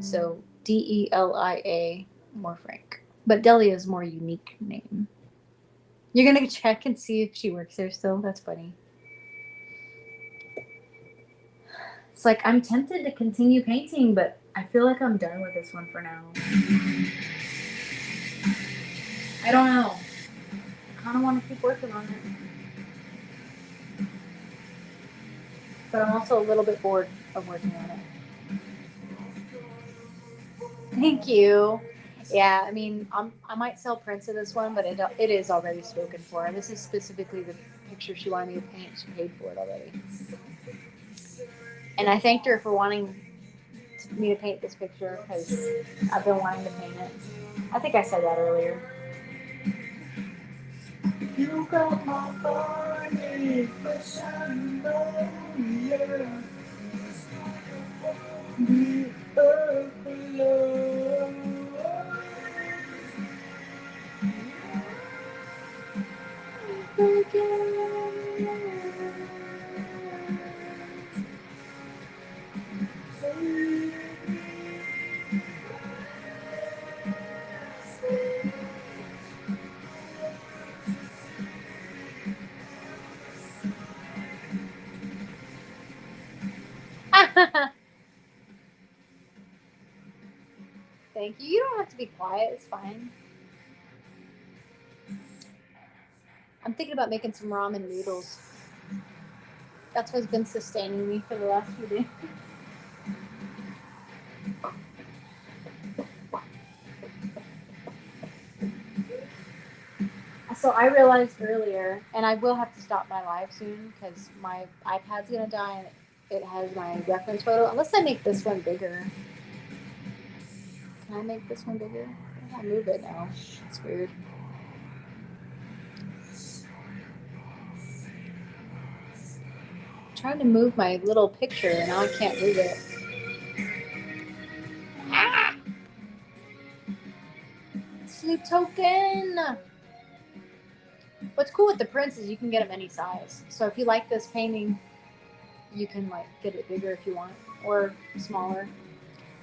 A: So Delia, more Frank. But Delia's more unique name. You're gonna check and see if she works there still? That's funny. It's like I'm tempted to continue painting, but I feel like I'm done with this one for now. I don't know. I kind of want to keep working on it. But I'm also a little bit bored of working on it. Thank you. Yeah, I mean, I might sell prints of this one, but it is already spoken for. This is specifically the picture she wanted me to paint. She paid for it already. And I thanked her for wanting me to paint this picture because I've been wanting to paint it. I think I said that earlier.
B: You got my body, fresh and lonely, yeah. The earth below.
A: Thank you. You don't have to be quiet. It's fine. I'm thinking about making some ramen noodles. That's what's been sustaining me for the last few days. So I realized earlier, and I will have to stop my live soon because my iPad's gonna die and it has my reference photo. Unless I make this one bigger. Can I make this one bigger? I'll move it now. It's weird. I'm trying to move my little picture and now I can't move it. Ah! Sleep token! What's cool with the prints is you can get them any size. So if you like this painting, you can like get it bigger if you want or smaller.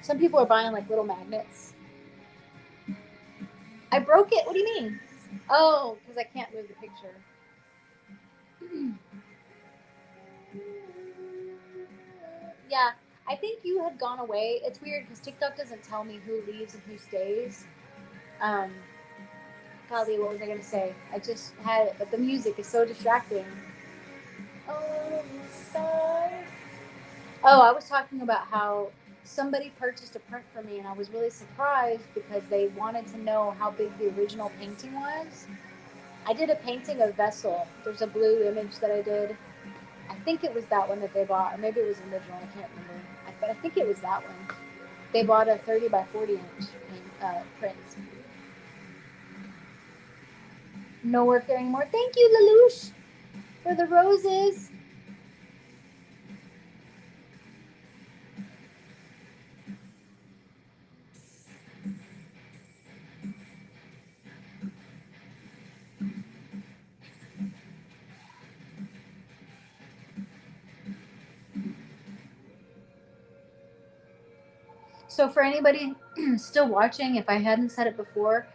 A: Some people are buying like little magnets. I broke it. What do you mean? Oh, because I can't move the picture. Yeah, I think you had gone away. It's weird because TikTok doesn't tell me who leaves and who stays. Golly, what was I going to say? I just had it, but the music is so distracting. Oh, I was talking about how somebody purchased a print for me, and I was really surprised because they wanted to know how big the original painting was. I did a painting of Vessel. There's a blue image that I did. I think it was that one that they bought, or maybe it was the original. I can't remember. But I think it was that one. They bought a 30 by 40 inch print. No work there anymore. Thank you, Lelouch, for the roses. So for anybody still watching, if I hadn't said it before,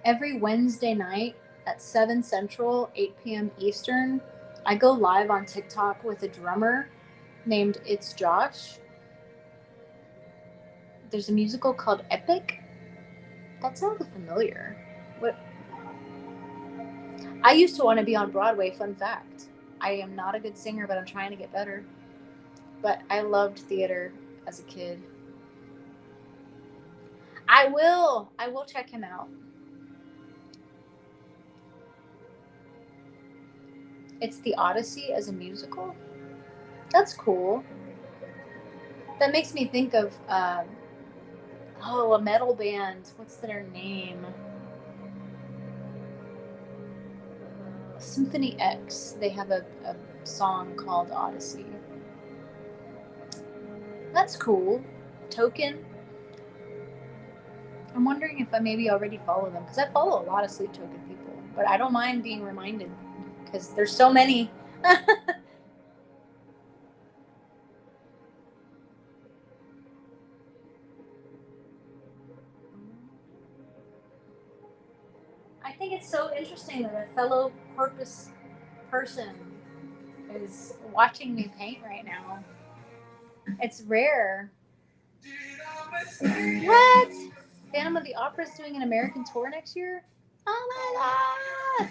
A: every Wednesday night at 7 Central, 8 p.m. Eastern, I go live on TikTok with a drummer named It's Josh. There's a musical called Epic. That sounds familiar. What? I used to want to be on Broadway, fun fact. I am not a good singer, but I'm trying to get better. But I loved theater as a kid. I will check him out. It's the Odyssey as a musical. That's cool. That makes me think of a metal band. What's their name? Symphony X. They have a song called Odyssey. That's cool. Token. I'm wondering if I maybe already follow them because I follow a lot of Sleep Token people, but I don't mind being reminded because there's so many. I think it's so interesting that a fellow porpoise person is watching me paint right now. It's rare. What? Phantom of the Opera is doing an American tour next year? Oh my god!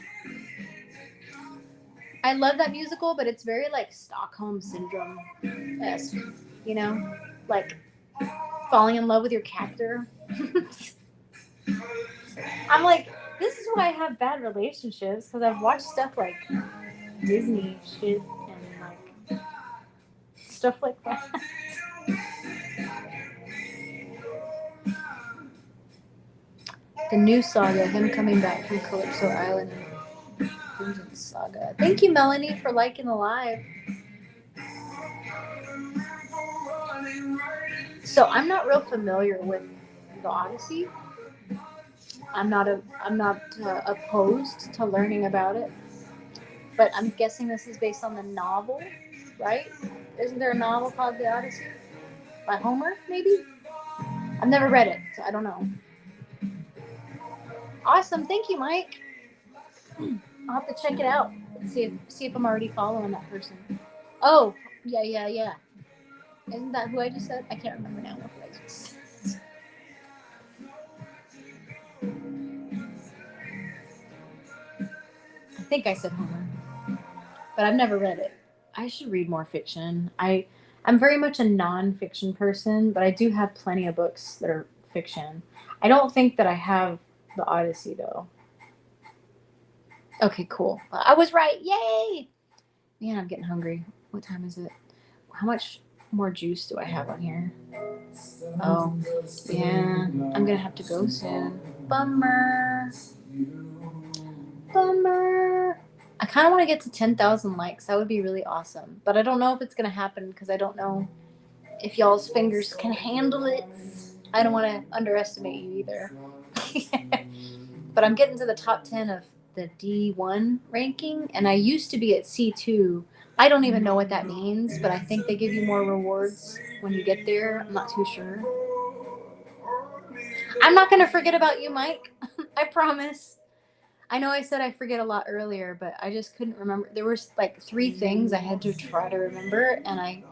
A: I love that musical, but it's very like Stockholm Syndrome-esque, you know? Like falling in love with your captor. I'm like, this is why I have bad relationships, because I've watched stuff like Disney shit and like stuff like that. The new saga, him coming back from Calypso Island and Vengeance Saga. Thank you, Melanie, for liking the live. So I'm not real familiar with the Odyssey. I'm not opposed to learning about it, but I'm guessing this is based on the novel, right? Isn't there a novel called The Odyssey by Homer? Maybe. I've never read it, so I don't know. Awesome, thank you, Mike. I'll have to check it out and see if I'm already following that person. Oh, yeah. Isn't that who I just said? I can't remember now what I just said. I think I said Homer, but I've never read it. I should read more fiction. I'm very much a non-fiction person, but I do have plenty of books that are fiction. I don't think that I have the Odyssey though. Okay, cool. I was right. Yay! Man, I'm getting hungry. What time is it? How much more juice do I have on here? Oh, yeah. I'm gonna have to go soon. Bummer. Bummer. I kind of want to get to 10,000 likes. That would be really awesome. But I don't know if it's going to happen because I don't know if y'all's fingers can handle it. I don't want to underestimate you either. But I'm getting to the top 10 of the D1 ranking, and I used to be at C2. I don't even know what that means, but I think they give you more rewards when you get there. I'm not too sure. I'm not going to forget about you, Mike. I promise. I know I said I forget a lot earlier, but I just couldn't remember. There were like 3 things I had to try to remember, and I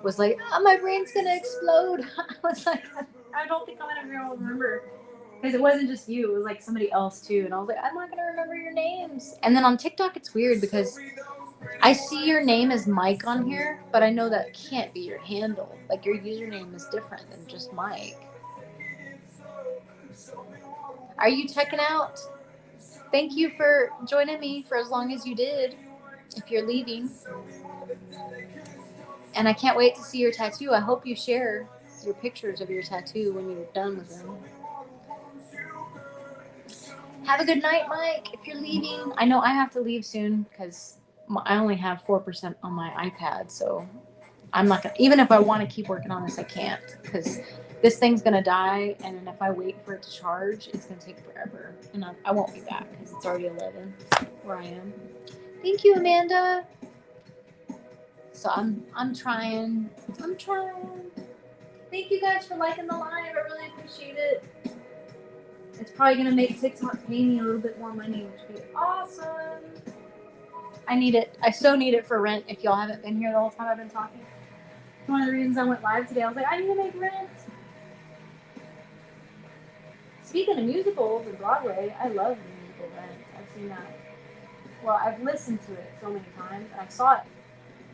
A: was like, oh, my brain's going to explode. I was like, I don't think I'm going to be able to remember. Because it wasn't just you, it was like somebody else too. And I was like, I'm not going to remember your names. And then on TikTok, it's weird because I see your name as Mike on here, but I know that can't be your handle. Like your username is different than just Mike. Are you checking out? Thank you for joining me for as long as you did, if you're leaving. And I can't wait to see your tattoo. I hope you share your pictures of your tattoo when you're done with them. Have a good night, Mike. If you're leaving, I know I have to leave soon because I only have 4% on my iPad. So I'm not going to, even if I want to keep working on this, I can't because this thing's going to die. And then if I wait for it to charge, it's going to take forever. And I won't be back because it's already 11 where I am. Thank you, Amanda. So I'm trying. Thank you guys for liking the live. I really appreciate it. It's probably going to make TikTok pay me a little bit more money, which would be awesome. I need it. I so need it for rent. If y'all haven't been here the whole time I've been talking. One of the reasons I went live today, I was like, I need to make rent. Speaking of musicals and Broadway, I love the musical Rent. I've seen that. Well, I've listened to it so many times, and I saw it,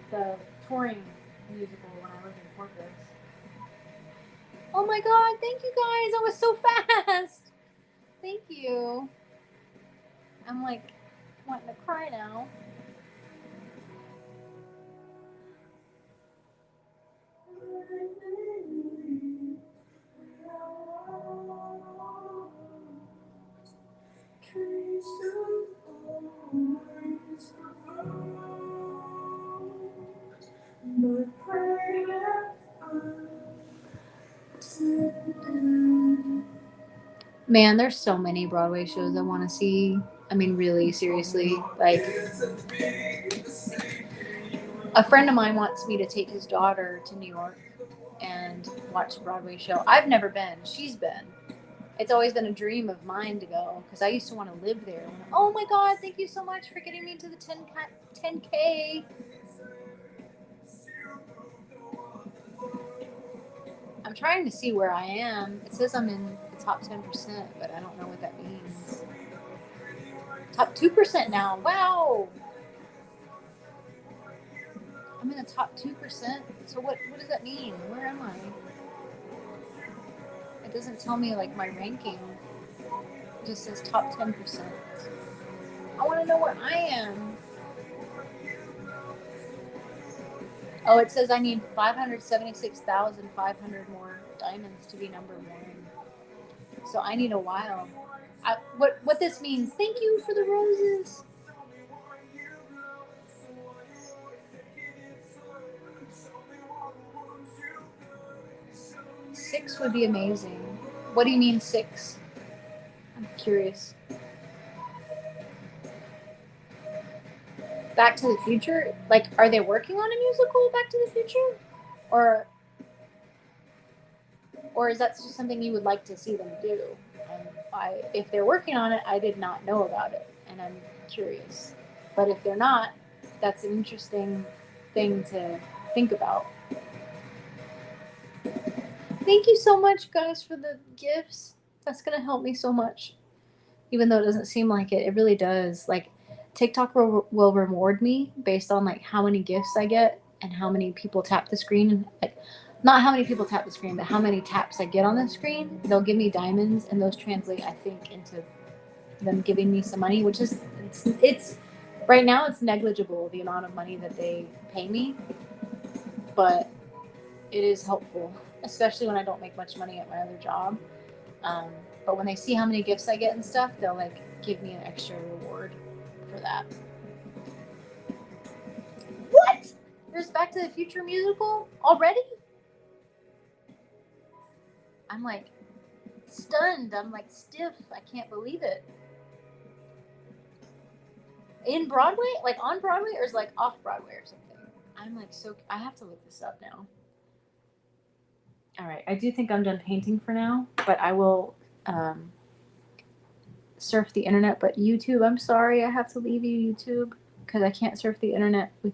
A: the touring musical, when I lived in Corpus. Oh my God! Thank you guys. That was so fast. Thank you. I'm like wanting to cry now. Man, there's so many Broadway shows I want to see. I mean, really, seriously. Like, a friend of mine wants me to take his daughter to New York and watch a Broadway show. I've never been. She's been. It's always been a dream of mine to go because I used to want to live there. Oh my God, thank you so much for getting me to the 10K. I'm trying to see where I am. It says I'm in the top 10%, but I don't know what that means. Top 2% now. Wow. I'm in the top 2%. So what does that mean? Where am I? It doesn't tell me like my ranking. It just says top 10%. I want to know where I am. Oh, it says I need 576,500 more diamonds to be number 1. So I need a while. What this means? Thank you for the roses. Six would be amazing. What do you mean 6? I'm curious. Back to the Future? Like, are they working on a musical, Back to the Future? Or is that just something you would like to see them do? And if they're working on it, I did not know about it, and I'm curious. But if they're not, that's an interesting thing to think about. Thank you so much, guys, for the gifts. That's going to help me so much. Even though it doesn't seem like it, it really does. Like, TikTok will reward me based on like how many gifts I get and how many people tap the screen. Like, not how many people tap the screen, but how many taps I get on the screen. They'll give me diamonds, and those translate, I think, into them giving me some money, which is it's right now it's negligible the amount of money that they pay me, but it is helpful, especially when I don't make much money at my other job. But when they see how many gifts I get and stuff, they'll like give me an extra reward for that. What? There's Back to the Future musical already? I'm like stunned. I'm like stiff. I can't believe it. In Broadway? Like on Broadway or is it like off Broadway or something? I'm like so I have to look this up now. All right, I do think I'm done painting for now, but I will surf the internet. But YouTube, I'm sorry, I have to leave you, YouTube, because I can't surf the internet with